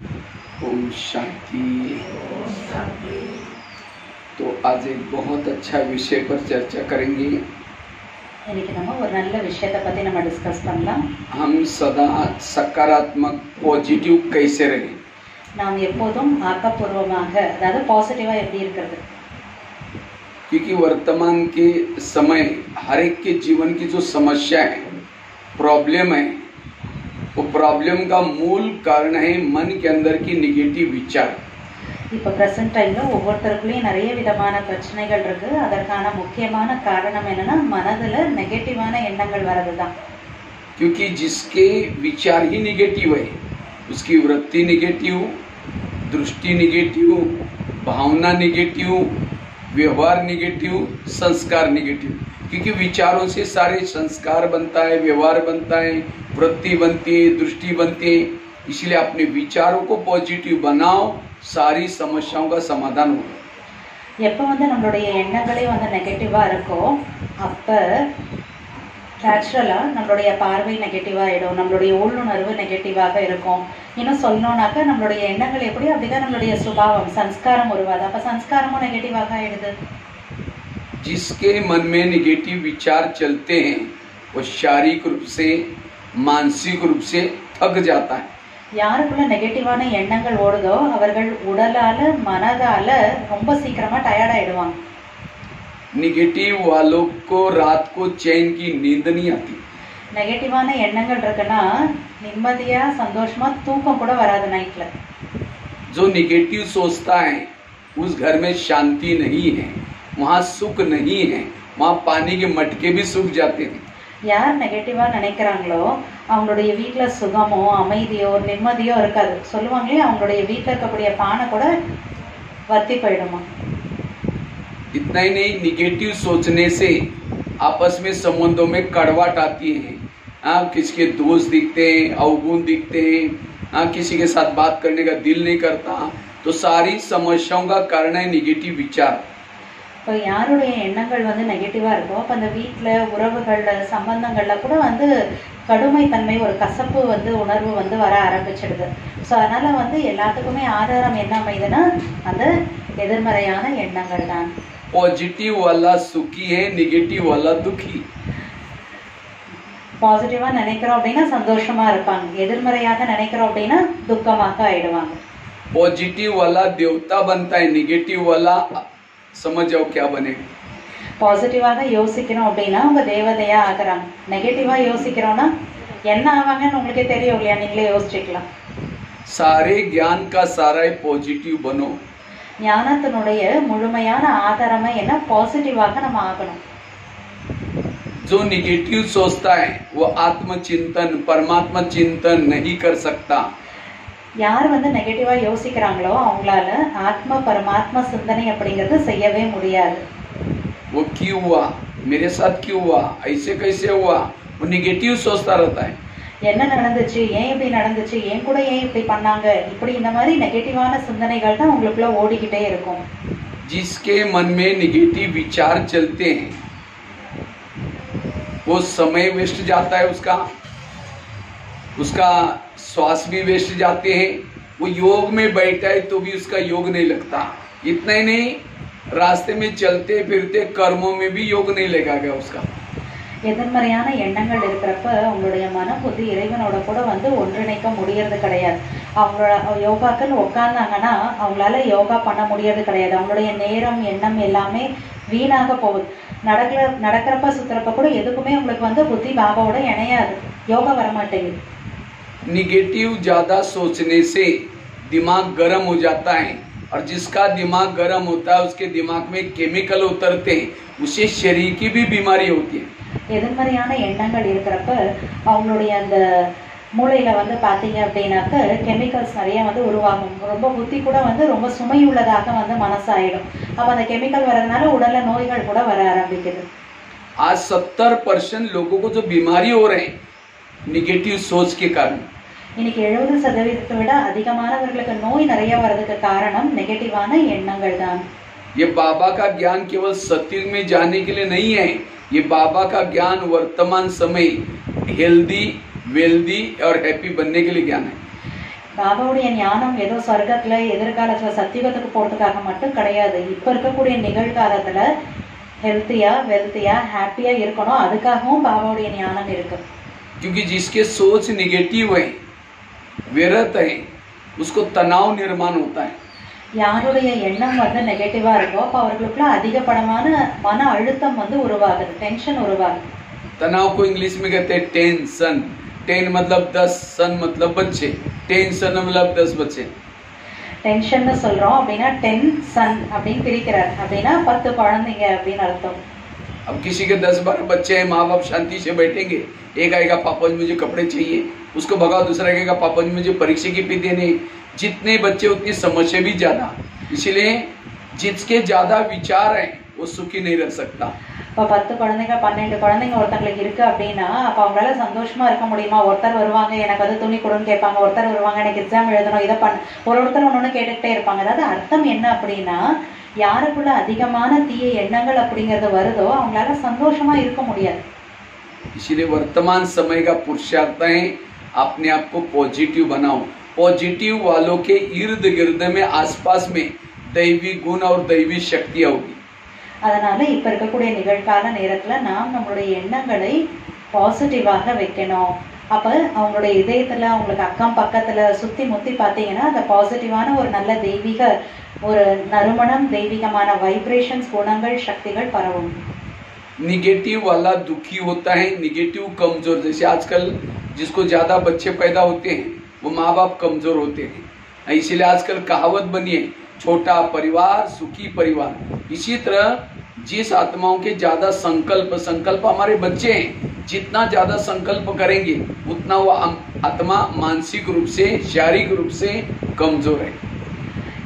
ओम शांति। तो आज एक बहुत अच्छा विषय पर चर्चा करेंगे। இன்னைக்கு நம்ம ஒரு நல்ல விஷயத்தை பத்தி நம்ம டிஸ்கஸ் பண்ணலாம். हम सदा सकारात्मक पॉजिटिव कैसे रहें? நாம் எப்போதும் ஆக்கப்பூர்வமாக, அதாவது பாசிட்டிவா எப்படி இருக்கிறது? क्योंकि वर्तमान के समय हर एक के जीवन की जो समस्या है, प्रॉब्लम है, वो प्रॉब्लम का मूल कारण है मन के अंदर की निगेटिव विचार। இப்போ பிரசன்ட் டைம்ல ஒவ்வொருத்தருக்குள்ளேயும் நிறைய விதமான பிரச்சனைகள் இருக்கு. அதற்கான முக்கியமான காரணம் என்னன்னா மனதுல நெகட்டிவான எண்ணங்கள் வரதுதான். क्योंकि जिसके विचार ही निगेटिव है, उसकी वृत्ति निगेटिव, दृष्टि निगेटिव, भावना निगेटिव, व्यवहार निगेटिव, संस्कार निगेटिव। क्योंकि विचारों से सारे संस्कार बनता है, व्यवहार बनता है, वृत्ति बनती है, दृष्टि बनती है। इसलिए अपने विचारों को पॉजिटिव बनाओ, सारी समस्याओं का समाधान होगा। எப்போ நம்மளுடைய எண்ணங்களே நெகட்டிவா இருக்கோ அப்ப நேச்சுரலா நம்மளுடைய பார்வை நெகட்டிவா ஆயிடும், நம்மளுடைய உள்ளுணர்வு நெகட்டிவாக இருக்கும். இன்னும் சொல்லணும்னாக்க நம்மளுடைய எண்ணங்கள் எப்படி அப்படிதான் நம்மளுடைய சுபாவம் சம்ஸ்காரம் உருவாது. அப்ப சம்ஸ்காரமும் நெகட்டிவாக ஆயிடுது. जिसके मन में निगेटिव विचार चलते हैं वो शारीरिक रूप से, मानसिक रूप से थक जाता है। யாருக்குள்ள நெகட்டிவான எண்ணங்கள் ஓடுதோ அவர்கள் உடலால மனதால ரொம்ப சீக்கிரமா டயர்ட் ஆயிடுவாங்க. निगेटिव वालों को रात को चैन की नींद नहीं आती। நெகட்டிவான எண்ணங்கள் இருக்குன்னா நிம்மதியா சந்தோஷமா தூக்கம் கூட வராது நைட்ல. जो निगेटिव सोचता है उस घर में शांति नहीं है, वहाँ सुख नहीं है, वहाँ पानी के मटके भी सूख जाते हैं। யார் நெகட்டிவா நினைக்கிறாங்களோ அவங்களுடைய வீட்டுல சுகமோ அமைதியோ நிம்மதியோ இருக்காது. சொல்லுவாங்களே அவங்களுடைய வீட்டுல இருக்கக்கூடிய பானை கூட வத்தி போயிடுமா. इतना ही नहीं, निगेटिव सोचने से आपस में संबंधों में कड़वाहट आती है। हाँ, किसी के दोष दिखते हैं, अवगुण दिखते हैं। हाँ, किसी के साथ बात करने का दिल नहीं करता। तो सारी समस्याओं का कारण है निगेटिव विचार। இப்போ யாருடைய எண்ணங்கள் நெகட்டிவா இருக்கோ அப்ப அந்த வீட்டுல உறவுகள்ல சம்பந்தங்கள்ல கூட கடுமைத்தன்மை, ஒரு கசப்பு உணர்வு வர ஆரம்பிச்சிடுது. ஸோ அதனால எல்லாத்துக்குமே ஆதாரம் என்ன அமைதுன்னா அந்த எதிர்மறையான எண்ணங்கள் தான். पॉजिटिव वाला सुखी है, निगेटिव वाला दुखी। பாசிட்டிவா நினைக்கிறோம் அப்படின்னா சந்தோஷமா இருப்பாங்க, எதிர்மறையாக நினைக்கிறோம் அப்படின்னா துக்கமாக ஆயிடுவாங்க. पॉजिटिव वाला देवता बनता है, निगेटिव वाला समझ जाओ क्या बनेगा। பாசிட்டிவாக யோசிக்கிறோம் அப்படின்னா அவங்க தேவதையா ஆகுறாங்க. நெகட்டிவா யோசிக்கிறோம்னா என்ன ஆவாங்கன்னு உங்களுக்கே தெரியும் இல்லையா? நீங்களே யோசிச்சுக்கலாம். सारे ज्ञान का सारा पॉजिटिव बनो। ஞானத்தினுடைய முழுமையான ஆதாரமே என்ன? பாசிட்டிவாக நம்ம ஆகணும். जो निगेटिव सोचता है वो आत्मचिंतन, परमात्मा चिंतन नहीं कर सकता। யார் நெகட்டிவா யோசிக்கிறாங்களோ அவங்களால ஆத்ம பரமாத்மா சிந்தனை அப்படிங்கிறது செய்யவே முடியாது. वो क्यों हुआ, मेरे साथ क्यों हुआ, ऐसे कैसे हुआ, वो निगेटिव सोचता रहता है। என்ன நடந்துச்சு, ஏன் இப்படி நடந்துச்சு, ஏன் கூட ஏன் இப்படி பண்ணாங்க, இப்படி இந்த மாதிரி நெகட்டிவான சிந்தனைகள் தான் உங்களுக்குள்ள ஓடிக்கிட்டே இருக்கும். जिसके मन में निगेटिव विचार चलते हैं वो समय वेस्ट जाता है, उसका श्वास भी वेस्ट जाते हैं। वो योग में बैठा है तो भी उसका योग नहीं लगता। इतना ही नहीं, रास्ते में चलते फिरते कर्मों में भी योग नहीं लगेगा उसका। எதிர்மறையான எண்ணங்கள் இருக்கிறப்ப உங்களுடைய மன புத்தி இறைவனோட கூட ஒன்றிணைக்க முடியறது கிடையாது. அவங்களோட யோகாக்கள் உட்கார்ந்தாங்கன்னா அவங்களால யோகா பண்ண முடியறது கிடையாது. அவங்களுடைய நேரம் எண்ணம் எல்லாமே வீணாக போகுது. நடக்கிறப்ப சுத்துறப்ப கூட எதுக்குமே உங்களுக்கு புத்தி பாபாவோட இணையாது, யோகா வரமாட்டேங்குது. निगेटिव ज्यादा सोचने से दिमाग गर्म हो जाता है और जिसका दिमाग गर्म होता है उसके दिमाग में केमिकल उतरते हैं, उसे शरीर की भी बीमारी होती है। எதிர்மறையான எண்ணங்கள் இருக்கிறப்ப அவங்களுடைய அந்த மூளையில பாத்தீங்க அப்படின்னாக்க கெமிக்கல்ஸ் நிறைய உருவாகும். ரொம்ப புத்தி கூட ரொம்ப சுமையுள்ளதாக மனசாயிடும். அப்ப அந்த கெமிக்கல் வரதுனால உடல்ல நோய்கள் கூட வர ஆரம்பிக்குது. आज 70% लोगों को जो बीमारी हो रहे हैं निगेटिव सोच के कारण। இன்னைக்கு 70% விட அதிகமானவர்களுக்கு நோய் நிறைய வரதுக்கு காரணம் நெகட்டிவான எண்ணங்கள் தான். ये बाबा का ज्ञान केवल सत्युग में जाने के लिए नहीं है, ये बाबा का ज्ञान वर्तमान समय हेल्दी, वेल्दी और हैप्पी बनने के लिए ज्ञान है। பாபாவுடைய ஞானம் ஏதோ சொர்க்கத்துல எதிர்காலத்துல சத்தியுகத்துக்கு போறதுக்காக மட்டும் கிடையாது. இப்ப இருக்கக்கூடிய நிகழ்காலத்துல ஹெல்த்தியா வெல்த்தியா ஹாப்பியா இருக்கணும், அதுக்காகவும் பாபாவுடைய ஞானம் இருக்கு. क्योंकि जिसके सोच निगेटिव है, विरत है, उसको तनाव निर्माण होता है. யாருடைய எண்ணம் வந்து நெகட்டிவா இருக்கோ அப்ப அவர்களுக்குள்ள அதிகப்படமான மன அழுத்தம் வந்து உருவாகுது, டென்ஷன் உருவாகுது. तनाव को इंग्लिश में कहते हैं टेंशन. टेन मतलब 10, सन मतलब बच्चे. टेंशन मतलब 10 बच्चे. டென்ஷன் சொல்றோம் அப்படின்னா 10 சன் அப்படின்னு பிரிக்கிறார், அப்படின்னா 10 குழந்தைங்க அப்படின்னு அர்த்தம். अब किसी के 10-12 बच्चे हैं, माँ बाप शांति से बैठेंगे, एक आएगा पापा जी मुझे कपड़े चाहिए, उसको भगाओ, दूसरा कहेगा पापा जी मुझे परीक्षा की फी देने. जितने बच्चे उतनी समस्या भी ज्यादा. इसलिए जिसके ज्यादा विचार है वो सुखी नहीं रह सकता. இப்போ 10 குழந்தைங்க 12 குழந்தைங்க ஒருத்தங்களுக்கு இருக்கு அப்படின்னா அப்ப அவங்களால சந்தோஷமா இருக்க முடியுமா? ஒருத்தர் வருவாங்க எனக்கு வந்து துணி கொடுன்னு கேட்பாங்க, ஒருத்தர் வருவாங்க எனக்கு எக்ஸாம் எழுதணும் இதை பண்ண, ஒருத்தர் ஒன்னொன்னு கேட்டுக்கிட்டே இருப்பாங்க. அதாவது அர்த்தம் என்ன அப்படின்னா யாருக்குள்ள அதிகமான தீய எண்ணங்கள் அப்படிங்கிறது வருதோ அவங்களால சந்தோஷமா இருக்க முடியாது. इसलिए वर्तमान समय का पुरुषार्थ है अपने आप को पॉजिटिव बनाओ. पॉजिटिव वालों के इर्द गिर्द में आसपास में दैवी गुण और दैवी शक्तियां होगी. அதனால இப்ப இருக்கக்கூடிய நிகழ்கால நேரத்துல நாம் நம்மளுடைய எண்ணங்களை பாசிட்டிவாக வைக்கணும். அப்ப அவங்களுடைய இதயத்துல அவங்களுக்கு அக்கம் பக்கத்துல சுத்தி முத்தி பாத்தீங்கன்னா அந்த பாசிட்டிவான ஒரு நல்ல தெய்வீக ஒரு நறுமணம், தெய்வீகமான வைப்ரேஷன்ஸ், குணங்கள், சக்திகள் பரவும். निगेटिव वाला दुखी होता है, निगेटिव कमजोर. जैसे आजकल जिसको ज्यादा बच्चे पैदा होते हैं वो माँ बाप कमजोर होते हैं. इसीलिए आजकल कहावत बनी है छोटा परिवार सुखी परिवार. इसी तरह जिस आत्माओं के ज्यादा संकल्प हमारे बच्चे हैं, जितना ज्यादा संकल्प करेंगे उतना वो आत्मा मानसिक रूप से शारीरिक रूप से कमजोर है.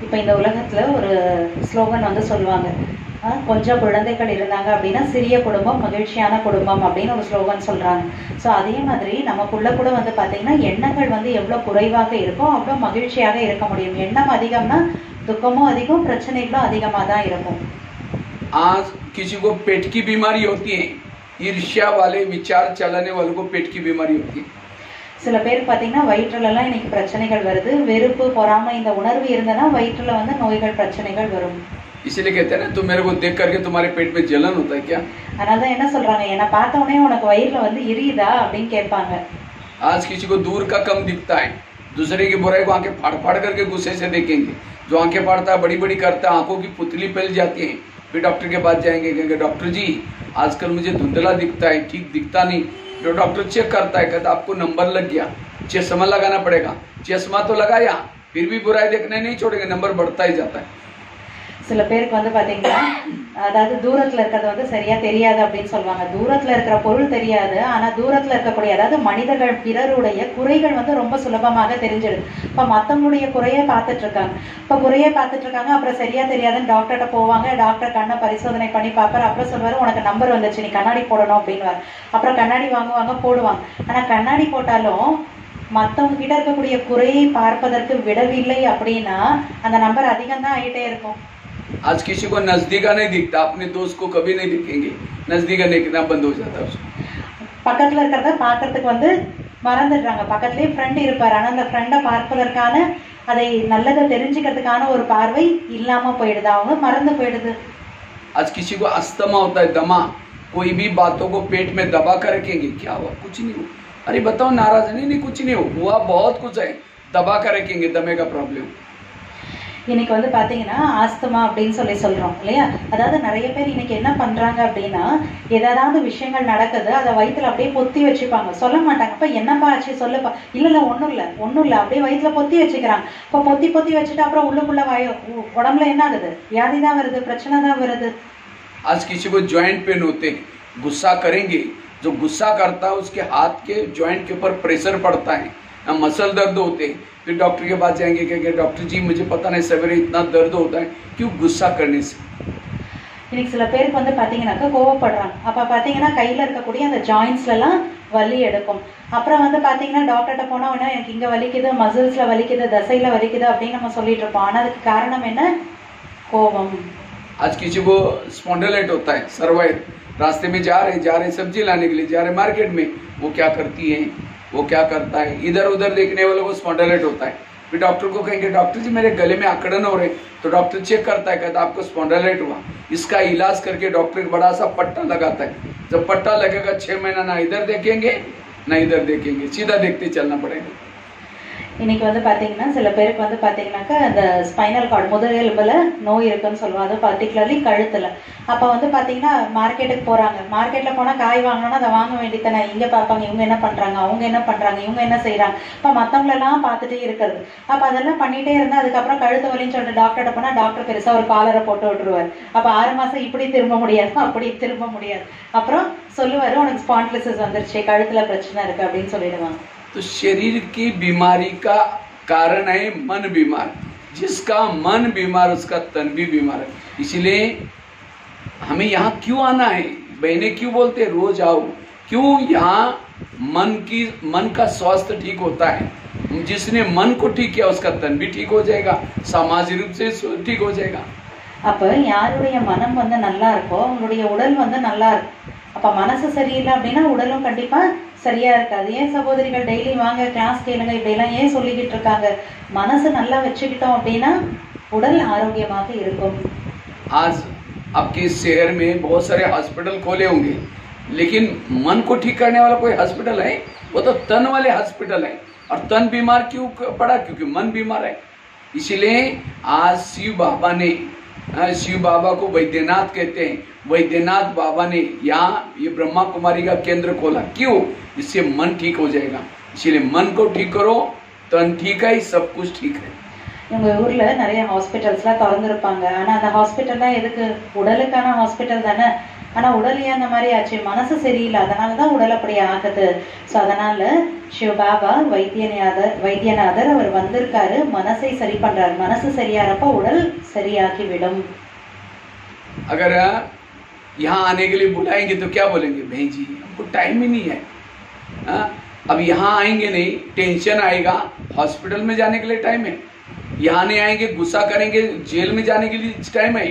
இப்ப இந்த உலகத்துல ஒரு ஸ்லோகன் வந்து சொல்லுவாங்க, கொஞ்சம் குழந்தைகள் இருந்தாங்க அப்படின்னா சிறிய குடும்பம் மகிழ்ச்சியான குடும்பம் அப்படின்னு ஒரு ஸ்லோகன் சொல்றாங்க. ஸோ அதே மாதிரி நமக்குள்ள கூட வந்து பாத்தீங்கன்னா எண்ணங்கள் வந்து எவ்வளவு குறைவாக இருக்கோ அவ்வளவு மகிழ்ச்சியாக இருக்க முடியும். எண்ணம் அதிகம்னா दुखमो अधिकम प्रचनेगलो अधिकमादा इरको. आज किसी को पेट की बीमारी होती है, ईर्ष्या वाले विचार चलाने वालों को पेट की बीमारी होती है. சில பேர் பாத்தீங்கன்னா வயிற்றுல எல்லாம் இன்னைக்கு பிரச்சனைகள் வருது, வெறுப்பு பொறாமை இந்த உணர்வு இருந்தனா வயிற்றுல வந்து நோய்கள் பிரச்சனைகள் வரும். इसलिए कहते हैं ना तुम मेरे को देख करके तुम्हारे पेट में जलन होता है क्या? அதனால என்ன சொல்றாங்க, என்ன பார்த்த உடனே உனக்கு வயிறுல வந்து எரியுதா அப்படின்னு கேட்பாங்க. आज किसी को दूर का कम दिखता है, दूसरे की बुराई को आंखें फाड़ फाड़ करके गुस्से से देखेंगे. जो आंखें फाड़ता है बड़ी बड़ी करता है, आंखों की पुतली फैल जाती है. फिर डॉक्टर के पास जाएंगे, कहेंगे डॉक्टर जी आजकल मुझे धुंधला दिखता है, ठीक दिखता नहीं. जो डॉक्टर चेक करता है कहता आपको नंबर लग गया, चश्मा लगाना पड़ेगा. चश्मा तो लगाया फिर भी बुराई देखने नहीं छोड़ेंगे, नंबर बढ़ता ही जाता है. சில பேருக்கு வந்து பாத்தீங்கன்னா அதாவது தூரத்துல இருக்கிறது வந்து சரியா தெரியாது அப்படின்னு சொல்லுவாங்க. தூரத்துல இருக்கிற பொருள் தெரியாது, ஆனா தூரத்துல இருக்கக்கூடிய அதாவது மனிதர்கள் பிறருடைய குறைகள் வந்து ரொம்ப சுலபமாக தெரிஞ்சிடுது. இப்ப மத்தவங்களுடைய குறையை பார்த்துட்டு இருக்காங்க, அப்புறம் சரியா தெரியாதுன்னு டாக்டர்கிட்ட போவாங்க. டாக்டர் கண்ணை பரிசோதனை பண்ணி பார்ப்பாரு, அப்புறம் சொல்லுவாரு உனக்கு நம்பர் வந்துச்சு நீ கண்ணாடி போடணும் அப்படின்னு. அப்புறம் கண்ணாடி வாங்குவாங்க போடுவாங்க. ஆனா கண்ணாடி போட்டாலும் மத்தவங்க கிட்ட இருக்கக்கூடிய குறையை பார்ப்பதற்கு விடவில்லை அப்படின்னா அந்த நம்பர் அதிகம் தான் ஆகிட்டே இருக்கும். आज किसी को नजदीका नहीं दिखता, अपने दोस्त को कभी नहीं दिखेंगे, नजदीका देखना बंद हो जाता है. பக்கத்துல இருக்கிறத பார்க்கறதுக்கு வந்து மறந்துடுறாங்க. பக்கத்துலயே ஃப்ரெண்ட் இருப்பாரு, ஆனா அந்த ஃப்ரெண்டை பார்ப்பதற்கான அதை நல்லதை தெரிஞ்சுக்கிறதுக்கான ஒரு பார்வை இல்லாம போயிடுது, அவங்க மறந்து போயிடுது. आज किसी को अस्थमा होता है, दमा, कोई भी बातों को पेट में दबा कर रखेंगे, क्या हुआ कुछ नहीं हुआ, अरे बताओ नाराज नहीं कुछ नहीं हुआ, बहुत कुछ है, दबा कर रखेंगे, दमे का प्रॉब्लम. இன்னைக்கு வந்து பாத்தீங்கன்னா ஆஸ்துமா அப்படின்னு சொல்றோம் இல்லையா. அதாவது நிறைய பேர் இன்னைக்கு என்ன பண்றாங்க அப்படின்னா ஏதாவது விஷயங்கள் நடக்குது அதை வயிற்றுல அப்படியே பொத்தி வச்சுப்பாங்க, சொல்ல மாட்டாங்க. அப்ப என்னப்பா ஆச்சு சொல்லுப்பா, இல்ல ஒண்ணும் இல்ல அப்படியே வயிற்றுல பொத்தி வச்சுக்கிறாங்க. இப்ப பொத்தி வச்சுட்டு அப்புறம் உள்ளுக்குள்ள உடம்புல என்ன ஆகுது, வியாதி தான் வருது, பிரச்சனை தான் வருது. आज किसी को ज्वाइंट पेन होते हैं, गुस्सा करेंगे, जो गुस्सा करता है उसके हाथ के ज्वाइंट के ऊपर प्रेशर पड़ता है, मसल दर्द होते हैं. फिर डॉक्टर के पास जाएंगे, कहेंगे डॉक्टर जी मुझे पता नहीं सवेरे इतना दर्द होता है, क्यों? गुस्सा करने से. இன்னைக்கு சில பேருக்கு வந்து பாத்தீங்கன்னாக்கா கோவப்படுறாங்க. அப்ப பாத்தீங்கன்னா கையில இருக்கக்கூடிய அந்த ஜாயின்ஸ்ல எல்லாம் வலி எடுக்கும். அப்புறம் வந்து பாத்தீங்கன்னா டாக்டர்கிட்ட போனா உடனே எனக்கு இங்க வலிக்குது, மசில்ஸ்ல வலிக்குது, தசையில வலிக்குது அப்படின்னு நம்ம சொல்லிட்டு இருப்போம். ஆனா அதுக்கு காரணம் என்ன? கோபம். आज किसी को स्पॉन्डिलाइट होता है, सर्वाइव, रास्ते में जा रहे सब्जी लाने के लिए जा रहे मार्केट में, वो क्या करती है, वो क्या करता है, इधर उधर देखने वालों को स्पॉन्डिलाइट होता है. फिर डॉक्टर को कहेंगे डॉक्टर जी मेरे गले में अकड़न हो रहे, तो डॉक्टर चेक करता है, कहता आपको स्पॉन्डिलाइट हुआ। इसका इलाज करके डॉक्टर एक बड़ा सा पट्टा लगाता है। जब पट्टा लगेगा 6 महीना ना इधर देखेंगे ना इधर देखेंगे, सीधा देखते चलना पड़ेगा। இன்னைக்கு வந்து பாத்தீங்கன்னா சில பேருக்கு வந்து பாத்தீங்கன்னாக்கா அந்த ஸ்பைனல் கார்டு முதுகெலும்புல நோய் இருக்குன்னு சொல்லுவோம், அது பர்டிகுலர்லி கழுத்துல. அப்ப வந்து பாத்தீங்கன்னா மார்க்கெட்டுக்கு போறாங்க, மார்க்கெட்ல போனா காய் வாங்கணும்னா அதை வாங்க வேண்டியதானே, இங்க பாப்பாங்க இவங்க என்ன பண்றாங்க, அவங்க என்ன பண்றாங்க, இவங்க என்ன செய்யறாங்க, இப்ப மத்தவங்கள எல்லாம் பார்த்துட்டே இருக்கிறது. அப்ப அதெல்லாம் பண்ணிட்டே இருந்தா அதுக்கப்புறம் கழுத்து வலின்னு சொல்லிட்டு டாக்டர்கிட்ட போனா டாக்டர் பெருசா ஒரு காலரை போட்டு விட்டுருவாரு. அப்ப 6 மாசம் இப்படி திரும்ப முடியாது, அப்படி திரும்ப முடியாது. அப்புறம் சொல்லுவாரு உனக்கு ஸ்பான்டிலிசிஸ் வந்துருச்சு, கழுத்துல பிரச்சனை இருக்கு அப்படின்னு சொல்லிடுவாங்க. तो शरीर की बीमारी का कारण है मन बीमार। जिसका मन बीमार उसका तन भी बीमार है। इसलिए हमें यहाँ क्यों आना है, बहने क्यों बोलते रोज आओ, क्यों यहाँ मन का स्वास्थ्य ठीक होता है। जिसने मन को ठीक किया उसका तन भी ठीक हो जाएगा, सामाजिक रूप से ठीक हो जाएगा। அப்ப யாருடைய மனம் வந்து நல்லா இருக்கோ அவங்களுடைய உடல் வந்து நல்லா இருக்கும். அப்ப மனசு சரியில்லை அப்படின்னா உடலும் கண்டிப்பா சரியா இருக்காது. ஏன் சகோதரிகள் டெய்லி வாங்க கிளாஸ் கேளுங்க இப்படி எல்லாம் ஏன் சொல்லிக்கிட்டு இருக்காங்க? மனசு நல்லா வச்சுக்கிட்டோம் அப்படின்னா உடல் ஆரோக்கியமாக இருக்கும். आज आपके शहर में बहुत सारे हॉस्पिटल खोले होंगे, लेकिन मन को ठीक करने वाला कोई हॉस्पिटल है? वो तो तन वाले हॉस्पिटल है। और तन बीमार क्यों पड़ा? क्योंकि मन बीमार है। इसीलिए आज शिव बाबा को वैद्यनाथ कहते हैं। वैद्यनाथ बाबा ने यहाँ ये ब्रह्मा कुमारी का केंद्र खोला, क्यों? इससे मन ठीक हो जाएगा। इसीलिए मन को ठीक करो, तन ठीक है, सब कुछ ठीक है। உங்க ஊர்ல நிறைய ஹாஸ்பிட்டல்ஸ்லாம் திறந்துருப்பாங்க. ஆனா அந்த ஹாஸ்பிட்டல்லாம் எதுக்கு? உடலுக்கான ஹாஸ்பிட்டல் தானே. ஆனா உடல் ஏன் அந்த மாதிரி ஆச்சு? மனசு சரியில்லை, அதனாலதான் உடல் அப்படி ஆகுது. ஸோ அதனால சிவபாபா வைத்தியநாதர் அவர் வந்திருக்காரு, மனசை சரி பண்றாரு. மனசு சரியாறப்ப உடல் சரியாகி விடும். अगर यहाँ आने के लिए बुलाएंगे तो क्या बोलेंगे? भाई जी हमको टाइम ही नहीं है। अब यहाँ आएंगे नहीं, टेंशन आएगा, हॉस्पिटल में जाने के लिए टाइम है। यहाँ नहीं आएंगे, गुस्सा करेंगे, जेल में जाने के लिए टाइम है,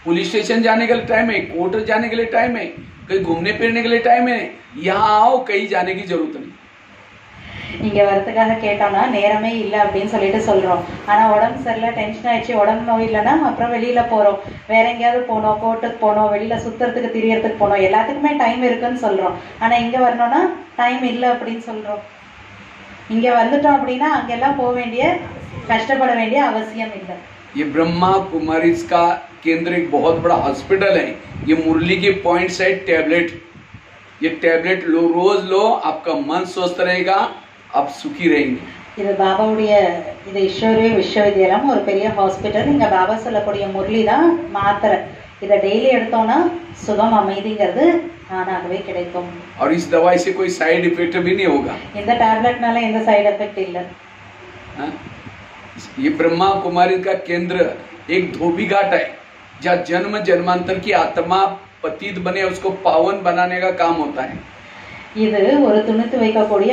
पुलिस स्टेशन जाने के लिए टाइम है, कोर्ट जाने के लिए टाइम है, कहीं घूमने फिरने के लिए टाइम है। यहाँ आओ, कहीं जाने की जरूरत नहीं। இங்க வரதுக்காக கேட்டோம்னா நேரமே இல்லை அப்படின்னு சொல்லிட்டு சொல்றோம். ஆனா உடம்பு சரியில்லை, டென்ஷன் ஆயிடுச்சு, உடம்பு நோய் இல்லைன்னா அப்புறம் வெளியில போறோம், வேற எங்கேயாவது போனோம், கோர்ட்டுக்கு போனோம், வெளியில சுத்துறதுக்கு திரியறதுக்கு போனோம், எல்லாத்துக்குமே டைம் இருக்குன்னு சொல்றோம். ஆனா இங்க வரணும்னா டைம் இல்லை அப்படின்னு சொல்றோம். இங்க வந்துட்டோம் அப்படின்னா அங்கெல்லாம் போக வேண்டிய கஷ்டப்பட வேண்டிய அவசியம் இல்லை. ये ब्रह्मा कुमारी का केंद्र एक बहुत बड़ा हॉस्पिटल है। ये मुरली के पॉइंट्स है टैबलेट। ये टैबलेट लो, रोज लो, आपका मन स्वस्थ रहेगा, आप सुखी रहेंगे। இது பாபாவுடைய இது ஈஸ்வரிய விஸ்வவித்யாலயம் ஒரு பெரிய ஹாஸ்பிட்டல். இங்க பாபா சொல்லக்கூடிய முரளி தான் மாத்திரை. இதை டெய்லி எடுத்தோம்னா சுகம் அமைதிங்கிறது தானாகவே கிடைக்கும். और इस दवाई से कोई साइड इफेक्ट भी नहीं होगा। இந்த டேப்லெட்னால எந்த சைடு எஃபெக்ட் இல்லை. ये ब्रह्मा कुमारी का केंद्र एक धोबी घाट है, जहाँ जन्म जन्मांतर की आत्मा पतित बने उसको पावन बनाने का काम होता है। இது ஒரு துணி துவைக்கக்கூடிய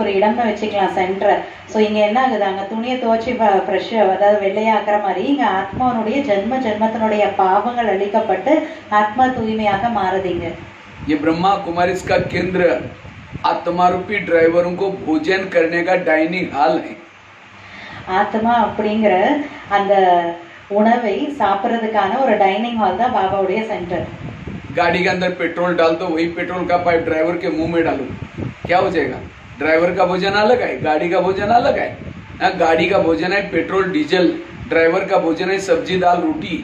ஒரு இடம்னு வச்சுக்கலாம், சென்டர். ஸோ இங்க என்ன ஆகுது, அங்க துணியை துவைச்சி ஃப்ரெஷ் அதாவது வெள்ளையாக்குற மாதிரி இங்க ஆத்மாவனுடைய ஜென்மத்தினுடைய பாவங்கள் அழிக்கப்பட்டு ஆத்மா தூய்மையாக மாறுதுங்க. ये ब्रह्मा कुमारी का केंद्र आत्मा रूपी ड्राइवरों को भोजन करने का डाइनिंग हॉल है। ஆத்மா அப்படிங்கிற அந்த உணவை சாப்பிட்றதுக்கான ஒரு டைனிங் ஹால் தான் பாபாவுடைய சென்டர். गाड़ी के अंदर पेट्रोल डाल दो, वही पेट्रोल का पाइप ड्राइवर के मुंह में डालो, क्या हो जाएगा? ड्राइवर का भोजन अलग है, गाड़ी का भोजन अलग है। गाड़ी का भोजन है पेट्रोल डीजल, ड्राइवर का भोजन है सब्जी दाल रोटी।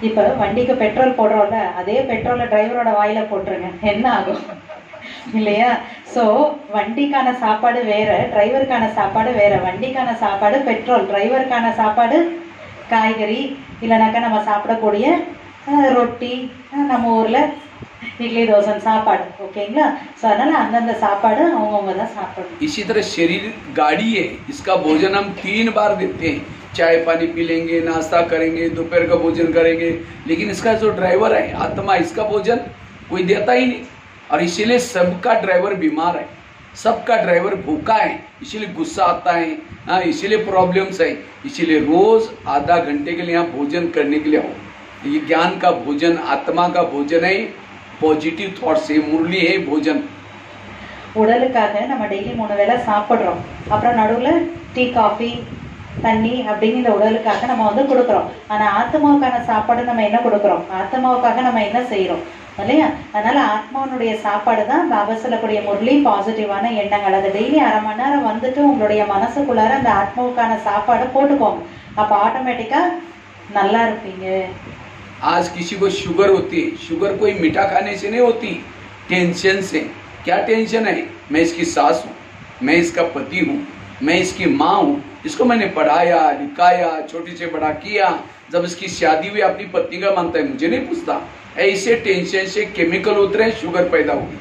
இப்ப வண்டிக்கு பெட்ரோல் போடுறோம்ல, அதே பெட்ரோல டிரைவரோட வாயில போட்டுருங்க, என்ன ஆகும் இல்லையா? சோ வண்டிக்கான சாப்பாடு வேற, டிரைவருக்கான சாப்பாடு வேற. வண்டிக்கான சாப்பாடு பெட்ரோல், டிரைவருக்கான சாப்பாடு காய்கறி, இல்லைனாக்கா நம்ம சாப்பிடக்கூடிய ரொட்டி, நம்ம ஊர்ல இட்லி தோசை சாப்பாடு. ஓகேங்களா? ஸோ அதனால அந்தந்த சாப்பாடு அவங்கவுங்க தான் சாப்பிடணும். इसी तरह शरीर गाड़ी है, इसका भोजन हम 3 बार देते हैं। चाय पानी पी लेंगे, नाश्ता करेंगे, दोपहर का भोजन करेंगे, लेकिन इसका जो ड्राइवर है आत्मा, इसका भोजन कोई देता ही नहीं। और इसीलिए सबका ड्राइवर बीमार है, सबका ड्राइवर भूखा है, इसीलिए गुस्सा आता है, इसीलिए प्रॉब्लम्स है। इसीलिए रोज आधा घंटे के लिए यहाँ भोजन करने के लिए आओ। ये ज्ञान का भोजन, आत्मा का भोजन है, पॉजिटिव थॉट से मुरली है भोजन। உடலுக்காக நம்ம டெய்லி 3 வேளை சாப்பிட்றோம், அப்புறம் நடுவில் டீ காஃபி தண்ணி அப்படின்னு இந்த உடலுக்காக நம்ம வந்து கொடுக்குறோம். ஆனா ஆத்மாவுக்கான சாப்பாடு நம்ம என்ன கொடுக்குறோம், ஆத்மாவுக்காக நம்ம என்ன செய்யறோம் இல்லையா? அதனால ஆத்மாவுடைய சாப்பாடு தான் பாபா சொல்லக்கூடிய முரளி பாசிட்டிவான எண்ணங்கள். அது டெய்லி 1/2 மணி நேரம் வந்துட்டு உங்களுடைய மனசுக்குள்ளார அந்த ஆத்மாவுக்கான சாப்பாடை போட்டுக்கோங்க. அப்ப ஆட்டோமேட்டிக்கா நல்லா இருப்பீங்க. आज किसी को शुगर होती है, शुगर कोई मीठा खाने से नहीं होती, टेंशन से। क्या टेंशन है? मैं इसकी सास हूँ, मैं इसका पति हूँ, मैं इसकी माँ हूँ, इसको मैंने पढ़ाया लिखाया, छोटी से बड़ा किया, जब इसकी शादी हुई अपनी पत्नी का मानता है, मुझे नहीं पूछता। ऐसे टेंशन से केमिकल उतरे, शुगर पैदा हुई।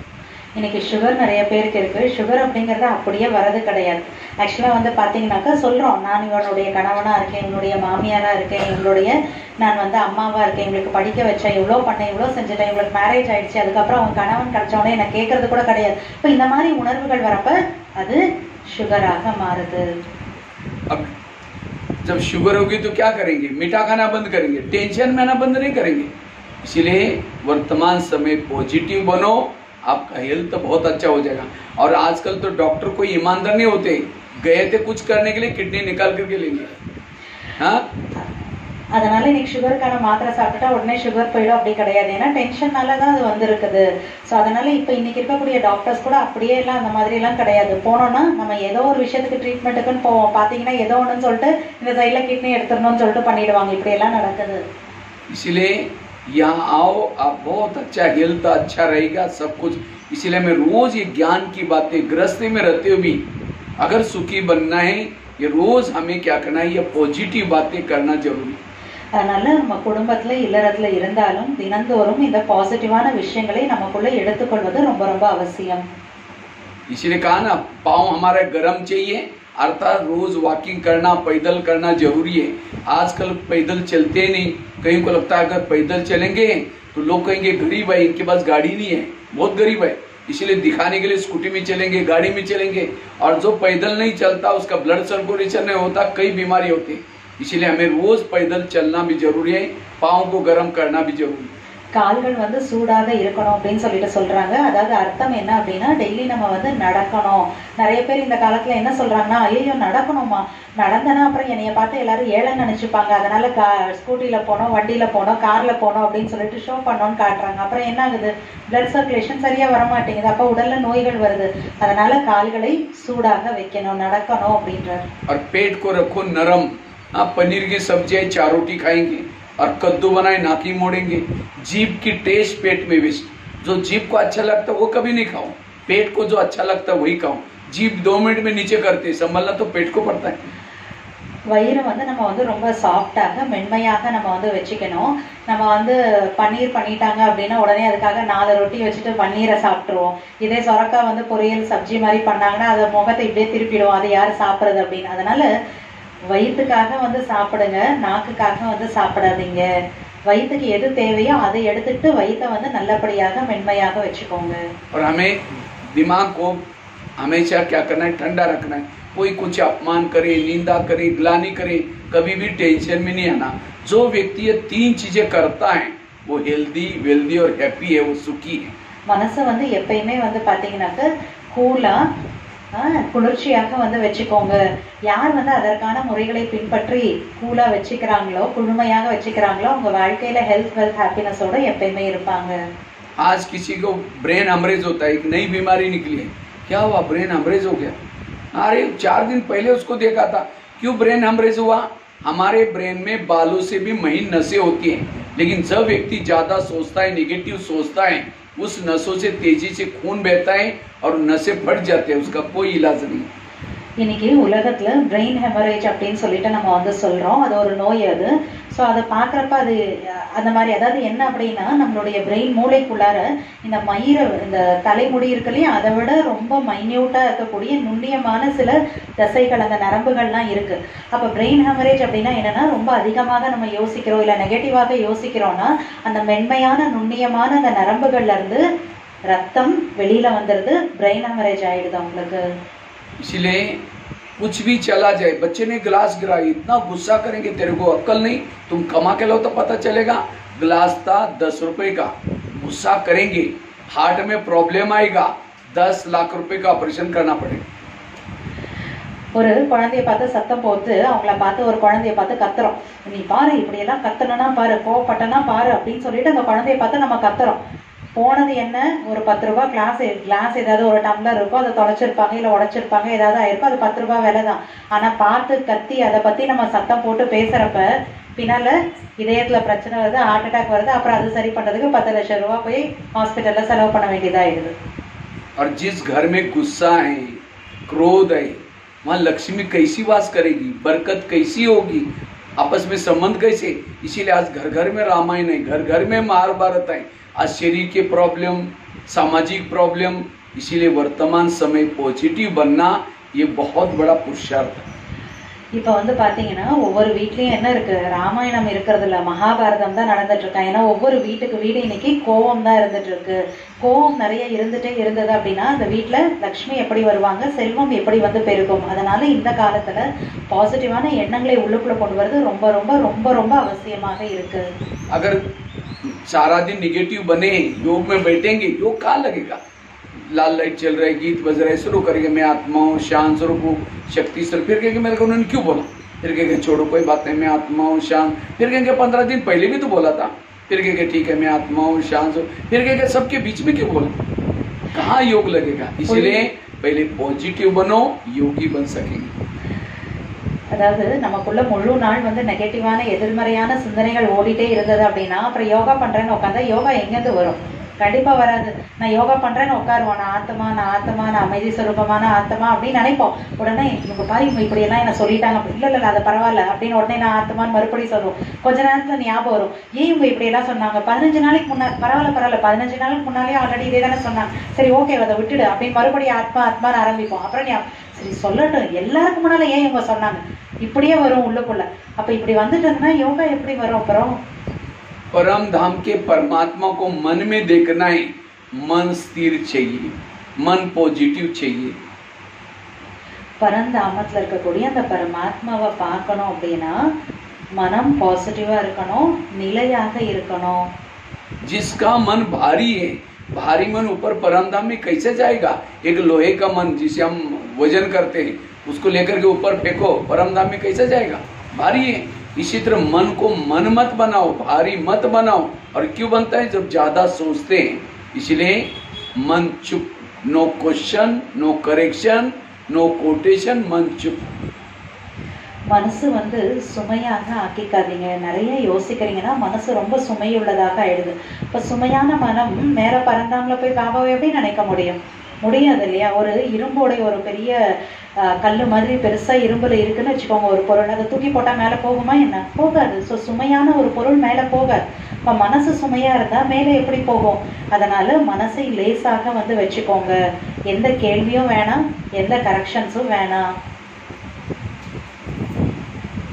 இன்னைக்கு சுகர் நிறைய பேருக்கு இருக்கு. சுகர் அப்படிங்கறது அப்படியே வரது கிடையாது. ஆக்சுவலா வந்து பாத்தீங்கன்னாக்கா சொல்றோம், நான் இவனுடைய கணவனா இருக்கேன், இவனுடைய மாமியாரா இருக்கேன், இவங்களுடைய நான் வந்து அம்மாவா இருக்கேன், இவங்களுக்கு படிக்க வச்சேன், இவ்வளவு பண்ணேன், இவ்வளவு செஞ்சுட்டேன், இவங்களுக்கு மேரேஜ் ஆயிடுச்சு, அதுக்கப்புறம் அவங்க கணவன் கிடைச்சோடனே என்ன கேட்கறது கூட கிடையாது. இப்ப இந்த மாதிரி உணர்வுகள் வரப்ப அது சுகராக மாறுது. अब जब शुगर होगी तो क्या करेंगे? मीठा खाना बंद करेंगे, टेंशन में आना बंद नहीं करेंगे। इसलिए वर्तमान समय पॉजिटिव बनो, आपका हेल्थ बहुत अच्छा हो जाएगा। और आजकल तो डॉक्टर कोई ईमानदार नहीं होते, गए थे कुछ करने के लिए किडनी निकाल करके लेंगे। हाँ, அதனால இன்னைக்கு சுகருக்கான மாத்திரை சாப்பிட்டா உடனே சுகர் போயிடும் அப்படி கிடையாது. ஏன்னா டென்ஷன்னால தான் அது வந்திருக்குது. ஸோ அதனால இப்போ இன்னைக்கு இருக்கக்கூடிய டாக்டர்ஸ் கூட அப்படியே எல்லாம் அந்த மாதிரி எல்லாம் கிடையாது. போனோம்னா நம்ம ஏதோ ஒரு விஷயத்துக்கு ட்ரீட்மெண்ட்டுக்குன்னு போவோம், பார்த்தீங்கன்னா ஏதோ ஒன்றுன்னு சொல்லிட்டு இந்த சைடில் கிட்னி எடுத்துடணும்னு சொல்லிட்டு பண்ணிடுவாங்க. இப்படி எல்லாம் நடக்குது. इसलिए यहाँ आओ, आप बहुत अच्छा हेल्थ अच्छा रहेगा सब कुछ। इसलिए मैं रोज ये ज्ञान की बातें गृहस्थी में रहते हुए भी अगर सुखी बनना है, ये रोज हमें क्या करना है, ये पॉजिटिव बातें करना जरूरी। அதனால நம்ம குடும்பத்துல இல்லறத்துல இருந்தாலும் தினந்தோறும் இந்த பாசிட்டிவான விஷயங்களை நமக்குள்ள எடுத்துக்கொள்வது ரொம்ப ரொம்ப அவசியம். इसलिए कहा ना, पाँव हमारे गर्म चाहिए, अर्थात रोज वॉकिंग करना, पैदल करना जरूरी है। आजकल पैदल चलते नहीं, कहीं को लगता है अगर पैदल चलेंगे तो लोग कहेंगे गरीब है, इनके पास गाड़ी नहीं है, बहुत गरीब है, इसलिए दिखाने के लिए स्कूटी में चलेंगे, गाड़ी में चलेंगे। और जो पैदल नहीं चलता उसका ब्लड सर्कुलेशन नहीं होता, कई बीमारी होती है। इसलिए हमें रोज पैदल चलना भी जरूरी है, पाँव को गर्म करना भी जरूरी है। கால்கள் வந்து சூடாக இருக்கணும் அப்படின்னு சொல்லிட்டு சொல்றாங்க. அதாவது அர்த்தம் என்ன அப்படின்னா டெய்லி நம்ம வந்து நடக்கணும். நிறைய பேர் இந்த காலத்துல என்ன சொல்றாங்கன்னா, ஐயோ நடக்கணுமா, நடந்தனா அப்புறம் என்னைய பார்த்து எல்லாரும் ஏழைன்னு நினைச்சுப்பாங்க, அதனால ஸ்கூட்டில போனோம், வண்டியில போனோம், கார்ல போனோம் அப்படின்னு சொல்லிட்டு ஷோ பண்ணோம்னு காட்டுறாங்க. அப்புறம் என்ன ஆகுது, பிளட் சர்க்குலேஷன் சரியா வரமாட்டேங்குது, அப்ப உடல்ல நோய்கள் வருது. அதனால கால்களை சூடாக வைக்கணும், நடக்கணும் அப்படின்றார். और पेट को रखो नरम, आप पनीर की सब्जी चार रोटी खाएंगे और कद्दू बनाए नाकी मोड़ेंगे। जीभ की टेस्ट पेट में वेस्ट, जो जीभ को अच्छा लगता है वो कभी नहीं खाओ, पेट को जो अच्छा लगता है वही खाओ। जीभ 2 मिनट में नीचे करते, संभलना तो पेट को पड़ता है। வயிறு வந்து நம்ம வந்து ரொம்ப சாஃப்டாக மென்மையாக நம்ம வந்து வச்சுக்கணும். நம்ம வந்து பன்னீர் பண்ணிட்டாங்க அப்படின்னா உடனே அதுக்காக 4 ரொட்டி வச்சுட்டு பன்னீரை சாப்பிட்ருவோம். இதே சொரக்கா வந்து பொரியல் சப்ஜி மாதிரி பண்ணாங்கன்னா அதை முகத்தை இப்படியே திருப்பிடுவோம், அது யார் சாப்பிட்றது அப்படின்னு. அதனால வயிற்றுக்காக வந்து சாப்பிடுங்க, நாக்குக்காக வந்து சாப்பிடாதீங்க. வயிற்றுக்கு எது தேவையோ அதை எடுத்துட்டு வயிற்றை வந்து நல்லபடியாக மென்மையாக வச்சுக்கோங்க. और हमें दिमाग को हमेशा क्या करना है, ठंडा रखना है। कोई कुछ अपमान करे, निंदा करे, ग्लानि करे, कभी भी टेंशन में नहीं आना। जो व्यक्ति ये 3 चीजें करता है वो हेल्दी, वेल्दी और हैप्पी है, वो सुखी है। மனசை வந்து எப்பயுமே வந்து பாத்தீங்கன்னாக்க கூலா குளிர்ச்சியாக வந்து வச்சுக்கோங்க. யார் வந்து அதற்கான முறைகளை பின்பற்றி கூலா வச்சுக்கிறாங்களோ, குழுமையாக வச்சுக்கிறாங்களோ, உங்க வாழ்க்கையில ஹெல்த் வெல்த் ஹாப்பினஸோட எப்பயுமே இருப்பாங்க. आज किसी को ब्रेन हेमरेज होता है, एक नई बीमारी निकली है, क्या हुआ, ब्रेन हेमरेज हो गया। अरे 4 दिन पहले उसको देखा था, क्यों ब्रेन हेमरेज हुआ? हमारे ब्रेन में बालों से भी महीन नसें होती हैं, लेकिन जब व्यक्ति ज्यादा सोचता है, निगेटिव सोचता है, उस नसों से तेजी से खून बहता है और नसें फट जाते हैं, उसका कोई इलाज नहीं। இன்னைக்கு உலகத்துல பிரெயின் ஹெமரேஜ் அப்படின்னு சொல்லிட்டு நம்ம வந்து சொல்றோம், அது ஒரு நோய் அது. ஸோ அதை பார்க்குறப்ப அது அந்த மாதிரி, அதாவது என்ன அப்படின்னா நம்மளுடைய பிரெயின் மூளைக்குள்ளார இந்த இந்த தலைமுடி இருக்கு இல்லையா, அதை விட ரொம்ப மைன்யூட்டா இருக்கக்கூடிய நுண்ணியமான சில தசைகள், அந்த நரம்புகள்லாம் இருக்கு. அப்போ பிரெயின் ஹெமரேஜ் அப்படின்னா என்னன்னா, ரொம்ப அதிகமாக நம்ம யோசிக்கிறோம் இல்லை நெகட்டிவாக யோசிக்கிறோம்னா அந்த மென்மையான நுண்ணியமான அந்த நரம்புகள்ல இருந்து ரத்தம் வெளியில வந்துடுது, பிரெயின் ஹெமரேஜ் ஆயிடுது அவங்களுக்கு. इसलिए कुछ भी चला जाए, बच्चे ने गिलास गिराई, इतना गुस्सा करेंगे, तेरे को अक्ल नहीं, तुम कमा के लो तो पता चलेगा। गिलास था 10 रुपए का, गुस्सा करेंगे, हार्ट में प्रॉब्लम आएगा, 10 लाख रुपए का ऑपरेशन करना पड़ेगा। ஒரு குழந்தைய பார்த்து சத்தம் போட்டு அவங்கள பார்த்து ஒரு குழந்தைய பார்த்து கத்துறோம், நீ பாரு இப்படி எல்லாம் கத்தனா பாரு, கோவப்பட்டனா பாரு அப்படின்னு சொல்லிட்டு அந்த குழந்தைய பார்த்து நம்ம கத்துறோம். போனது என்ன, ஒரு 10 ரூபாய் கிளாஸ் ஏதாவது ஒரு டம்ளர் இருக்கும், அதை தொலைச்சிருப்பாங்க இல்ல உடைச்சிருப்பாங்க, ஏதாவது ஆயிருக்கும், அது 10 ரூபாய் விலை தான். ஆனா பார்த்து கத்தி அதை பத்தி நம்ம சத்தம் போட்டு பேசுறப்ப பின்னால இதயத்துல பிரச்சனை வருது, ஹார்ட் அட்டாக் வருது, அப்புறம் அது சரி பண்றதுக்கு 10 லட்சம் ரூபாய் போய் ஹாஸ்பிட்டல்ல செலவு பண்ண வேண்டியதாயிடுது. और जिस घर में गुस्सा है, क्रोध है, वहाँ लक्ष्मी कैसी वास करेगी, बरकत कैसी होगी, आपस में संबंध कैसे। इसीलिए आज घर घर में रामायण है, घर घर में महाभारत है। आज शरीर के प्रॉब्लम, सामाजिक प्रॉब्लम, इसीलिए वर्तमान समय पॉजिटिव बनना ये बहुत बड़ा पुरुषार्थ है। இப்ப வந்து பாத்தீங்கன்னா ஒவ்வொரு வீட்லயும் என்ன இருக்கு, ராமாயணம் இருக்கிறது இல்ல, மகாபாரதம் தான் நடந்துட்டு இருக்கா. ஏன்னா ஒவ்வொரு வீட்டுக்கு வீடு இன்னைக்கு கோவம் தான் இருந்துட்டு இருக்கு. கோவம் நிறைய இருந்துட்டே இருந்தது அப்படின்னா அந்த வீட்டுல லக்ஷ்மி எப்படி வருவாங்க, செல்வம் எப்படி வந்து பெருகும். அதனால இந்த காலத்துல பாசிட்டிவான எண்ணங்களை உள்ளுக்குள்ள கொண்டு வரது ரொம்ப ரொம்ப ரொம்ப ரொம்ப அவசியமாக இருக்கு. अगर सारा दिन निगेटिव बने, योग में बैठेंगे, योग कहाँ लगेगा। लाल लाइट चल रहा है, गीत बज रहा है, शुरू करेंगे मैं आत्मा हूँ, शांत स्वरूप हूँ, शक्ति स्वरूप। फिर कहेंगे मेरे को उन्होंने क्यों बोला, फिर कहेंगे छोड़ो कोई बात नहीं, मैं आत्मा हूँ शांत। फिर कहेंगे 15 दिन पहले भी तो बोला था, फिर कहेंगे ठीक है मैं आत्मा हूँ शांत हूँ, फिर कहेंगे सबके बीच में क्यों बोला, कहाँ योग लगेगा। इसलिए पहले पॉजिटिव बनो, योगी बन सकेंगे। அதாவது நமக்குள்ள முழு நாள் வந்து நெகட்டிவான எதிர்மறையான சிந்தனைகள் ஓடிட்டே இருந்தது அப்படின்னா அப்புறம் யோகா பண்றேன்னு உட்காந்தா யோகா எங்கேருந்து வரும், கண்டிப்பா வராது. நான் யோகா பண்றேன்னு உட்காருவோம், நான் ஆத்மா நான் அமைதி சுரூபமான ஆத்மா அப்படின்னு நினைப்போம். உடனே இவங்க பாரு இவங்க இப்படி எல்லாம் என்ன சொல்லிட்டாங்க, இல்ல இல்ல அது பரவாயில்ல அப்படின்னு உடனே நான் ஆத்மான்னு மறுபடியும் சொல்லுவோம். கொஞ்ச நேரத்துல ஞாபகம் வரும், ஏன் இவங்க இப்படி எல்லாம் சொன்னாங்க, 15 நாளைக்கு முன்னாடி பரவாயில்ல 15 நாளைக்கு முன்னாலே ஆல்ரெடி இதே தானே சொன்னாங்க, சரி ஓகே அதை விட்டுடு அப்படின்னு மறுபடியும் ஆத்மான்னு ஆரம்பிப்போம். அப்புறம் சரி சொல்லட்டும், எல்லாருக்கும் முன்னால ஏன் இவங்க சொன்னாங்க, இப்படியே வரும் உள்ளுக்குள்ள. அப்ப இப்படி வந்துட்டதுன்னா யோகா எப்படி வரும் அப்புறம்? परम धाम के परमात्मा को मन में देखना है, मन स्थिर चाहिए, मन पॉजिटिव चाहिए। பரந்தாமத்துல இருக்கக்கூடிய அந்த பரமாத்மாவை பார்க்கணும் அப்படின்னா மனம் பாசிட்டிவா இருக்கணும், நிலையாக இருக்கணும். जिसका मन भारी है, भारी मन ऊपर परम धाम में कैसे जाएगा। एक लोहे का मन जिसे हम वजन करते हैं उसको लेकर के ऊपर फेंको, परम धाम में कैसे जाएगा, भारी है। इसी तरह मन को मन मत बनाओ, भारी मत बनाओ। और क्यों बनता है, जब ज्यादा सोचते हैं। इसलिए मन चुप, no question, no correction, no quotation, मन चुप। மனசு வந்து சுமையாக ஆக்கிக்காதீங்க. நிறைய யோசிக்கிறீங்கன்னா மனசு ரொம்ப சுமையுள்ளதாக ஆயிடுது. இப்ப சுமையான மனம் நேர பரந்தாமல போய் பாபாவை எப்படி நினைக்க முடியும், முடியாது இல்லையா. ஒரு இரும்போடைய ஒரு பெரிய கல்லு மாதிரி பெருசா இரும்புல இருக்குன்னு வச்சுக்கோங்க ஒரு பொருள், அதை தூக்கி போட்டா மேல போகுமா என்ன, போகாது. ஸோ சுமையான ஒரு பொருள் மேல போகாது. இப்ப மனசு சுமையா இருந்தா மேலே எப்படி போகும். அதனால மனசை லேசாக வந்து வச்சுக்கோங்க, எந்த கேள்வியும் வேணாம், எந்த கரெக்ஷன்ஸும் வேணாம்.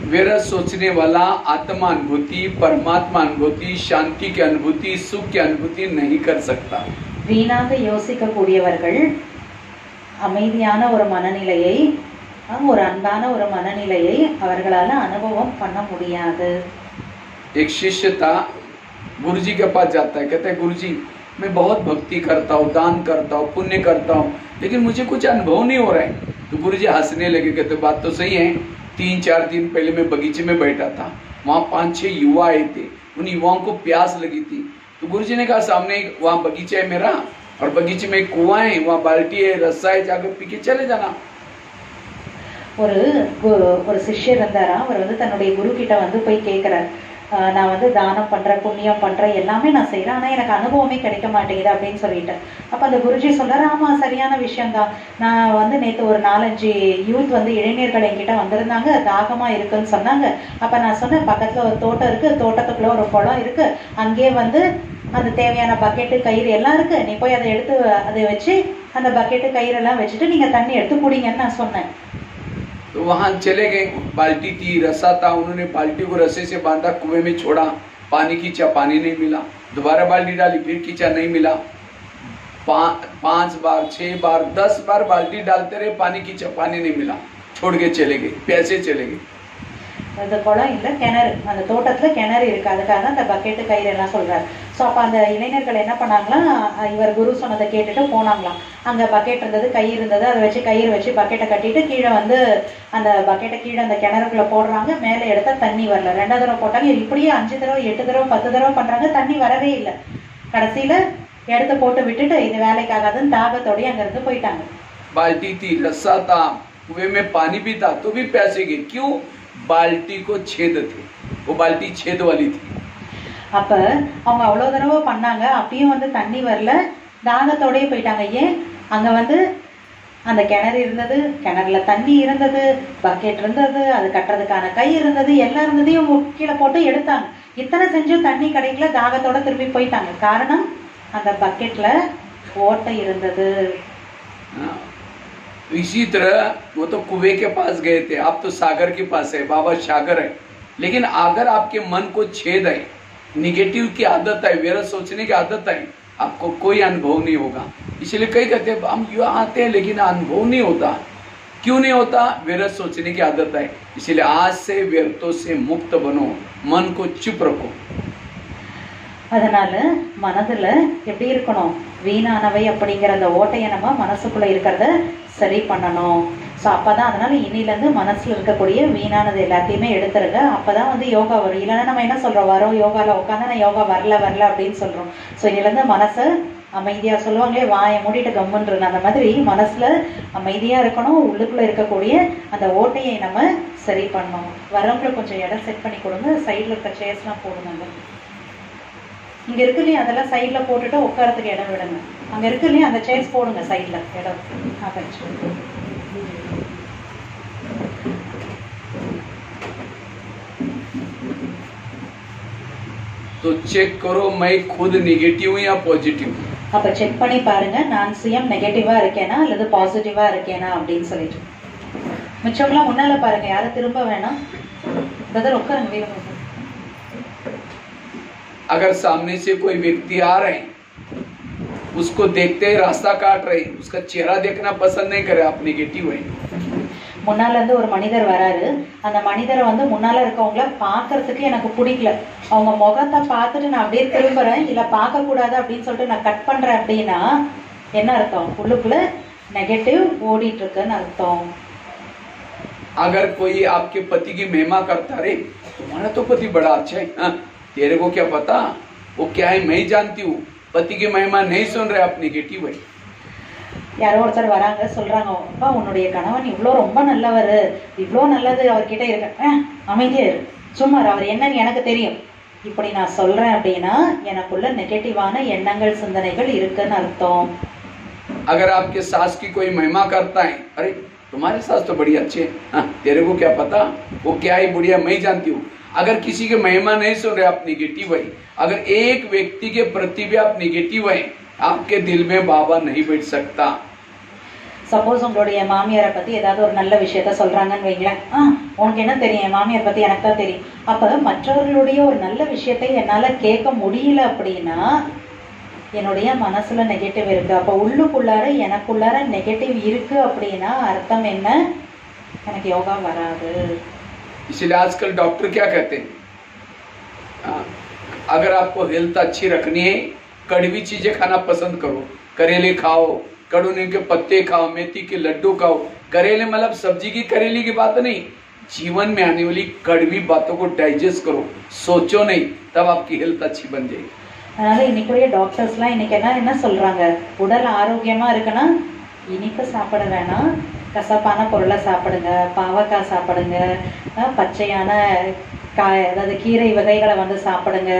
व्यर्थ सोचने वाला आत्मा अनुभूति, परमात्मा अनुभूति, शांति की अनुभूति, सुख की अनुभूति नहीं कर सकता। வீணாக யோசிக்க கூடியவர்கள் அமைதியான ஒரு மனநிலையை, ஒரு அன்பான ஒரு மனநிலையை அவர்களால அனுபவம் பண்ண முடியாது. एक शिष्य था, गुरुजी के पास जाता है, कहता है गुरुजी मैं बहुत भक्ति करता हूँ, दान करता हूँ, पुण्य करता हूँ, लेकिन मुझे कुछ अनुभव नहीं हो रहा है। तो गुरुजी हंसने लगे, कहते बात तो सही है। 3-4 दिन पहले मैं बगीचे में बैठा था, वहाँ 5-6 युवा आए थे, उन युवाओं को प्यास लगी थी। तो गुरुजी ने कहा सामने वहाँ बगीचा है मेरा, और बगीचे में एक कुआं है, वहाँ बाल्टी है, रस्सा है, जाकर पी के चले जाना। ஒரு சிஷ்யர் இருந்தாரா, அவர் வந்து தன்னுடைய குரு கிட்ட வந்து போய் கேட்கிறார், நான் வந்து தானம் பண்றேன், புண்ணியம் பண்றேன், எல்லாமே நான் செய்யறேன், ஆனா எனக்கு அனுபவமே கிடைக்க மாட்டேங்குது அப்படின்னு சொல்லிட்டு. அப்ப அந்த குருஜி சொல்றாரு, ஆமா சரியான விஷயம்தான், நான் வந்து நேத்து ஒரு 4-5 யூத் வந்து இளைஞர்கள் என்கிட்ட வந்திருந்தாங்க, தாகமா இருக்குன்னு சொன்னாங்க. அப்ப நான் சொன்னேன் பக்கத்துல ஒரு தோட்டம் இருக்கு, தோட்டத்துக்குள்ள ஒரு குளம் இருக்கு, அங்கே வந்து அந்த தேவையான பக்கெட்டு கயிறு எல்லாம் இருக்கு, நீ போய் அதை எடுத்து அதை வச்சு அந்த பக்கெட்டு கயிறு எல்லாம் வச்சுட்டு நீங்க தண்ணி எடுத்து குடிங்கன்னு நான் சொன்னேன். तो वहां चले गए, बाल्टी थी, रस्सा था, उन्होंने बाल्टी को रस्से से बांधा, कुएं में छोड़ा, पानी खींचा, पानी नहीं मिला, दोबारा बाल्टी डाली, फिर खींचा, नहीं मिला, 5 बार 6 बार 10 बार बाल्टी डालते रहे, पानी खींचा, पानी नहीं मिला, छोड़ के चले गए, पैसे चले गए। அது குளம் இல்லை, கிணறு. அந்த தோட்டத்துல கிணறு இருக்கு, அதுக்காக தான் அந்த பக்கெட்டு கயிறு எல்லாம் சொல்றாரு. ஸோ அப்போ அந்த இளைஞர்கள் என்ன பண்ணாங்களாம், இவர் குரு சொன்னதை கேட்டுட்டு போனாங்களாம். அங்க பக்கெட் இருந்தது, கை இருந்தது, அதை வச்சு கயிறு வச்சு பக்கெட்டை கட்டிட்டு கீழே வந்து அந்த பக்கெட்டை கீழே அந்த கிணறுக்குள்ள போடுறாங்க. மேலே எடுத்தா தண்ணி வரல. 2வது தடவை போட்டாங்க. இப்படியே 5 தடவை 8 தடவை 10 தடவை பண்றாங்க, தண்ணி வரவே இல்லை. கடைசியில எடுத்து போட்டு விட்டுட்டு இது வேலைக்காகாதுன்னு தாகத்தோடய அங்க இருந்து போயிட்டாங்க. बाल्टी थी, रस्सा था, कुएं में पानी भी था, तो भी प्यासे गए। क्यों? बाल्टी को छेद थे, वो बाल्टी छेद वाली थी। அப்ப அவங்க அவ்வளவு தடவை பண்ணாங்க, அப்பயும் வந்து தண்ணி வரல, தாகத்தோடய போயிட்டாங்க. ஏன்? அங்க வந்து அந்த கிணறு இருந்தது, கிணறுல தண்ணி இருந்தது, பக்கெட் இருந்தது, அது கட்டுறதுக்கான கை இருந்தது, எல்லாம் இருந்ததையும் கீழே போட்டு எடுத்தாங்க. இத்தனை செஞ்சும் தண்ணி கிடைக்கல, தாகத்தோட திரும்பி போயிட்டாங்க. காரணம் அந்த பக்கெட்ல ஓட்டை இருந்தது. इसी तरह वो तो कुएं के पास गए थे, आप तो सागर के पास है, बाबा सागर है। लेकिन अगर आपके मन को छेद है, निगेटिव की आदत है, व्यर्थ सोचने की आदत है, आपको कोई अनुभव नहीं होगा। इसलिए कई कहते हैं हम युवा आते हैं लेकिन अनुभव नहीं होता। क्यों नहीं होता? व्यर्थ सोचने की आदत है। इसलिए आज से व्यर्थों से मुक्त बनो, मन को चुप रखो। அதனால மனதுல எப்படி இருக்கணும், வீணானவை அப்படிங்கிற அந்த ஓட்டையை நம்ம மனசுக்குள்ள இருக்கிறத சரி பண்ணணும். ஸோ அப்பதான், அதனால இன்னில இருந்து மனசுல இருக்கக்கூடிய வீணானது எல்லாத்தையுமே எடுத்துருங்க. அப்பதான் வந்து யோகா வரும். இல்லைன்னா நம்ம என்ன சொல்றோம், வரோம் யோகால உட்காந்து நான் யோகா வரல அப்படின்னு சொல்றோம். ஸோ இன்னில இருந்து மனசை அமைதியா, சொல்லுவாங்களே வாயை மூடிட்டு கம்முன்னு, அந்த மாதிரி மனசுல அமைதியா இருக்கணும். உள்ளுக்குள்ள இருக்கக்கூடிய அந்த ஓட்டையை நம்ம சரி பண்ணணும். வரவங்களுக்கு கொஞ்சம் இடம் செட் பண்ணி கொடுங்க. சைட்ல இருக்க சேர்ஸ்லாம் போடுங்க. இங்க இருக்கு இல்லையா, அதெல்லாம் சைட்ல போட்டுட்டு உட்காரத்துக்கு இடம் விடுங்க. அங்க இருக்கு இல்லையா, அந்த சேர்ஸ் போடுங்க சைட்ல இடம். तो चेक करो मैं खुद नेगेटिव हूं या पॉजिटिव। அப்ப செக் பண்ணி பாருங்க, நான் சுயம் நெகட்டிவா இருக்கேனா அல்லது பாசிட்டிவா இருக்கேனா அப்படின்னு சொல்லிட்டு. மிச்சம்லாம் முன்னால பாருங்க, யாரும் திரும்ப வேணாம். பிரதர் உட்காருங்க, வீடு. अगर सामने से कोई व्यक्ति आ रहे हैं, उसको देखते ही रास्ता काट रहे, उसका चेहरा देखना पसंद नहीं करे, आप नेगेटिव है। முன்னால இருந்து ஒரு மனிதர் வராரு, அந்த மனிதரை வந்து முன்னால இருக்கவங்கள பாக்குறதுக்கு எனக்கு பிடிக்கல, அவங்க முகத்தை பார்த்துட்டு நான் அப்படியே திரும்புறேன், இல்ல பார்க்க கூடாது அப்படின்னு சொல்லிட்டு நான் கட் பண்றேன் அப்படின்னா என்ன அர்த்தம்? உள்ளுக்குள்ள நெகட்டிவ் ஓடிட்டு இருக்குன்னு அர்த்தம். अगर कोई आपके पति की महिमा करता रहे, तुम्हारा तो पति बड़ा अच्छा है, हाँ, तेरे को क्या पता वो क्या है, मैं जानती हूँ। पति की महिमा नहीं सुन रहे, आप नेगेटिव है। யாரோ ஒருத்தர் வராங்க, சொல்றாங்க அப்பா உன்னுடைய கணவன் இவ்வளோ ரொம்ப நல்லவர், இவ்வளோ நல்லது அவர்கிட்ட இருக்க, அமைதியா இரு, சும்மா அவர் என்னன்னு எனக்கு தெரியும், இப்படி நான் சொல்றேன் அப்படின்னா எனக்குள்ள நெகட்டிவான எண்ணங்கள் சிந்தனைகள் இருக்குன்னு அர்த்தம். अगर आपके सास की कोई महिमा करता है, अरे तुम्हारे सास तो बड़ी अच्छे, हाँ, तेरे को क्या पता वो क्या है, बुढ़िया मैं जानती हूँ। अगर किसी के महिमा नहीं सुन रहे, आप नेगेटिव है। अगर एक व्यक्ति के प्रति भी आप नेगेटिव है, आपके दिल में बाबा नहीं बैठ सकता। சப்போஸ் உங்களுடைய மாமியாரை பத்தி ஏதாவது ஒரு நல்ல விஷயத்த சொல்றாங்கன்னு வைங்களேன், உனக்கு என்ன தெரியும், என் மாமியார் பத்தி எனக்கு தான் தெரியும். அப்ப மற்றவர்களுடைய ஒரு நல்ல விஷயத்தை என்னால கேட்க முடியல அப்படின்னா என்னுடைய மனசுல நெகட்டிவ் இருக்கு. அப்ப உள்ளுக்குள்ளார எனக்குள்ளார நெகட்டிவ் இருக்கு அப்படின்னா அர்த்தம் என்ன? எனக்கு யோகா வராது. इसलिए आजकल डॉक्टर क्या कहते हैं, अगर आपको हेल्थ अच्छी रखनी है, कड़वी चीजें खाना पसंद करो, करेले खाओ, कड़ूने के पत्ते खाओ, मेथी के लड्डू खाओ। करेले मतलब सब्जी की करेली की बात नहीं, जीवन में आने वाली कड़वी बातों को डाइजेस्ट करो, सोचो नहीं, तब आपकी हेल्थ अच्छी बन जाएगी। அதனால இன்னைக்குரிய டாக்டர்ஸ்லாம் இன்னைக்கு என்ன சொல்றாங்க, உடல் ஆரோக்கியமா இருக்குன்னா இனிப்பு சாப்பிட வேணாம், கசப்பான பொருளை சாப்பிடுங்க, பாவக்காய் சாப்பிடுங்க, பச்சையான காய் அதாவது கீரை வகைகளை வந்து சாப்பிடுங்க,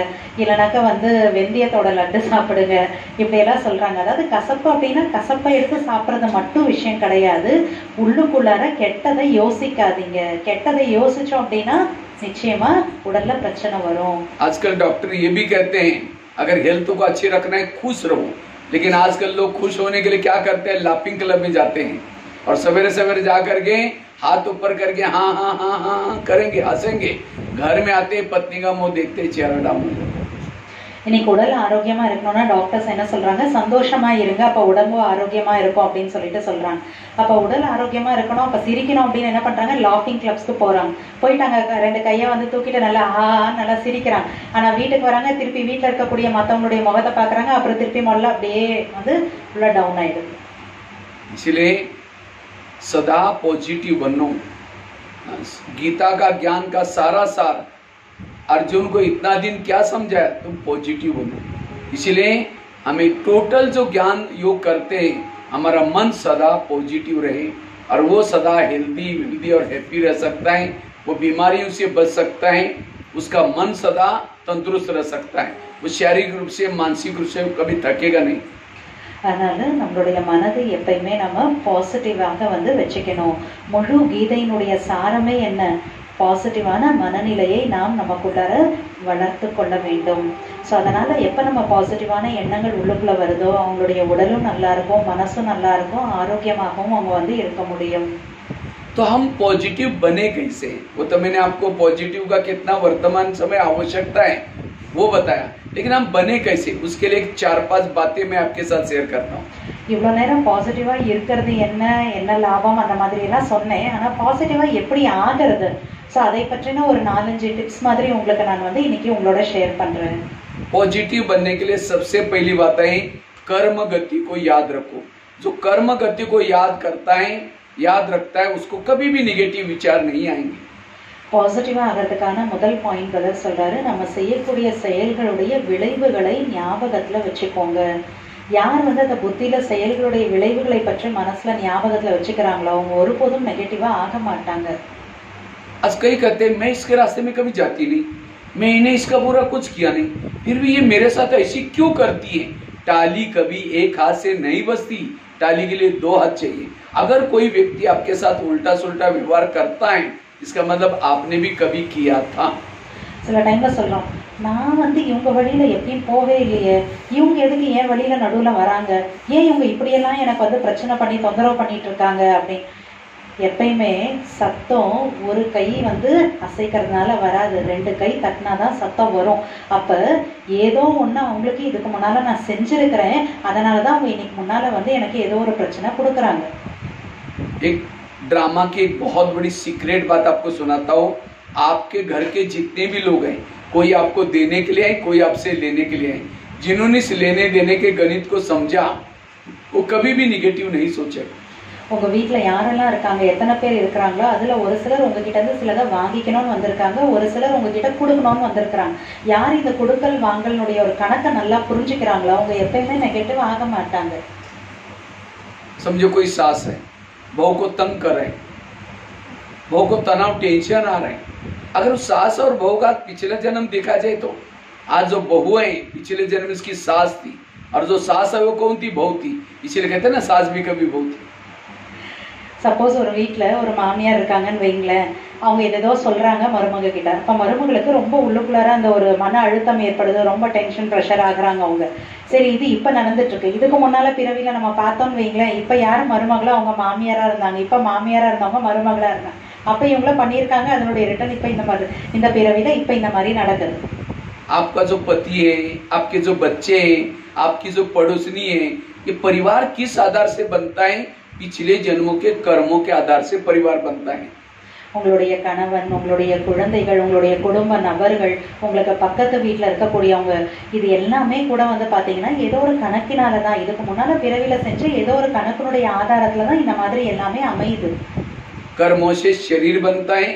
இல்லைனாக்கா வந்து வெந்தயத்தோட லட்டு சாப்பிடுங்க, இப்படியெல்லாம் சொல்றாங்க. அதாவது கசப்பு அப்படின்னா கசப்பை எடுத்து சாப்பிட்றது மட்டும் விஷயம் கிடையாது, உள்ளுக்குள்ளார கெட்டதை யோசிக்காதீங்க. கெட்டதை யோசிச்சோம் அப்படின்னா நிச்சயமா உடல்ல பிரச்சனை வரும். आजकल डॉक्टर ये भी कहते हैं अगर हेल्थ को अच्छी रखना है खुश रहो, लेकिन आजकल लोग खुश होने के लिए क्या करते हैं, लाफिंग क्लब में जाते हैं और सवेरे सवेरे जा करके हाथ ऊपर करके हाँ हाँ हाँ हाँ करेंगे, हंसेंगे, घर में आते पत्नी का मुंह देखते चेहरा डाउन। இன்னைக்கு உடல் ஆரோக்கியமா இருக்கணும்னா டாக்டர்ஸ் என்ன சொல்றாங்க, சந்தோஷமா இருங்க, அப்ப உடம்பு ஆரோக்கியமா இருக்கும் அப்படின்னு சொல்லிட்டு சொல்றாங்க. அப்ப உடல் ஆரோக்கியமா இருக்கணும், அப்ப சிரிக்கணும் அப்படின்னு என்ன பண்றாங்க, லாஃபிங் கிளப்ஸ்க்கு போறாங்க. போயிட்டாங்க, 2 கையை வந்து தூக்கிட்டு நல்லா நல்லா சிரிக்கிறாங்க. ஆனா வீட்டுக்கு வராங்க, திருப்பி வீட்டுல இருக்கக்கூடிய மத்தவங்களுடைய முகத்தை பாக்குறாங்க, அப்புறம் திருப்பி முதல்ல அப்படியே வந்து ஃபுல்லா டவுன் ஆயிடுது. इसलिए सदा पॉजिटिव बनो। गीता का ज्ञान का सारा सार अर्जुन को इतना दिन क्या समझाया, तुम पॉजिटिव बनो। इसलिए हमें टोटल जो ज्ञान योग करते हैं, हमारा मन सदा पॉजिटिव रहे और वो सदा हेल्दी और हैप्पी रह सकता है, वो बीमारियों से बच सकता है, उसका मन सदा तंदुरुस्त रह सकता है, वो शारीरिक रूप से मानसिक रूप से कभी थकेगा नहीं। அதனால நம்மளுடைய மனதை எப்பயுமே நம்ம பாசிட்டிவாக வந்து வச்சுக்கணும். முழு கீதையினுடைய சாரமே என்ன, பாசிட்டிவான மனநிலையை நாம் நமக்குள்ளார வளர்த்து கொள்ள வேண்டும். ஸோ அதனால எப்போ நம்ம பாசிட்டிவான எண்ணங்கள் உள்ளுக்குள்ள வருதோ அவங்களுடைய உடலும் நல்லா இருக்கும், மனசும் நல்லா இருக்கும், ஆரோக்கியமாகவும் அவங்க வந்து இருக்க முடியும். तो हम पॉजिटिव बने कैसे, वो तो मैंने आपको पॉजिटिव का कितना वर्तमान समय आवश्यकता है वो बताया, लेकिन हम बने कैसे उसके लिए 4-5 बातें मैं आपके साथ शेयर करता हूँ. இவ்வளோ நேரம் பாசிட்டிவா இருக்கிறது என்ன லாபம் அந்த மாதிரி எல்லாம் சொன்னேன். ஆனா பாசிட்டிவா எப்படி ஆகிறது, ஸோ அதை பற்றின ஒரு 4-5 டிப்ஸ் மாதிரி உங்களுக்கு நான் வந்து இன்னைக்கு உங்களோட ஷேர் பண்றேன். पॉजिटिव बनने के लिए सबसे पहली बात है कर्म गति को याद रखो। जो कर्म गति को याद करता है, याद रखता है, उसको कभी भी निगेटिव विचार नहीं आएंगे. பாசிட்டிவா ஆகிறதுக்கான முதல் பாயிண்ட் பிரதர் சொல்றாரு, நம்ம செய்யக்கூடிய செயல்களுடைய விளைவுகளை ஞாபகத்துல வச்சுக்கோங்க. யார் வந்து அந்த புத்தியில செயல்களுடைய விளைவுகளை பற்றி மனசுல ஞாபகத்துல வச்சுக்கிறாங்களோ அவங்க ஒருபோதும் நெகட்டிவா ஆக மாட்டாங்க. आज कई कहते हैं मैं इसके रास्ते में कभी जाती नहीं, मैंने इसका बुरा कुछ किया नहीं, फिर भी ये मेरे साथ ऐसी क्यों करती है। टाली कभी एक हाथ से नहीं बजती, टाली के लिए 2 हाथ चाहिए। अगर कोई व्यक्ति आपके साथ उल्टा सुल्टा व्यवहार करता है, इसका मतलब आपने भी कभी किया था. சில டைம்ல சொல்றோம், நான் வந்து இவங்க வழியில எப்பயும் போவே இல்லையே, இவங்க எதுக்கு என் வழியில நடுவுல வராங்க, ஏன் இவங்க இப்படியெல்லாம் எனக்கு வந்து பிரச்சனை பண்ணி தொந்தரவு பண்ணிட்டு இருக்காங்க அப்படின்னு. எப்பயுமே சத்தம் ஒரு கை வந்து அசைக்கிறதுனால வராது, 2 கை தட்டினாதான் சத்தம் வரும். அப்ப ஏதோ ஒண்ணு அவங்களுக்கு இதுக்கு முன்னால நான் செஞ்சிருக்கிறேன், அதனாலதான் அவங்க இன்னைக்கு முன்னால வந்து எனக்கு ஏதோ ஒரு பிரச்சனை கொடுக்குறாங்க. ड्रामा की एक बहुत बड़ी सीक्रेट बात आपको सुनाता हूँ. आपके घर के जितने भी लोग हैं, कोई आपको देने के लिए आए, कोई आपसे लेने के लिए आए, जिन्होंने इस लेने देने के गणित को समझा वो कभी भी निगेटिव नहीं सोचे. உங்க வீட்டுல யாரெல்லாம் இருக்காங்க, எத்தனை பேர் இருக்கிறாங்களோ அதுல ஒரு சிலர் உங்ககிட்ட இருந்து சிலதை வாங்கிக்கணும்னு வந்திருக்காங்க, ஒரு சிலர் உங்ககிட்ட கொடுக்கணும்னு வந்திருக்கிறாங்க. யார் இந்த கொடுக்கல் வாங்கலுடைய ஒரு கணக்கை நல்லா புரிஞ்சுக்கிறாங்களோ அவங்க எப்பயுமே நெகட்டிவ் ஆக மாட்டாங்க. समझो कोई सास है, बहू को तंग कर रहे हैं, बहू को तनाव टेंशन आ रहे हैं. अगर उस सास और बहू का पिछले जन्म देखा जाए तो आज जो बहू है पिछले जन्म इसकी सास थी, और जो सास है वो कौन थी, बहू थी. इसलिए कहते हैं ना सास भी कभी बहू थी. சப்போஸ் ஒரு வீட்டில் ஒரு மாமியார் இருக்காங்கன்னு வைங்களேன், அவங்க ஏதோ சொல்றாங்க மருமக கிட்ட. அப்ப மருமகளுக்கு ரொம்ப உள்ளுக்குள்ளார அந்த ஒரு மன அழுத்தம் ஏற்படுது, ரொம்ப டென்ஷன் ப்ரெஷர் ஆகுறாங்க அவங்க. சரி இது இப்ப நடந்துட்டு இருக்கு, இதுக்கு முன்னால பிறவில நம்ம பார்த்தோம்னு வைங்களேன், இப்ப யாரு மருமகளோ அவங்க மாமியாரா இருந்தாங்க, இப்ப மாமியாரா இருந்தவங்க மருமகளா இருந்தாங்க, அப்ப இவங்கள பண்ணியிருக்காங்க, அதனுடைய ரிட்டர்ன் இப்ப இந்த பிறவில இப்ப இந்த மாதிரி நடக்குது. आपका जो पति है, आपके जो बच्चे हैं, आपकी जो पड़ोसनी है, ये परिवार किस आधार से बनता है, पिछले जन्मों के कर्मों के आधार से परिवार बनता है. உங்களுடைய கணவன், உங்களுடைய குழந்தைகள், உங்களுடைய குடும்ப நபர்கள், உங்களுக்கு பக்கத்து வீட்டுல இருக்கக்கூடியவங்க, இது எல்லாமே கூட வந்து பாத்தீங்கன்னா ஏதோ ஒரு கணக்கினாலதான், இதுக்கு முன்னால பிறவில செஞ்ச ஏதோ ஒரு கணக்கினுடைய ஆதாரத்துலதான் இந்த மாதிரி எல்லாமே அமையுது. कर्मों से शरीर बनता है,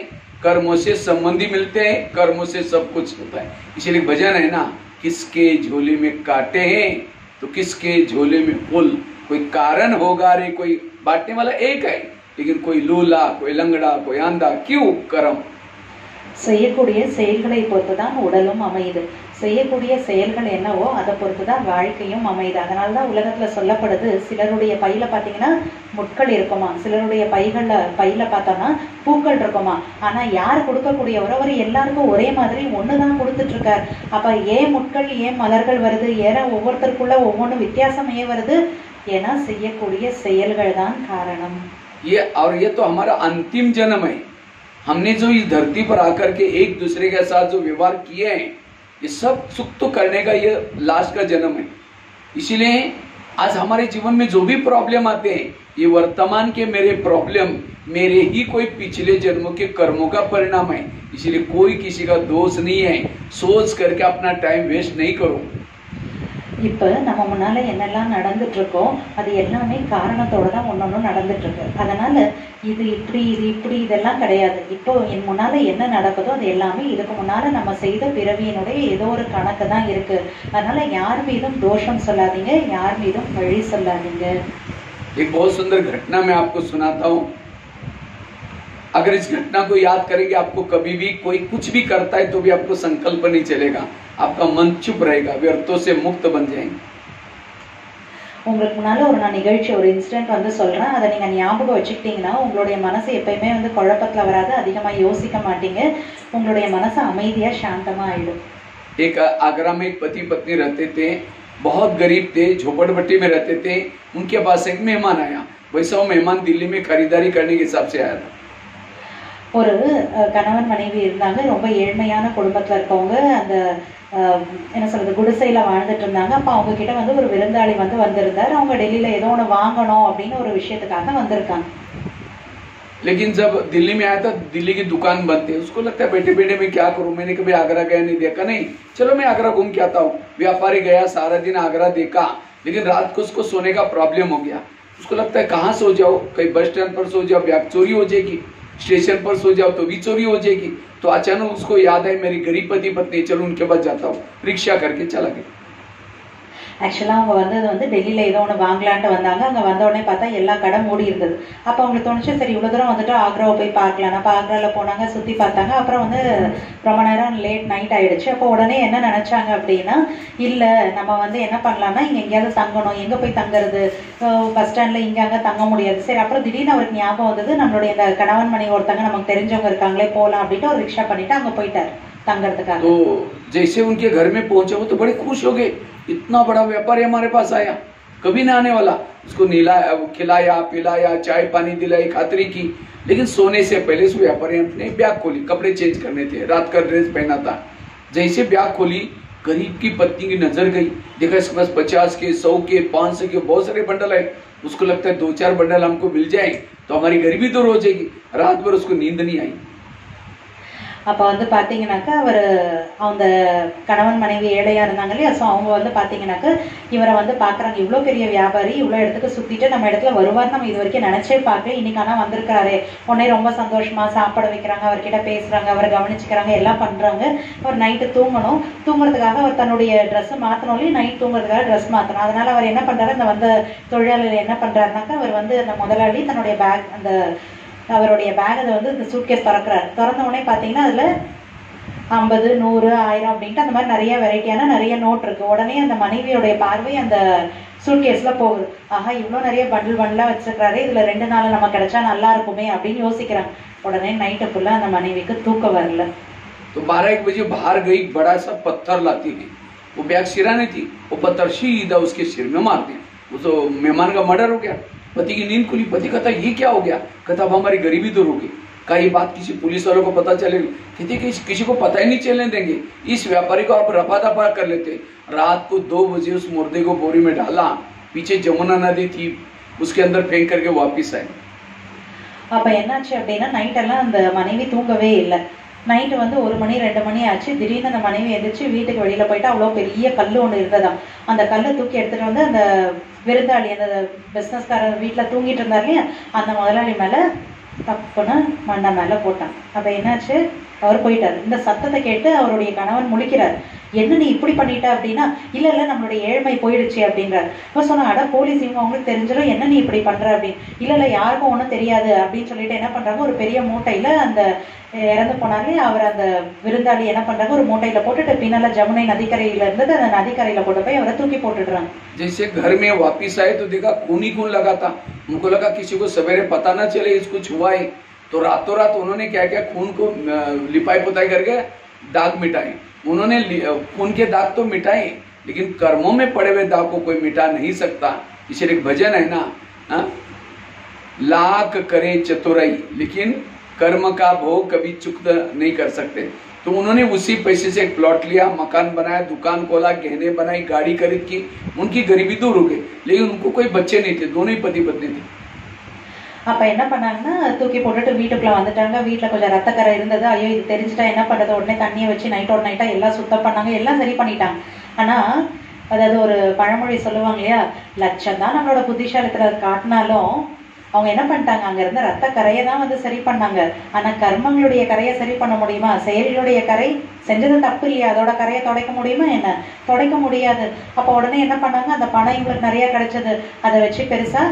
कर्मों से संबंधी मिलते हैं, कर्मों से सब कुछ होता है. इसलिए भजन है ना, किसके झोले में कांटे हैं तो किसके झोले में फूल. कोई कारण होगा रे, कोई बांटने वाला एक है, लेकिन कोई लूला, कोई लंगड़ा, कोई आंधा, क्यों कर्म. செய்யக்கூடிய செயல்களை பொறுத்துதான் உடலும் அமையுது, செய்யக்கூடிய செயல்கள் என்னவோ அதை பொறுத்துதான் வாழ்க்கையும் அமையுது. அதனாலதான் உலகத்துல சொல்லப்படுது, சிலருடைய பையில பாத்தீங்கன்னா முட்கள் இருக்குமா, சிலருடைய பையில பார்த்தோம்னா பூக்கள் இருக்குமா. ஆனா யார் கொடுக்கக்கூடியவரோ அவர் எல்லாருக்கும் ஒரே மாதிரி ஒண்ணுதான் கொடுத்துட்டு இருக்கார். அப்ப ஏன் முட்கள் ஏன் மலர்கள் வருது, ஏன்னா ஒவ்வொருத்தருக்குள்ள ஒவ்வொன்றும் வித்தியாசம் ஏன் வருது, ஏன்னா செய்யக்கூடிய செயல்கள் தான் காரணம். ये तो हमारा अंतिम जन्म है. हमने जो इस धरती पर आकर के एक दूसरे के साथ जो व्यवहार किए हैं, ये सब सुख तो करने का ये लास्ट का जन्म है। इसीलिए आज हमारे जीवन में जो भी प्रॉब्लम आते हैं, ये वर्तमान के मेरे प्रॉब्लम मेरे ही कोई पिछले जन्मों के कर्मों का परिणाम है। इसीलिए कोई किसी का दोष नहीं है, सोच करके अपना टाइम वेस्ट नहीं करो। இப்போ நம்ம முன்னால என்னெல்லாம் நடந்துட்டு இருக்கோ அது எல்லாமே காரணத்தோட தான் ஒன்னொன்னும் நடந்துட்டு இருக்கு. அதனால இது இப்படி இது இப்படி இதெல்லாம் கிடையாது. இப்போ என் முன்னால என்ன நடக்குதோ அது எல்லாமே இதுக்கு முன்னால நம்ம செய்த பிறவியினுடைய ஏதோ ஒரு கணக்கு தான் இருக்கு. அதனால யார் மீதும் தோஷம் சொல்லாதீங்க, யார் மீதும் பழி சொல்லாதீங்க. एक बहुत सुंदर घटना मैं आपको सुनाता हूँ। अगर इस घटना को याद करेंगे, आपको कभी भी कोई कुछ भी करता है तो भी आपको संकल्प नहीं चलेगा, आपका मन चुप रहेगा, व्यर्थों से मुक्त बन जाएंगे। உங்களுக்கு முன்னால ஒரு நான் நிகழ்ச்சி ஒரு இன்சிடென்ட் வந்து சொல்றேன். அதை நீங்க ஞாபகம் வச்சுக்கிட்டீங்கன்னா உங்களுடைய மனசு எப்பயுமே வந்து குழப்பத்துல வராது, அதிகமா யோசிக்க மாட்டீங்க, உங்களுடைய மனசு அமைதியா சாந்தமா ஆயிடும். एक आगरा में एक पति पत्नी रहते थे, बहुत गरीब थे, झोपड़पट्टी में रहते थे। उनके पास एक मेहमान आया। वैसा वो मेहमान दिल्ली में खरीदारी करने के हिसाब से आया था। ஒரு கணவன் மனைவி இருந்தாங்க, ரொம்ப ஏழ்மையான குடும்பத்துல இருக்கவங்க, அந்த என்ன சொல்றது குடிசையில வாழ்ந்துட்டு இருந்தாங்க. அப்ப அவங்க கிட்ட வந்து ஒரு விருந்தாளி வந்து வந்திருந்தார். அவங்க டெல்லியில ஏதோ ஒண்ணு வாங்கணும் அப்படின்னு ஒரு விஷயத்துக்காக வந்திருக்காங்க. लेकिन जब दिल्ली में आया था, दिल्ली की दुकान बंद थी। उसको लगता है बैठे बैठे मैं क्या करूं, मैंने कभी आगरा गया नहीं, देखा नहीं, चलो मैं आगरा घूम के आता हूँ। व्यापारी गया, सारा दिन आगरा देखा, लेकिन रात को उसको सोने का प्रॉब्लम हो गया। उसको लगता है कहाँ सो जाओ, कहीं बस स्टैंड पर सो जाओ, बैग चोरी हो जाएगी, स्टेशन पर सो जाओ तो भी चोरी हो जाएगी। तो अचानक उसको याद है मेरी गरीब पति पत्नी, चलो उनके पास जाता हूँ। रिक्शा करके चला गया। ஆக்சுவலா அவங்க வந்தது வந்து டெல்லியில ஏதோ ஒன்று வாங்கலான்ட்டு வந்தாங்க. அங்க வந்த உடனே பார்த்தா எல்லா கடை மூடி இருந்தது. அப்ப அவங்களுக்கு தோணுச்சு, சரி இவ்வளவு தூரம் வந்துட்டு ஆக்ராவை போய் பார்க்கலாம். அப்ப ஆக்ரால போனாங்க, சுத்தி பார்த்தாங்க. அப்புறம் வந்து ரொம்ப நேரம் லேட் நைட் ஆயிடுச்சு. அப்போ உடனே என்ன நினைச்சாங்க அப்படின்னா, இல்ல நம்ம வந்து என்ன பண்ணலாம்னா இங்க எங்கேயாவது தங்கணும், எங்க போய் தங்குறது, பஸ் ஸ்டாண்ட்ல இங்க அங்க தங்க முடியாது. சரி, அப்புறம் திடீர்னு அவருக்கு ஞாபகம் வந்தது, நம்மளுடைய இந்த கணவன் மணி ஒருத்தங்க நமக்கு தெரிஞ்சவங்க இருக்காங்களே, போலாம் அப்படின்ட்டு ஒரு ரிக்ஷா பண்ணிட்டு அங்க போயிட்டாரு தங்கறதுக்காக. तो जैसे उनके घर में पहुंचे वो तो बड़े खुश हो गए, इतना बड़ा व्यापारी हमारे पास आया, कभी ना आने वाला। उसको खिलाया पिलाया, चाय पानी दिलाई, खातरी की। लेकिन सोने से पहले उस व्यापारी ने अपने बैग खोली, कपड़े चेंज करने थे, रात का ड्रेस पहना था। जैसे बैग खोली, गरीब की पत्नी की नजर गई, देखा इसके पास 50 के 100 के 500 के बहुत सारे बंडल है। उसको लगता है 2-4 बंडल हमको मिल जाए तो हमारी गरीबी दूर हो जाएगी। रात भर उसको नींद नहीं आई। அப்போ வந்து பார்த்தீங்கன்னாக்கா அவர் அந்த கணவன் மனைவி ஏழையா இருந்தாங்க இல்லையா, ஸோ அவங்க வந்து பார்த்தீங்கன்னாக்கா இவரை வந்து பார்க்குறாங்க, இவ்வளோ பெரிய வியாபாரி இவ்வளோ இடத்துக்கு சுற்றிட்டு நம்ம இடத்துல வருவார், நம்ம இது வரைக்கும் நினச்சே பார்க்கல, இன்னைக்கு ஆனால் வந்திருக்காரு. உடனே ரொம்ப சந்தோஷமா சாப்பாடு வைக்கிறாங்க, அவர்கிட்ட பேசுறாங்க, அவரை கவனிச்சுக்கிறாங்க, எல்லாம் பண்றாங்க. அவர் நைட்டு தூங்கணும், தூங்குறதுக்காக அவர் தன்னுடைய ட்ரெஸ் மாற்றணும், நைட் தூங்குறதுக்காக ட்ரெஸ் மாற்றணும். அதனால அவர் என்ன பண்றாரு, அந்த வந்த தொழிலாளர் என்ன பண்றாருனாக்கா, அவர் வந்து அந்த முதலாளி தன்னுடைய பேக், அந்த அவருடைய பேக் அதை வந்து இந்த சூட்கேஸ் திறக்கிறார். திறந்த உடனே பார்த்தீங்கன்னா அதுல 50, 100, 1000 அப்படின்ட்டு அந்த மாதிரி நிறைய வெரைட்டியான நிறைய நோட் இருக்கு. உடனே அந்த மனைவியோடைய பார்வை அந்த சூட்கேஸ்ல போகுது. ஆஹா, இவ்வளோ நிறைய பண்டில் பண்டிலா வச்சிருக்காரு, இதுல 2 நாள் நம்ம கிடைச்சா நல்லா இருக்குமே அப்படின்னு யோசிக்கிறாங்க. உடனே நைட்டு ஃபுல்லா அந்த மனைவிக்கு தூக்கம் வரல. तो 12-1 बजे बाहर गई, बड़ा सा पत्थर लाती थी। वो बैग सिराने थी, वो पत्थर सीधा उसके सिर में मार दिया। वो तो मेहमान का मर्डर हो गया। पति की नींद खुली, पति कहता ये क्या हो गया, कहता अब हमारी गरीबी दूर होगी। का ये बात किसी पुलिस वालों को पता चलेगी, कहते किसी को पता ही नहीं चलने देंगे, इस व्यापारी को आप रफा दफा कर लेते। रात को 2 बजे उस मुर्दे को बोरी में डाला, पीछे जमुना नदी थी, उसके अंदर फेंक करके वापिस आए। அப்ப என்னாச்சு அப்படின்னா, நைட் எல்லாம் அந்த மனைவி தூங்கவே இல்லை. நைட்டு வந்து 1 மணி 2 மணி ஆச்சு. திடீர்னு அந்த மனைவி எந்திரிச்சு வீட்டுக்கு வெளியில போயிட்டு அவ்வளோ பெரிய கல் ஒன்று இருந்ததாம். அந்த கல்லை தூக்கி எடுத்துட்டு வந்து அந்த விருந்தாளி, அந்த பிசினஸ்காரர் வீட்டுல தூங்கிட்டு இருந்தார் இல்லையா, அந்த முதலாளி மேல தப்புன்னு மண்ணை மேல போட்டான். அப்ப என்னாச்சு, அவர் போயிட்டாரு. இந்த சத்தத்தை கேட்டு அவருடைய கணவன் முழிக்கிறார். என்ன நீ இப்படி பண்ணிட்ட அப்படின்னா, இல்ல இல்ல நம்மளுடைய ஏழ்மை போயிடுச்சு அப்படின்றார். இப்போ சொன்னா, அட போலீஸ் இவங்க அவங்களுக்கு தெரிஞ்சிடும், என்ன நீ இப்படி பண்ற அப்படின்னு. இல்ல இல்ல யாருக்கும் ஒன்றும் தெரியாது அப்படின்னு சொல்லிட்டு என்ன பண்றாங்க, ஒரு பெரிய மூட்டையில அந்த இறந்து போனாலே அவர் அந்த விருந்தாளி என்ன பண்றாங்க, ஒரு மூட்டையில போட்டுட்டு பின்னால ஜமுனை நதிக்கரையில இருந்தது அந்த நதிக்கரையில போட்டு போய் அவரை தூக்கி போட்டுடுறாங்க. जैसे घर में वापिस आए तो देखा खून ही खून लगा था। उनको लगा किसी को सवेरे पता ना चले इसको छुआ है, तो रातों रात उन्होंने क्या किया, खून को लिपाई पुताई करके दाग मिटाए। उन्होंने खून के दाग तो मिटाए, लेकिन कर्मों में पड़े हुए दाग को कोई मिटा नहीं सकता। इसलिए एक भजन है ना, लाख करे चतुराई लेकिन कर्म का भोग कभी चुकता नहीं कर सकते। तो उन्होंने उसी पैसे से एक प्लॉट लिया, मकान बनाया, दुकान खोला, गहने बनाई, गाड़ी खरीद की, उनकी गरीबी दूर हो गई। लेकिन उनको कोई बच्चे नहीं थे, दोनों ही पति पत्नी थे। அப்ப என்ன பண்ணாங்கன்னா தூக்கி போட்டுட்டு வீட்டுக்குள்ள வந்துட்டாங்க. வீட்டுல கொஞ்சம் ரத்தக்கரை இருந்தது. ஐயோ இது தெரிஞ்சுட்டா என்ன பண்றது, உடனே தண்ணியை வச்சு நைட்டோட நைட்டா எல்லாம் சுத்தம் பண்ணாங்க, எல்லாம் சரி பண்ணிட்டாங்க. ஆனா அதாவது ஒரு பழமொழி சொல்லுவாங்க இல்லையா, லட்சம் தான் நம்மளோட புத்திசாலித்தரை காட்டினாலும் அவங்க என்ன பண்ணிட்டாங்க, அங்க இருந்த ரத்த கரையை தான் வந்து சரி பண்ணாங்க. ஆனா கர்மங்களுடைய கரையை சரி பண்ண முடியுமா? செயல்களுடைய கரை, செஞ்சது தப்பு இல்லையா, அதோட கரையை துடைக்க முடியுமா? என்ன துடைக்க முடியாது. அப்ப உடனே என்ன பண்ணாங்க, அந்த பணம் இவங்களுக்கு நிறைய கிடைச்சது, அதை வச்சு பெருசா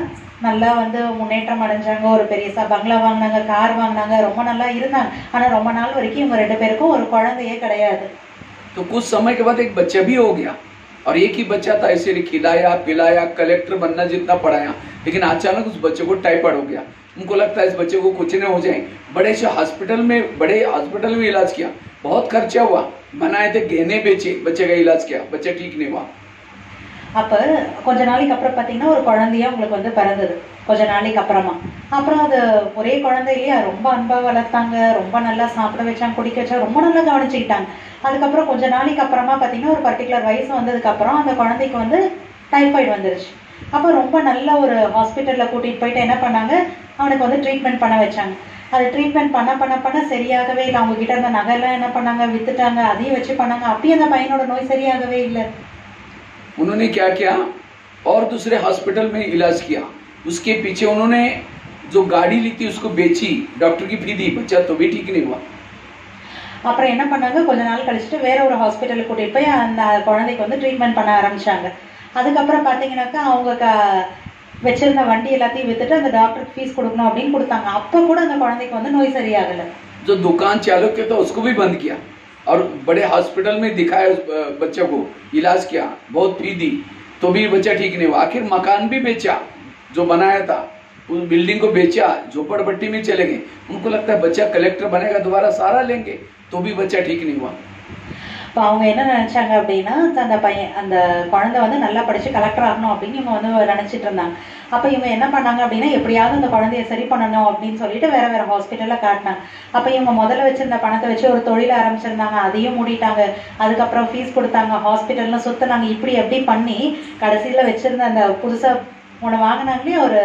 நல்லா வந்து முன்னேற்றம் அடைஞ்சாங்க. ஒரு பெரியசா பங்களா வாங்கினாங்க, கார் வாங்கினாங்க, ரொம்ப நல்லா இருந்தாங்க. ஆனா ரொம்ப நாள் வரைக்கும் இவங்க 2 பேருக்கும் ஒரு குழந்தையே கிடையாது. तो कुछ समय के बाद एक बच्चा भी हो गया और एक ही बच्चा था, इसे खिलाया पिलाया, कलेक्टर बनना जितना पढ़ाया, लेकिन अचानक उस बच्चे को टाइफाइड हो गया। उनको लगता है इस बच्चे को कुछ नहीं हो जाए, बड़े हॉस्पिटल में इलाज किया, बहुत खर्चा हुआ, बनाए थे गहने बेचे, बच्चे का इलाज किया, बच्चा ठीक नहीं हुआ। அப்ப கொஞ்ச நாளைக்கு அப்புறம் பாத்தீங்கன்னா ஒரு குழந்தைய உங்களுக்கு வந்து பிறந்தது. கொஞ்ச நாளைக்கு அப்புறமா அப்புறம் அது ஒரே குழந்தை இல்லையா, ரொம்ப அன்பா வளர்த்தாங்க, ரொம்ப நல்லா சாப்பிட வச்சாங்க, குடிக்க வச்சாங்க, ரொம்ப நல்லா கவனிச்சுக்கிட்டாங்க. அதுக்கப்புறம் கொஞ்ச நாளைக்கு அப்புறமா பாத்தீங்கன்னா ஒரு பர்டிகுலர் வயசு வந்ததுக்கு அப்புறம் அந்த குழந்தைக்கு வந்து டைஃபாய்டு வந்துருச்சு. அப்ப ரொம்ப நல்ல ஒரு ஹாஸ்பிட்டல்ல கூட்டிட்டு போயிட்டு என்ன பண்ணாங்க, அவனுக்கு வந்து ட்ரீட்மெண்ட் பண்ண வச்சாங்க. அது ட்ரீட்மெண்ட் பண்ண சரியாகவே இல்லை. அவங்க கிட்ட இருந்த நகைலாம் என்ன பண்ணாங்க, வித்துட்டாங்க, அதையும் வச்சு பண்ணாங்க. அப்பயும் அந்த பையனோட நோய் சரியாகவே இல்லை. उन्होंने क्या किया, और दूसरे हॉस्पिटल में इलाज किया, उसके पीछे उन्होंने जो गाड़ी ली थी उसको बेची, डॉक्टर की फी दी, बच्चा तो भी ठीक नहीं हुआ। அப்புறம் என்ன பண்ணாங்க, கொஞ்ச நாள் கழிச்சுட்டு வேற ஒரு ஹாஸ்பிட்டலுக்கு கூட்டிட்டு போய் அந்த குழந்தைக்கு வந்து ட்ரீட்மெண்ட் பண்ண ஆரம்பிச்சாங்க. அதுக்கப்புறம் பாத்தீங்கன்னாக்கா அவங்க வச்சிருந்த வண்டி எல்லாத்தையும் வித்துட்டு அந்த டாக்டருக்கு ஃபீஸ் கொடுக்கணும் அப்படின்னு கொடுத்தாங்க. அப்ப கூட அந்த குழந்தைக்கு வந்து நோய் சரியாகல. जो दुकान चालक था उसको भी बंद किया और बड़े हॉस्पिटल में दिखाया, उस बच्चे को इलाज किया, बहुत फी दी, तो भी बच्चा ठीक नहीं हुआ। आखिर मकान भी बेचा जो बनाया था, उस बिल्डिंग को बेचा, झोपड़पट्टी में चले गए। उनको लगता है बच्चा कलेक्टर बनेगा, दोबारा सारा लेंगे, तो भी बच्चा ठीक नहीं हुआ। அவங்க என்ன நினைச்சாங்க அப்படின்னா, அந்த குழந்தை வந்து நல்லா படிச்சு கலெக்டர் ஆகணும் அப்படின்னு இவங்க வந்து நினைச்சிட்டு இருந்தாங்க. அப்ப இவங்க என்ன பண்ணாங்க அப்படின்னா, எப்படியாவது அந்த குழந்தைய சரி பண்ணணும் அப்படின்னு சொல்லிட்டு வேற வேற ஹாஸ்பிட்டல்ல காட்டினாங்க. அப்ப இவங்க முதல்ல வச்சிருந்த பணத்தை வச்சு ஒரு தொழில ஆரம்பிச்சிருந்தாங்க, அதையும் மூடிட்டாங்க. அதுக்கப்புறம் ஃபீஸ் கொடுத்தாங்க, ஹாஸ்பிட்டல்ல சுத்தினாங்க. இப்படி எப்படி பண்ணி கடைசியில வச்சிருந்த அந்த புதுசா ஒண்ணு வாங்கினாங்களே, ஒரு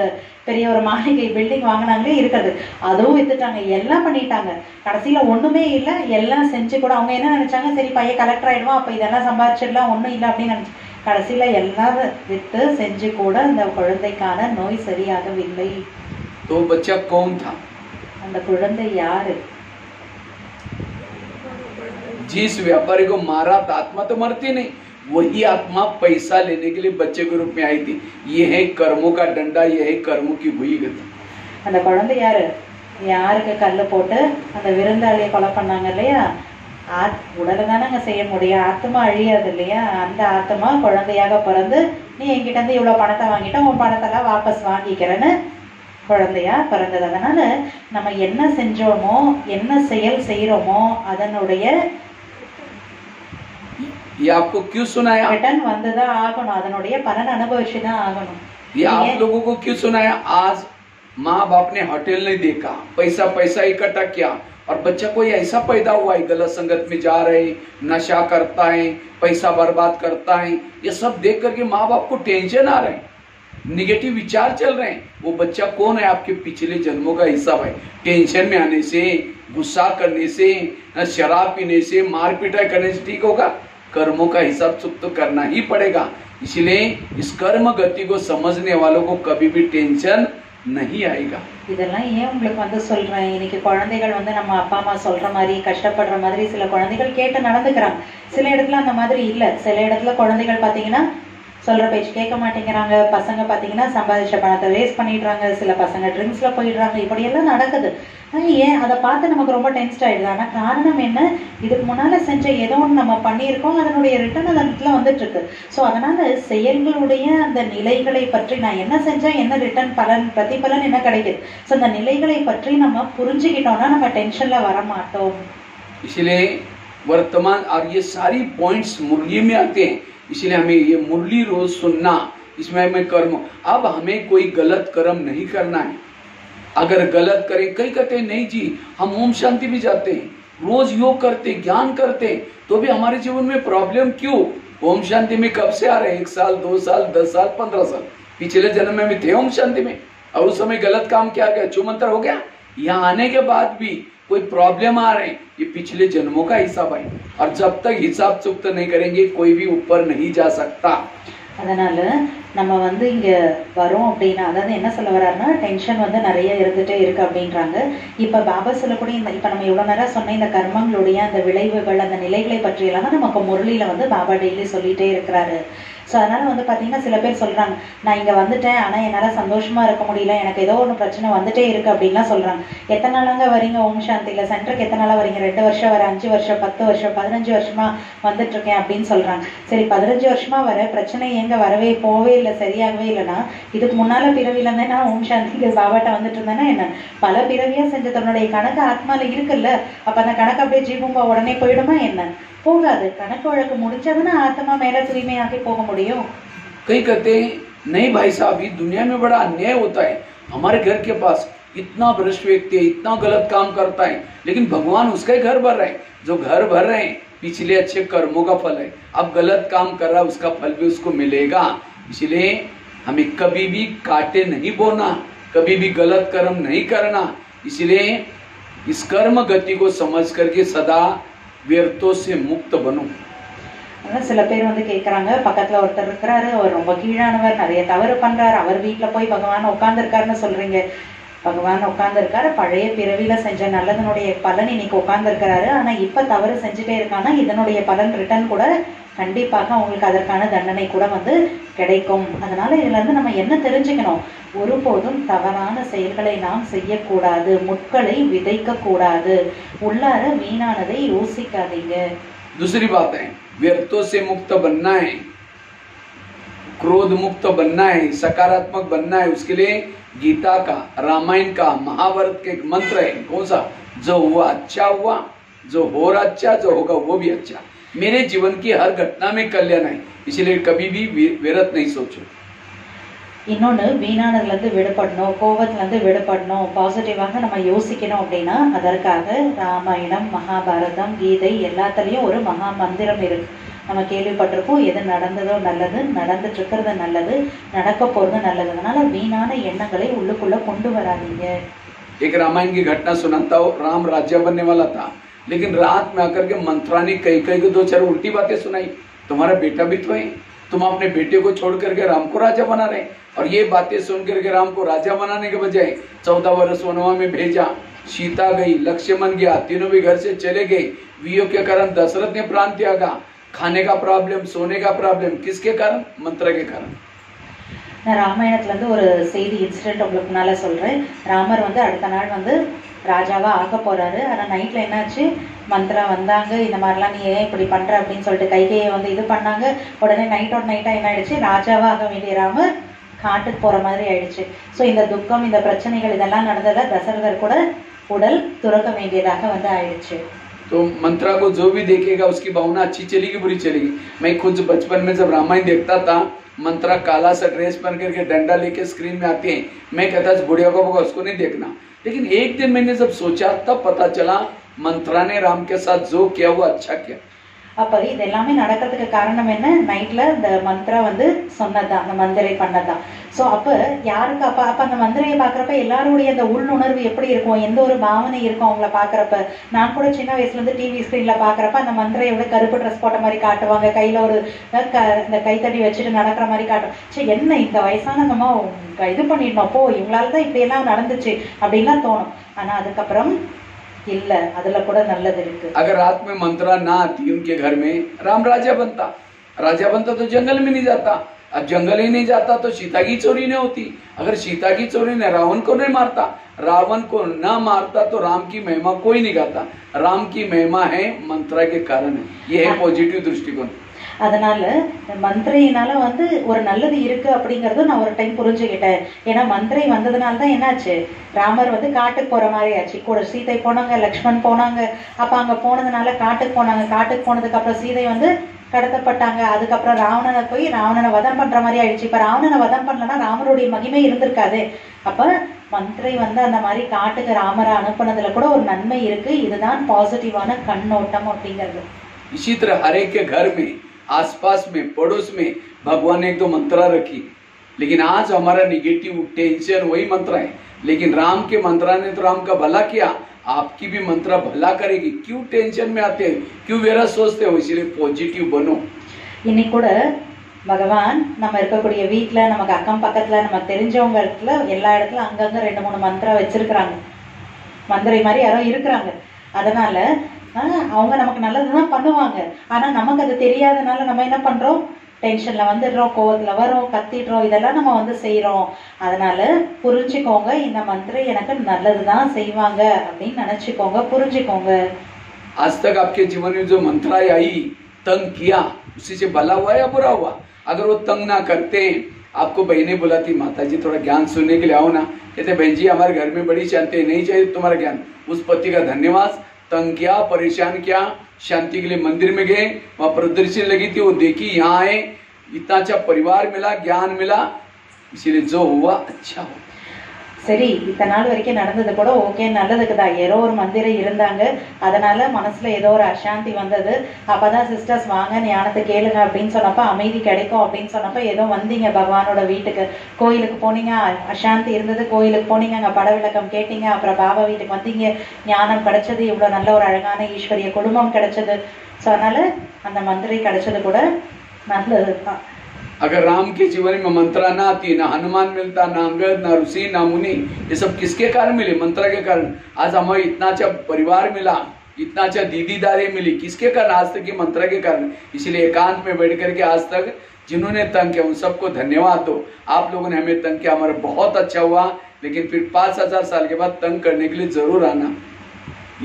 பெரிய ஒரு மாளிகை பில்டிங் வாங்கினாங்களே இருக்கிறது, அதுவும் வித்துட்டாங்க, எல்லாம் பண்ணிட்டாங்க. கடைசியில ஒண்ணுமே இல்லை, எல்லாம் செஞ்சு கூட அவங்க என்ன நினைச்சாங்க, சரி பையன் கலெக்டர் ஆயிடுவான், அப்ப இதெல்லாம் சம்பாதிச்சிடலாம், ஒண்ணும் இல்லை அப்படின்னு நினைச்சு கடைசியில எல்லாம் வித்து செஞ்சு கூட அந்த குழந்தைக்கான நோய் சரியாகவில்லை. तो बच्चा कौन था? அந்த குழந்தை யாரு? जिस व्यापारी को मारा था, आत्मा तो मरती नहीं, वही आत्मा पैसा लेने के लिए बच्चे के रूप में आई थी। ये है कर्मों का डंडा, ये है कर्मों की हुई गति। அந்த குழந்தை யாரு? யாருக்கு கல்லு போட்டு அந்த விருந்தாளியை கொலை பண்ணாங்க இல்லையா, உடலை தானங்க செய்ய முடியும், ஆத்மா அழியாது இல்லையா. அந்த ஆத்மா குழந்தையாக பிறந்து, நீ என்கிட்ட இருந்து இவ்வளவு பணத்தை வாங்கிட்ட, உன் பணத்தெல்லாம் வாபஸ் வாங்கிக்கிறேன்னு குழந்தையா பிறந்தது. அதனால நம்ம என்ன செஞ்சோமோ, என்ன செயல் செய்யறோமோ அதனுடைய ये आपको क्यों सुनाया? रिटर्न वंददा आगணும், அதனுடைய பலன் அனுபவிச்சுதான் ஆகணும். ये आप लोगों को क्यों सुनाया? आज माँ बाप ने होटल नहीं देखा, पैसा इकट्ठा किया और बच्चा कोई ऐसा पैदा हुआ है, गलत संगत में जा रहे, नशा करता है, पैसा बर्बाद करता है, ये सब देख करके माँ बाप को टेंशन आ रहे हैं, निगेटिव विचार चल रहे हैं। वो बच्चा कौन है? आपके पिछले जन्मों का हिस्सा है। टेंशन में आने से, गुस्सा करने से, शराब पीने से, मार पिटाई करने से ठीक होगा? कर्मों का हिसाब तो करना ही पड़ेगा। इसलिए इस कर्म गति को समझने वालों को कभी भी टेंशन नहीं आएगा। இதெல்லாம் ஏன் உங்களுக்கு வந்து சொல்றேன், இன்னைக்கு குழந்தைகள் வந்து நம்ம அப்பா அம்மா சொல்ற மாதிரி கஷ்டப்படுற மாதிரி சில குழந்தைகள் கேட்டு நடந்துக்கிறாங்க. சில இடத்துல அந்த மாதிரி இல்ல. சில இடத்துல குழந்தைகள் பாத்தீங்கன்னா சொல்ற பேச்சு கேட்க மாட்டேங்கிறாங்க. பசங்க பாத்தீங்கன்னா சம்பாதிச்ச பணத்தை வேஸ்ட் பண்ணிடுறாங்க. சில பசங்க ட்ரிங்க்ஸ்ல போயிடுறாங்க. இப்படி எல்லாம் நடக்குது. ஏன் அதை பார்த்து நமக்கு ரொம்ப டென்ஸ்ட் ஆயிடுது. ஆனா காரணம் என்ன, இதுக்கு முன்னால செஞ்ச ஏதோ ஒன்று நம்ம பண்ணியிருக்கோம், அதனுடைய ரிட்டர்ன் அந்த இடத்துல வந்துட்டு இருக்கு. ஸோ அதனால செயல்களுடைய அந்த நிலைகளை பற்றி நான் என்ன செஞ்சா என்ன ரிட்டர்ன் பலன் பிரதிபலன் என்ன கிடைக்குது, ஸோ அந்த நிலைகளை பற்றி நம்ம புரிஞ்சுக்கிட்டோம்னா நம்ம டென்ஷன்ல வர மாட்டோம். इसलिए वर्तमान और ये सारी पॉइंट्स मुरली में आते हैं, इसलिए हमें ये मुरली रोज सुनना, इसमें हमें कर्म, अब हमें कोई गलत कर्म नहीं करना है। अगर गलत करें, कई कहते हैं नहीं जी हम ओम शांति भी जाते हैं, रोज योग करते, ज्ञान करते, तो भी हमारे जीवन में प्रॉब्लम क्यों? ओम शांति में कब से आ रहे हैं? 1 साल, 2 साल, 10 साल, 15 साल, पिछले जन्म में भी थे ओम शांति में, और उस समय गलत काम क्या गया? छू मंत्र हो गया। यहाँ आने के बाद भी कोई प्रॉब्लम आ रहे हैं, ये पिछले जन्मों का हिसाब है, और जब तक हिसाब चुक्त नहीं करेंगे कोई भी ऊपर नहीं जा सकता। அதனால நம்ம வந்து இங்க வரோம் அப்படின்னா, அதாவது என்ன சொல்ல வர்றாருன்னா, டென்ஷன் வந்து நிறைய இருந்துட்டே இருக்கு அப்படின்றாங்க. இப்ப பாபா சொல்லக்கூடிய இந்த இப்ப நம்ம இவ்வளவு நேரம் சொன்ன இந்த கர்மங்களுடைய அந்த விளைவுகள், அந்த நிலைகளை பற்றி எல்லாம் தான் நமக்கு முரளியில வந்து பாபா டெய்லி சொல்லிட்டே இருக்கிறாரு. ஸோ அதனால வந்து பார்த்தீங்கன்னா சில பேர் சொல்றாங்க, நான் இங்க வந்துட்டேன் ஆனா என்னால சந்தோஷமா இருக்க முடியல, எனக்கு ஏதோ ஒன்று பிரச்சனை வந்துட்டே இருக்கு அப்படின்லாம் சொல்றாங்க. எத்தனை நாளாங்க வரீங்க ஓம் சாந்தியில? சென்டருக்கு எத்தனை நாளா வரீங்க? 2 வருஷம் வர, 5 வருஷம், 10 வருஷம், 15 வருஷமா வந்துட்டு இருக்கேன் அப்படின்னு சொல்றாங்க. சரி, 15 வருஷமா வர பிரச்சனை எங்க வரவே போவே இல்லை, சரியாகவே இல்லைன்னா இதுக்கு முன்னால பிறவில இருந்தே நான் ஓம் சாந்திக்கு பாபாட்ட வந்துட்டு இருந்தேன்னா என்ன? பல பிறவியா செஞ்ச தன்னுடைய கணக்கு ஆத்மால இருக்குல்ல, அப்ப அந்த கணக்கு அப்படியே ஜீவம்பா உடனே போயிடுமா என்ன? போகாது. கணக்கு வழக்கு முடிச்சதுன்னா ஆத்மா மேல தூய்மையாக்கி போக முடியும். कई कहते हैं नहीं भाई साहब, ये दुनिया में बड़ा अन्याय होता है, हमारे घर के पास इतना भ्रष्ट व्यक्ति है, इतना गलत काम करता है, लेकिन भगवान उसका ही घर भर रहे हैं। जो घर भर रहे हैं पिछले अच्छे कर्मों का फल है, अब गलत काम कर रहा है उसका फल भी उसको मिलेगा। इसलिए हमें कभी भी काटे नहीं बोना, कभी भी गलत कर्म नहीं करना। इसलिए इस कर्म गति को समझ करके सदा व्यर्थों से मुक्त बनो। சில பேர் வந்து கேட்கறாங்க, பக்கத்துல ஒருத்தர் இருக்கிறாரு, அவர் ரொம்ப கீழானவர், நிறைய தவறு பண்றாரு, அவர் வீட்டுல போய் பகவான் உட்கார்ந்துருக்காருன்னு சொல்றீங்க. பகவான் உட்கார்ந்துருக்காரு, பழைய பிறவில செஞ்ச நல்லதனுடைய பலன் இன்னைக்கு உட்கார்ந்துருக்கிறாரு, ஆனா இப்ப தவறு செஞ்சுட்டே இருக்கானா இதனுடைய பலன் ரிட்டர்ன் கூட கண்டிப்பாக அவங்களுக்கு அதற்கான தண்டனை கூட வந்து கிடைக்கும். அதனால இதுல இருந்து நம்ம என்ன தெரிஞ்சுக்கணும்? ஒருபோதும் தவறான செயல்களை நாம் செய்யக்கூடாது, முட்களை விதைக்க கூடாது, உள்ளார வீணானதை யோசிக்காதீங்க. दूसरी बात है, व्यर्थों से मुक्त बनना है, क्रोध मुक्त बनना है, सकारात्मक बनना है। उसके लिए गीता का, रामायण का, महाभारत का एक मंत्र है। कौन सा? जो हुआ अच्छा हुआ, जो हो रहा अच्छा, जो होगा वो भी अच्छा। मेरे जीवन की हर घटना में कल्याण है, इसलिए कभी भी व्यर्थ नहीं सोचो। இன்னொன்று, வீணானதுல இருந்து விடுபடணும், கோபத்துல இருந்து விடுபடணும், பாசிட்டிவாக நம்ம யோசிக்கணும் அப்படின்னா அதற்காக ராமாயணம், மகாபாரதம், கீதை எல்லாத்துலயும் ஒரு மகா மந்திரம் இருக்கு. நம்ம கேள்விப்பட்டிருக்கோம், எது நடந்ததோ நல்லது, நடந்துட்டு இருக்கிறது நல்லது, நடக்க போறது நல்லது. அதனால வீணான எண்ணங்களை உள்ளுக்குள்ள கொண்டு வராதீங்க. एक रामायण की घटना सुनाता हूँ। राम राज्य बनने वाला था, लेकिन रात में आकर के मंत्रा ने कई को 2-4 उल्टी बातें सुनाई। तुम्हारा बेटा भी तो है, तुम अपने बेटे को छोड़ करके राम को राजा बना रहे। और ये बातें सुन करके राम को राजा बनाने के बजाय 14 वर्ष वनवा में भेजा। सीता गई, लक्ष्मण गया, तीनों भी घर से चले गए। वियोग के कारण दशरथ ने प्राण त्यागा। खाने का प्रॉब्लम, सोने का प्रॉब्लम, किसके कारण? मंत्र के कारण। நான் ராமாயணத்துல இருந்து ஒரு செய்தி இன்சிடென்ட் உங்களுக்கு முன்னால சொல்றேன். ராமர் வந்து அடுத்த நாள் வந்து ராஜாவா ஆக போறாரு. ஆனா நைட்ல என்னாச்சு, மந்திரா வந்தாங்க, இந்த மாதிரிலாம் நீ ஏன் இப்படி பண்ற அப்படின்னு சொல்லிட்டு கைகையை வந்து இது பண்ணாங்க. உடனே நைட்டோட நைட்டா என்ன ஆயிடுச்சு, ராஜாவா ஆக வேண்டிய ராமர் காட்டுக்கு போற மாதிரி ஆயிடுச்சு. ஸோ இந்த துக்கம், இந்த பிரச்சனைகள் இதெல்லாம் நடந்ததை தசரதர் கூட உடல் துறக்க வேண்டியதாக வந்து ஆயிடுச்சு. तो मंत्रा को जो भी देखेगा उसकी भावना अच्छी चलेगी बुरी चलेगी। मैं खुद बचपन में जब रामायण देखता था, मंत्रा काला सा ड्रेस पहन करके डंडा लेके स्क्रीन में आती है, मैं कहता बुढ़िया को उसको नहीं देखना। लेकिन एक दिन मैंने जब सोचा तब पता चला मंत्रा ने राम के साथ जो किया वो अच्छा किया। அப்ப இது எல்லாமே நடக்கிறதுக்கு காரணம் என்ன? நைட்ல இந்த மந்திரா வந்து சொன்னதுதான், அந்த மந்திரை பண்ணதான். ஸோ அப்ப யாருக்கு அப்ப அப்ப அந்த மந்திரையை பாக்குறப்ப எல்லாருடைய அந்த உள்ளுணர்வு எப்படி இருக்கும், எந்த ஒரு பாவனை இருக்கும் அவங்கள பாக்குறப்ப. நான் கூட சின்ன வயசுல இருந்து டிவி ஸ்கிரீன்ல பாக்குறப்ப அந்த மந்திரையோட கருப்பு ட்ரெஸ் போட்ட மாதிரி காட்டுவாங்க, கையில ஒரு இந்த கைத்தடி வச்சுட்டு நடக்கிற மாதிரி காட்டும். சரி, என்ன இந்த வயசான நம்ம இது பண்ணிடணும், போ இவங்களாலதான் இப்படி எல்லாம் நடந்துச்சு அப்படின்லாம் தோணும். ஆனா அதுக்கப்புறம் இல்ல, அதுல கூட நல்லது இருக்கு. अगर रात में मंत्रा ना आती उनके घर में, राम राजा बनता। राजा बनता तो जंगल में नहीं जाता। अब जंगल ही नहीं जाता तो सीता की चोरी नहीं होती। अगर सीता की चोरी ने रावण को नहीं मारता, रावण को न मारता तो राम की महिमा कोई नहीं गाता। राम की महिमा है मंत्रा के कारण है। ये है पॉजिटिव दृष्टिकोण। அதனால மந்திரையினால வந்து ஒரு நல்லது இருக்கு அப்படிங்கறது நான் ஒரு டைம் புரிஞ்சுக்கிட்டேன். ஏன்னா மந்திரை வந்ததுனால தான் என்னாச்சு, ராமர் வந்து காட்டுக்கு போற மாதிரி ஆச்சு. கூட சீதை போனாங்க, லக்ஷ்மண் போனாங்க. அப்ப அங்க போனதுனால காட்டுக்கு போனாங்க. காட்டுக்கு போனதுக்கு அப்புறம் சீதை வந்து கடத்தப்பட்டாங்க. அதுக்கப்புறம் ராவணனை போய் ராவணனை வதம் பண்ற மாதிரி ஆயிடுச்சு. இப்ப ராவணனை வதம் பண்ணலன்னா ராமருடைய மகிமை இருந்திருக்காது. அப்ப மந்திரை வந்து அந்த மாதிரி காட்டுக்கு ராமரை அனுப்புனதுல கூட ஒரு நன்மை இருக்கு. இதுதான் பாசிட்டிவான கண்ணோட்டம் அப்படிங்கிறது. इसी तरह हर एक के घर में, आसपास में, पड़ोस में भगवान ने एक दो मंत्रा रखी, लेकिन आज हमारा निगेटिव टेंशन वही मंत्र है। लेकिन राम के मंत्रा ने तो राम का भला किया, आपकी भी मंत्रा भला करेगी। क्यों टेंशन में आते हैं, क्यों वेरा सोचते हो? इसलिए पॉजिटिव बनो। இன்னைக்கு கூட பகவான் நம்ம இருக்கக்கூடிய வீட்டுல, நமக்கு அக்கம் பக்கத்துல, நமக்கு தெரிஞ்சவங்க இடத்துல, எல்லா இடத்துல அங்கங்க 2-3 மந்திரம் வச்சிருக்கிறாங்க. மந்திரை மாதிரி யாரோ இருக்கிறாங்க. அதனால அவங்க நமக்கு நல்லதுதான் பண்ணுவாங்க. ஆனா நமக்கு அது தெரியாதனால நம்ம என்ன பண்றோம்? டென்ஷன்ல வந்துடுறோம், கோவத்துல வரோம், கத்திடுறோம், இதெல்லாம் நம்ம வந்து செய்யறோம். அதனால புரிஞ்சுக்கோங்க, இந்த மந்திரம் எனக்கு நல்லதுதான் செய்வாங்க அப்படின்னு நினைச்சுக்கோங்க, புரிஞ்சுக்கோங்க. आज तक आपके जीवन में जो मंत्राएं आई, तंग किया, उसी से भला हुआ या बुरा हुआ? अगर वो तंग ना करते, आपको बहनें बुलाती, माता जी थोड़ा ज्ञान सुनने के लिए आओ ना, कहते बहन जी हमारे घर में बड़ी शांति, नहीं चाहिए तुम्हारा ज्ञान। उस पति का धन्यवाद। तंग किया, परेशान किया, शांति के लिए मंदिर में गए, वहां प्रदर्शनी लगी थी, वो देखी, यहाँ आए, इतना अच्छा परिवार मिला, ज्ञान मिला, इसीलिए जो हुआ अच्छा हुआ। சரி, இத்தனை நாள் வரைக்கும் நடந்தது கூட ஓகே, நல்லதுக்குதான். ஏதோ ஒரு மந்திரம் இருந்தாங்க, அதனால மனசுல ஏதோ ஒரு அசாந்தி வந்தது. அப்பதான் சிஸ்டர்ஸ் வாங்க ஞானத்தை கேளுங்க அப்படின்னு சொன்னப்ப அமைதி கிடைக்கும் அப்படின்னு சொன்னப்ப ஏதோ வந்தீங்க பகவானோட வீட்டுக்கு, கோயிலுக்கு போனீங்க, அசாந்தி இருந்தது, கோயிலுக்கு போனீங்க, அங்க பட விளக்கம் கேட்டீங்க, அப்புறம் பாபா வீட்டுக்கு வந்தீங்க, ஞானம் கிடைச்சது, இவ்வளவு நல்ல ஒரு அழகான ஈஸ்வரிய குடும்பம் கிடைச்சது. ஸோ அதனால அந்த மந்திரை கிடைச்சது கூட நல்லதுதான். अगर राम के जीवन में मंत्रा ना आती, ना हनुमान मिलता, ना अंगद, ना ऋषि, ना मुनि, ये सब किसके कारण मिले? मंत्रा के कारण। आज हमें इतना अच्छा परिवार मिला, इतना अच्छा दीदीदारी मिली, किसके कारण? आज तक ये मंत्रा के कारण। इसलिए एकांत में बैठ करके आज तक जिन्होंने तंग किया उन सबको धन्यवाद दो। आप लोगों ने हमें तंग किया, हमारा बहुत अच्छा हुआ, लेकिन फिर 5000 साल के बाद तंग करने के लिए जरूर आना।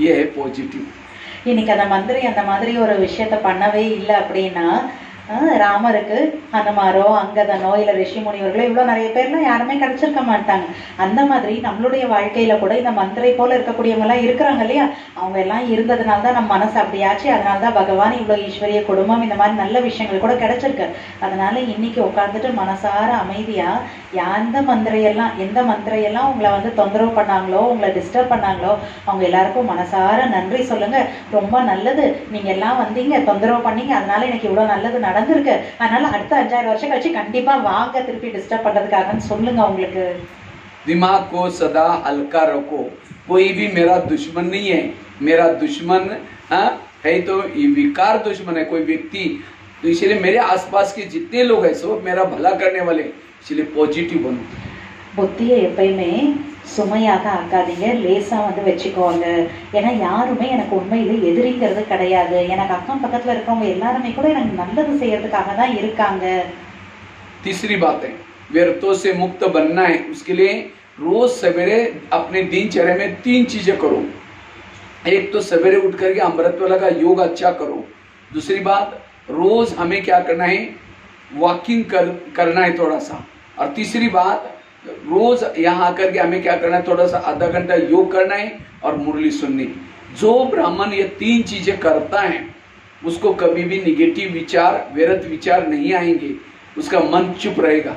ये है पॉजिटिव। இன்னைக்கு அந்த மந்திரி அந்த மாதிரி ஒரு விஷயத்த பண்ணவே இல்லை அப்படின்னா, ராமருக்கு ஹனுமாரோ, அங்கதனோ, இல்ல ரிஷி முனிவர்களோ, இவ்வளவு நிறைய பேர்லாம் யாருமே கிடைச்சிருக்க மாட்டாங்க. அந்த மாதிரி நம்மளுடைய வாழ்க்கையில கூட இந்த மந்திரை போல இருக்கக்கூடியவங்க எல்லாம் இருக்கிறாங்க இல்லையா? அவங்க எல்லாம் இருந்ததுனால தான் நம்ம மனசு அப்படியாச்சு. அதனாலதான் பகவான் இவ்வளவு ஈஸ்வரிய குடும்பம், இந்த மாதிரி நல்ல விஷயங்கள் கூட கிடைச்சிருக்கு. அதனால இன்னைக்கு உட்கார்ந்துட்டு மனசார அமைதியா எந்த மந்திரையெல்லாம் உங்களை வந்து தொந்தரவு பண்ணாங்களோ, உங்களை டிஸ்டர்ப் பண்ணாங்களோ, அவங்க எல்லாருக்கும் மனசார நன்றி சொல்லுங்க. ரொம்ப நல்லது, நீங்க எல்லாம் வந்தீங்க, தொந்தரவு பண்ணீங்க, அதனால எனக்கு இவ்வளவு நல்லது நடந்திருக்கு. அதனால அடுத்த 5000 வருஷம் கழிச்சு கண்டிப்பா வாங்க திருப்பி डिस्टर्ब பண்றதுக்காகன்னு சொல்லுங்க. உங்களுக்கு दिमाग को सदा हल्का रखो। कोई भी मेरा दुश्मन नहीं है। मेरा दुश्मन है तो ये विकार दुश्मन है, कोई व्यक्ति। तो इसलिए मेरे आसपास के जितने लोग हैं सब मेरा भला करने वाले, इसलिए पॉजिटिव बनो। புத்தியை எப்பயுமே சுமையாக ஆக்காதீங்க, லேசா வந்து வச்சுக்கோங்க. ஏன்னா யாருமே எனக்கு உண்மையில எதிரிங்கிறது கிடையாது. எனக்கு அக்கம் பக்கத்துல இருக்கிறவங்க எல்லாருமே கூட எனக்கு நல்லது செய்யறதுக்காக தான் இருக்காங்க. तीसरी बात है, व्यर्थों से मुक्त बनना है। उसके लिए रोज सवेरे अपने दिनचर्या में 3 चीजें करो। एक तो सवेरे उठ करके अमृतवेला का योग अच्छा करो। दूसरी बात, रोज हमें क्या करना है? वॉकिंग करना है थोड़ा सा। और तीसरी बात, रोज यहाँ आकर के हमें क्या करना है? थोड़ा सा आधा घंटा योग करना है और मुरली सुननी। जो ब्राह्मण ये 3 चीजें करता है उसको कभी भी निगेटिव विचार, व्यर्थ विचार नहीं आएंगे, उसका मन चुप रहेगा।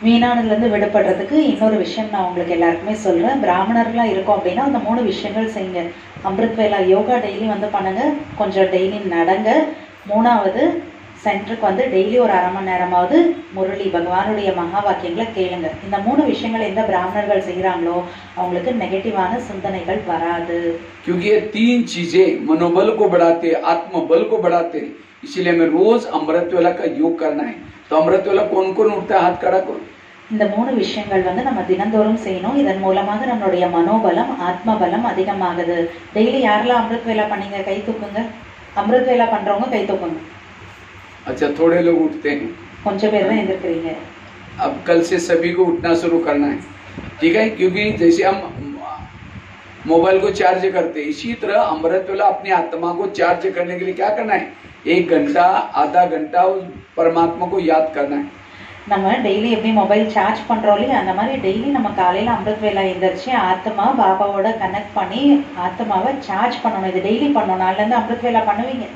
வீணானதுல இருந்து விடுபடுறதுக்கு இன்னொரு விஷயம் நான் உங்களுக்கு எல்லாருக்குமே சொல்றேன். பிராமணர்களா இருக்கோம் அப்படின்னா அந்த 3 விஷயங்கள் செய்யுங்க. அமிர்தவேலா யோகா டெய்லி வந்து பண்ணுங்க, கொஞ்சம் டெய்லி நடங்க. 3வது, சென்டருக்கு வந்து டெய்லி ஒரு 1/2 மணி நேரமாவது முரளி பகவானுடைய மகா வாக்கியங்களை கேளுங்க. இந்த 3 விஷயங்கள் எந்த பிராமணர்கள் செய்யறாங்களோ அவங்களுக்கு நெகட்டிவான சிந்தனைகள் வராது. क्योंकि ये 3 चीजें मनोबल को बढ़ाते, आत्मबल को बढ़ाते, इसीलिए हमें रोज अमृतवेला का योग करना है। तो अमृतवेला कौन कौन उठता है? हाथ खड़ा करो। இந்த 3 விஷயங்கள் வந்து நம்ம தினந்தோறும் செய்யணும். இதன் மூலமாக நம்மளுடைய மனோபலம், ஆத்மபலம் அதிகமாகுது. டெய்லி யாரெல்லாம் அமிர்தவேலா பண்ணீங்க கை தூக்குங்க. அமிர்தவேலா பண்றவங்க கை தூக்குங்க. अच्छा, थोड़े लोग उठते हैं, கொஞ்சம் பேர் தான் எந்திருக்கிறீங்க. अब कल से सभी को उठना शुरू करना है, ठीक है? क्योंकि जैसे हम मोबाइल को चार्ज करते हैं, इसी तरह अमृतवेला अपनी आत्मा को चार्ज करने के लिए क्या करना है? 1 घंटा, आधा घंटा उस परमात्मा को याद करना है। நம்ம டெய்லி எப்படி மொபைல் சார்ஜ் பண்றோம் இல்லையா, அந்த மாதிரி டெய்லி நம்ம காலையில அமிர்தவேலா எந்திரிச்சு ஆத்மா பாபாவோட கனெக்ட் பண்ணி ஆத்மாவை சார்ஜ் பண்ணணும். இது டெய்லி பண்ணணும். நாளைல இருந்து அமிர்தவேலா பண்ணுவீங்க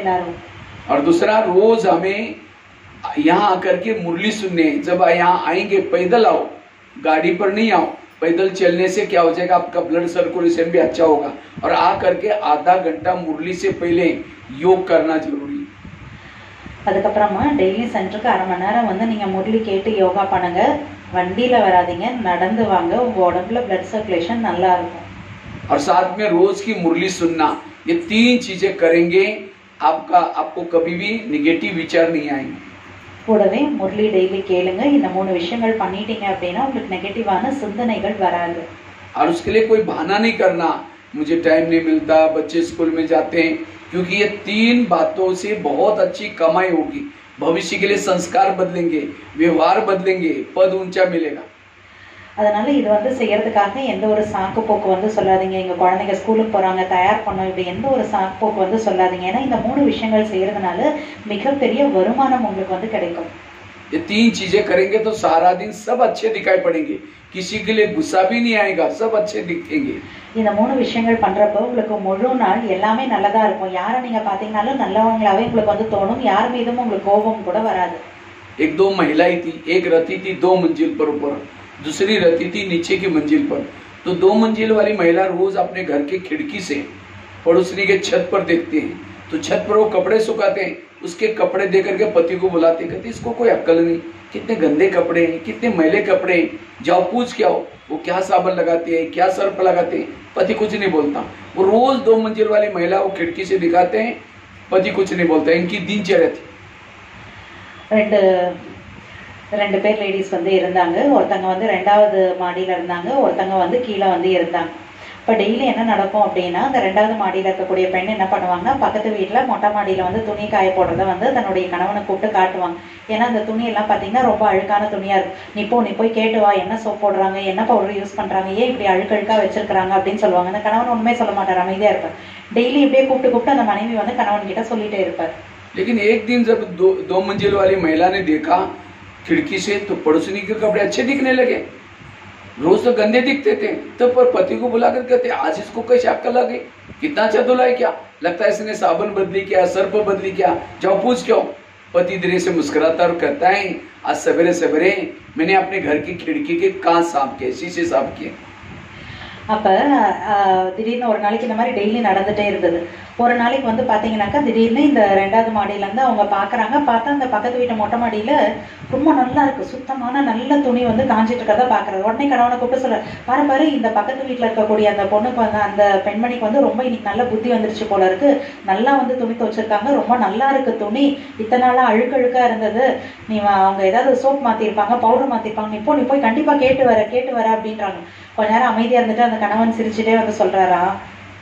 எல்லாரும். और दूसरा, रोज हमें यहाँ आकर के मुरली सुनने, जब यहाँ आएंगे पैदल आओ, गाड़ी पर नहीं आओ, पैदल चलने से क्या हो जाएगा, आपका ब्लड सर्कुलेशन भी अच्छा होगा। और आ करके आधा घंटा मुरली से पहले योग करना जरूरी। அதுக்கப்புறமா டெய்லி சென்டருக்கு 1/2 மணி நேரம் வந்து நீங்க முரளி கேட்டு யோகா பண்ணுங்க. வண்டியில வராதீங்க, நடந்து வாங்க. உங்க உடம்புல பிளட் சர்க்குலேஷன் நல்லா இருக்கும். और साथ में रोज की मुरली सुनना, ये 3 चीजें करेंगे आपको कभी भी निगेटिव विचार नहीं आएंगे। கூடவே முரளி டெய்லி கேளுங்க. இந்த 3 விஷயங்கள் பண்ணிட்டீங்க அப்படின்னா உங்களுக்கு நெகட்டிவான சிந்தனைகள் வராது. और उसके लिए कोई बहाना नहीं करना, मुझे टाइम नहीं मिलता, बच्चे स्कूल में जाते हैं, क्योंकि ये 3 बातों से बहुत अच्छी कमाई होगी। भविष्य के लिए संस्कार बदलेंगे, व्यवहार बदलेंगे, पद ऊंचा मिलेगा। அதனால இது வந்து செய்யறதுக்காக எந்த ஒரு சாக்கு போக்கு வந்து சொல்லாதீங்க. எங்க குழந்தைங்க ஸ்கூலுக்கு போறாங்க, தயார் பண்ணோம், இப்படி எந்த ஒரு சாக்கு போக்கு வந்து சொல்லாதீங்க. ஏன்னா இந்த 3 விஷயங்கள் செய்யறதுனால மிகப்பெரிய வருமானம் உங்களுக்கு வந்து கிடைக்கும். ये 3 चीजें करेंगे तो सारा दिन सब अच्छे दिखाई पड़ेंगे, किसी के लिए गुस्सा भी नहीं आएगा, सब अच्छे दिखेंगे। இந்த 3 விஷயங்கள் பண்றப்போ உங்களுக்கு முழு நாள் எல்லாமே நல்லதா இருக்கும். யாரை நீங்க பாத்தீங்கன்னாலும் நல்லவங்களாவே உங்களுக்கு வந்து தோணும். யார் மீதும் உங்களுக்கு கோபம் கூட வராது. एक 2 महिलाएं थी, एक रहती थी 2 मंजिल पर ऊपर, दूसरी रहती थी नीचे की मंजिल पर। तो 2 मंजिल वाली महिला रोज अपने घर के खिड़की से पड़ोसनी के छत पर देखते हैं, तो छत पर वो कपड़े सुखाते हैं, उसके कपड़े देख करके पति को बुलाते, कहते इसको कोई अक्ल नहीं, कितने गंदे कपड़े हैं, कितने मैले कपड़े हैं, जाओ पूछ के आओ वो क्या साबुन लगाते हैं, क्या सर्फ लगाते हैं। पति कुछ नहीं बोलता। वो रोज 2 मंजिल वाली महिला वो खिड़की से दिखाते हैं, पति कुछ नहीं बोलता। इनकी दिनचर्या थी। ரெண்டு பேர் லேடிஸ் வந்து இருந்தாங்க. ஒருத்தங்க வந்து 2வது மாடியில இருந்தாங்க, ஒருத்தங்க வந்து கீழே வந்து இருந்தாங்க. இப்போ டெய்லி என்ன நடக்கும் அப்படின்னா, அந்த 2வது மாடியில் இருக்கக்கூடிய பெண் என்ன பண்ணுவாங்கன்னா, பக்கத்து வீட்டில் மொட்டை மாடியில் வந்து துணி காய போடுறத வந்து தன்னுடைய கணவனை கூப்பிட்டு காட்டுவாங்க. ஏன்னா அந்த துணியெல்லாம் பார்த்தீங்கன்னா ரொம்ப அழுக்கான துணியாக இருக்கும். நீ போய் கேட்டு வா, என்ன சோப் போடுறாங்க, என்ன பவுடர் யூஸ் பண்ணுறாங்க, ஏன் இப்படி அழுக்கழுக்காக வச்சிருக்கிறாங்க அப்படின்னு சொல்லுவாங்க. அந்த கணவன் ஒன்றுமே சொல்ல மாட்டார், அமைதியாக இருப்பார். டெய்லி இப்படியே கூப்பிட்டு அந்த மனைவி வந்து கணவன் கிட்ட சொல்லிட்டே இருப்பார். लेकिन एक दिन जब 2 मंजिल वाली महिला ने देखा खिड़की से, तो पड़ोसनी के कपड़े अच्छे दिखने लगे। रोज तो गंदे दिखते थे, तो पर पति को बुलाकर कहते आज इसको कैसे अक्ल आ गई, कितना अच्छा धुला है, क्या लगता है इसने साबुन बदली क्या, सर्फ बदली क्या, जाओ पूछ क्यों। पति धीरे से मुस्कुराता और कहता है आज सवेरे सवेरे मैंने अपने घर की खिड़की के कांच साफ किए, शीशे साफ किए। அப்போ திடீர்னு ஒரு நாளைக்கு இந்த மாதிரி டெய்லி நடந்துகிட்டே இருந்தது. ஒரு நாளைக்கு வந்து பார்த்தீங்கன்னாக்கா திடீர்னு இந்த 2வது மாடியிலேருந்து அவங்க பார்க்குறாங்க. பார்த்தா அந்த பக்கத்து வீட்டு மொட்டை மாடியில் ரொம்ப நல்லா இருக்குது, சுத்தமான நல்ல துணி வந்து காஞ்சிட்டு இருக்கிறத பார்க்குறாரு. உடனே கணவனை கூப்பிட்டு சொல்கிறார், பாரு இந்த பக்கத்து வீட்டில் இருக்கக்கூடிய அந்த பொண்ணுக்கு வந்து அந்த பெண்மணிக்கு வந்து ரொம்ப இன்னைக்கு நல்ல புத்தி வந்துருச்சு போல இருக்கு, நல்லா வந்து துணி துவைச்சிருக்காங்க, ரொம்ப நல்லா இருக்குது துணி, இத்தனை நாளாக அழுக்கழுக்காக இருந்தது, நீ அவங்க ஏதாவது சோப் மாற்றிருப்பாங்க, பவுடர் மாற்றிருப்பாங்க, நீ போய் கண்டிப்பாக கேட்டு வர அப்படின்றாங்க. கொஞ்ச நேரம் அமைதியாக இருந்துட்டு அந்த கணவன் சிரிச்சுட்டே வந்து சொல்கிறாரா,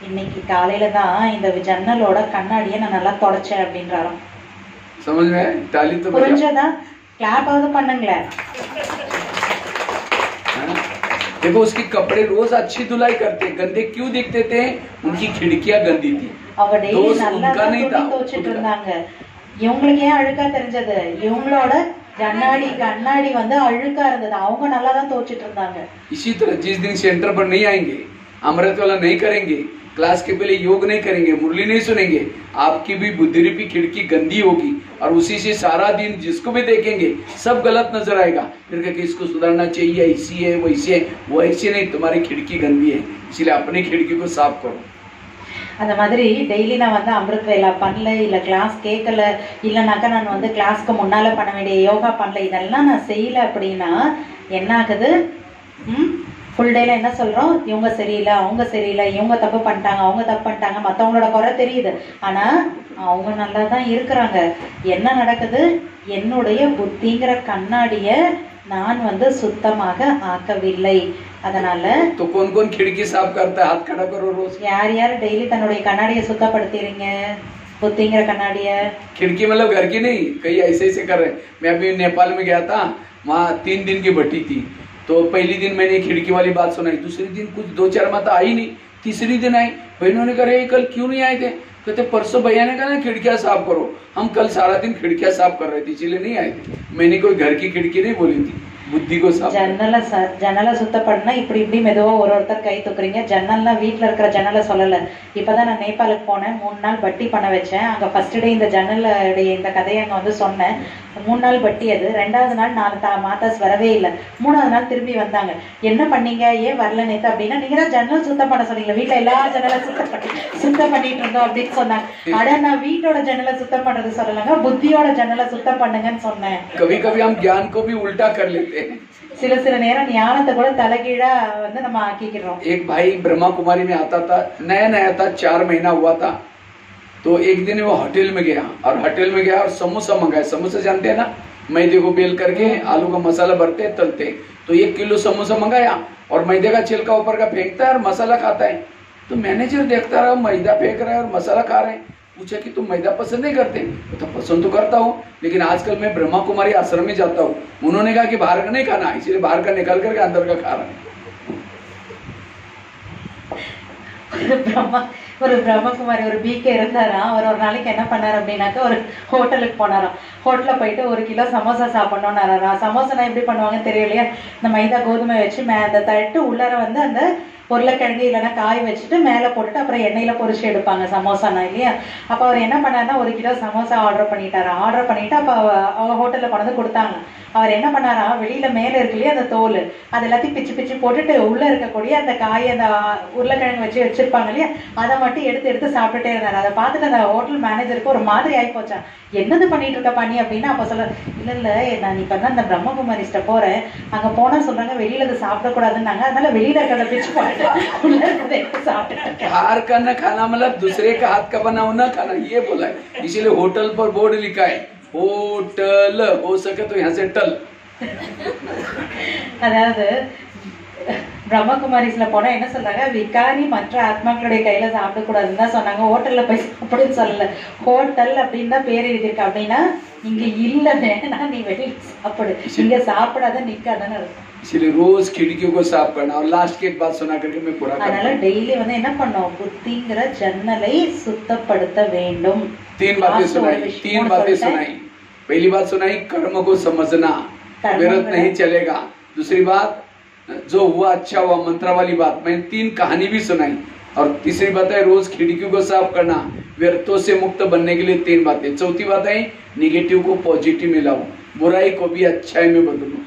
இன்னைக்கு காலையில தான் இந்த ஜன்னலோட கண்ணாடியை நான் நல்லா தொடச்சேன் அப்படின்றாராம். புரிஞ்சதா? கிளாப்பாவது பண்ணுங்களேன். देखो उसके कपड़े रोज अच्छी धुलाई करते, गंदे क्यों दिखते थे, उनकी खिड़कियां गंदी थी। அவங்க டெய்லி நல்லா துணி துவைச்சிட்டு இருந்தாங்க. இவங்களுக்கு ஏன் அழுக்கா தெரிஞ்சது, இவங்களோட கண்ணாடி வந்து அழுக்கா இருந்தது, அவங்க நல்லா தான் துவைச்சிட்டு இருந்தாங்க. इसी तरह जिस दिन सेंटर पर नहीं आएंगे, अमृत वाला नहीं करेंगे, क्लास के पहले योग नहीं करेंगे, मुरली नहीं सुनेंगे, आपकी भी बुद्धि रूपी खिड़की गंदी होगी और उसी से सारा दिन जिसको भी देखेंगे सब गलत नजर आएगा। फिर कहेंगे इसको सुधारना चाहिए, ऐसी है वैसी है, वो ऐसी नहीं, तुम्हारी खिड़की गंदी है, इसलिए अपनी खिड़की को साफ करो। அந்த மாதிரி டெய்லி நான் வந்து அமிர்த் வேலா பண்ணல, இல்லை கிளாஸ் கேட்கல, இல்லைனாக்கா நான் வந்து கிளாஸ்க்கு முன்னால் பண்ண வேண்டிய யோகா பண்ணல, இதெல்லாம் நான் செய்யலை அப்படின்னா என்ன ஆகுது? ஃபுல் டேல என்ன சொல்கிறோம், இவங்க சரியில்லை, அவங்க சரியில்லை, இவங்க தப்பு பண்ணிட்டாங்க, மற்றவங்களோட குறை தெரியுது, ஆனால் அவங்க நல்லா தான் இருக்கிறாங்க. என்ன நடக்குது? என்னுடைய புத்திங்கிற கண்ணாடியை நான் வந்து சுத்தமாக ஆக்கவில்லை. அதனால तो कौन खिड़की साफ करता है, हाथ खड़ा करो रोज। யார் டெய்லி தன்னுடைய கண்ணாடியை சுத்தப்படுத்துறீங்க? புத்திங்கிற கண்ணாடியை. खिड़की मतलब घर की नहीं, कई ऐसे कर रहे। मैं अभी नेपाल में गया था, वहाँ 3 दिन की भट्टी थी, तो पहली दिन मैंने खिड़की वाली बात सुनाई, दूसरे दिन कुछ 2-4 माता आई नहीं, तीसरी दिन आई, बहनों ने कहा कल क्यों नहीं आए थे, कहते परसों भैया ने कहा ना खिड़कियां साफ करो, हम कल सारा दिन खिड़कियां साफ कर रहे थे इसलिए नहीं आए थे, मैंने कोई घर की खिड़की नहीं बोली थी। बुद्धि को साफ। ஜன்னலை சுத்தம் பண்ணா இப்படி இப்படி மெதுவா ஒருத்தர் கை தூக்குறீங்க. ஜன்னல்னா வீட்டுல இருக்கிற ஜன்னலை சொல்லல. இப்பதான் நான் நேபாளுக்கு போனேன். 3 நாள் பட்டி பண்ண வச்சேன். அங்க ஃபர்ஸ்ட் டே இந்த ஜன்னலுடைய இந்த கதையை அங்க வந்து சொன்னேன். 3 நாள் பட்டி அது. 2வது நாள் நான் மாதாஸ் வரவே இல்லை. 3வது நாள் திரும்பி வந்தாங்க. என்ன பண்ணீங்க, ஏன் வரல நேத்து அப்படின்னா, நீங்க தான் ஜன்னல் சுத்தம் பண்ண சொன்னீங்க, வீட்டுல எல்லா ஜன்னலும் சுத்தம் பண்ணிட்டு இருந்தோம் அப்படின்னு சொன்னாங்க. அட நான் வீட்டோட ஜன்னலை சுத்தம் பண்றது சொல்லலங்க, புத்தியோட ஜன்னலை சுத்தம் பண்ணுங்கன்னு சொன்னேன். कभी कभी हम ज्ञान को भी उल्टा कर लेते हैं. சில நேரம் ஞானத்தை கூட தலைகீழா வந்து நம்ம ஆக்கிக்கிறோம். एक भाई ब्रह्मा कुमारी में आता था, नया था, 4 महीना हुआ था. तो एक दिन वो होटल में गया और समोसा मंगाया. समोसा जानते हैं ना, मैदे को बेल करके आलू का मसाला भरते तलते. तो 1 किलो समोसा मंगाया और मैदे का छिलका ऊपर का फेंकता है और मसाला खाता है. तो मैनेजर देखता रहा, मैदा फेंक रहा है और मसाला खा रहे हैं. पूछा कि तुम मैदा पसंद नहीं करते? तो पसंद तो करता हूँ, लेकिन आजकल मैं ब्रह्मा कुमारी आश्रम में जाता हूँ. उन्होंने कहा कि बाहर का नहीं खाना, इसलिए बाहर का निकाल करके अंदर का खा रहा है. ஒரு பிரம்மகுமாரி ஒரு பிகே இருந்தாராம். அவர் ஒரு நாளைக்கு என்ன பண்ணாரு அப்படின்னாக்க, ஒரு ஹோட்டலுக்கு போனாராம். ஹோட்டலில் போயிட்டு 1 கிலோ சமோசா சாப்பிடணும்னாராம். சமோசானா எப்படி பண்ணுவாங்கன்னு தெரியலையா, இந்த மைதா கோதுமை வச்சு அந்த தட்டு உள்ளார வந்து அந்த உருளைக்கிழங்கு இல்லைன்னா காய் வச்சுட்டு மேலே போட்டுட்டு அப்புறம் எண்ணெயில் பொரிச்சு எடுப்பாங்க சமோசானா இல்லையா. அப்போ அவர் என்ன பண்ணாருன்னா 1 கிலோ சமோசா ஆர்டர் பண்ணிட்டு அப்போ அவங்க ஹோட்டலில் கொண்டு வந்து கொடுத்தாங்க. அவர் என்ன பண்ணாரா, வெளியில மேலே இருக்கு இல்லையா அந்த தோல், அது எல்லாத்தையும் பிச்சு போட்டுட்டு உள்ள இருக்கக்கூடிய அந்த காய் அந்த உருளைக்கிழங்கு வச்சிருப்பாங்க இல்லையா, அதை மட்டும் எடுத்து சாப்பிட்டுட்டே இருந்தாரு. அதை பார்த்துட்டு அந்த ஹோட்டல் மேனேஜருக்கு ஒரு மாதிரி ஆகி போச்சா, என்னது பண்ணிட்டு இருக்க பண்ணி அப்படின்னா. அப்போ சொல்ல, இல்லை நான் இப்ப தான் இந்த பிரம்மகுமாரிஸ்ட போறேன், அங்க போனா சொல்றாங்க வெளியில அதை சாப்பிடக்கூடாதுன்னாங்க, அதனால வெளியில இருக்கிறத பிச்சு போட்டு उल्लर को देख के साथ बाहर का ना खाना मतलब दूसरे का हाथ का बना हुआ ना खाना, ये बोला है. इसीलिए होटल पर बोर्ड लिखा है होटल, हो सके तो यहाँ से टल. அதாவது பிரம்மகுமாரிஸ்ல போனா என்ன சொல்றாங்க, விகாரி மற்ற ஆத்மாக்களுடைய கையில சாப்பிடக்கூடாதுன்னு தான் சொன்னாங்க. ஹோட்டல்ல போய் சாப்பிடுன்னு சொல்லல. ஹோட்டல் அப்படின்னு தான் பேர் எழுதியிருக்கு. அப்படின்னா இங்க இல்ல, வேணா நீ வெளியில சாப்பிடு, இங்க சாப்பிடாத நிக்காதானே இருக்கும். इसलिए रोज खिड़कियों को साफ करना. और लास्ट की एक बात सुना करके मैं पूरा करता हूं. அதனால டெய்லி வந்து என்ன பண்ணோம், புத்திங்கிற ஜன்னலை சுத்தப்படுத்த வேண்டும். 3 बातें सुनाई. पहली बात सुनाई, कर्म को समझना, विरत नहीं चलेगा. दूसरी बात, जो हुआ अच्छा हुआ, मंत्र वाली बात. मैंने 3 कहानी भी सुनाई. और तीसरी बात है, रोज खिड़कियों को साफ करना, व्यर्थों से मुक्त बनने के लिए 3 बातें. चौथी बात है, निगेटिव को पॉजिटिव में लाऊं, बुराई को भी अच्छाई में बदलूं.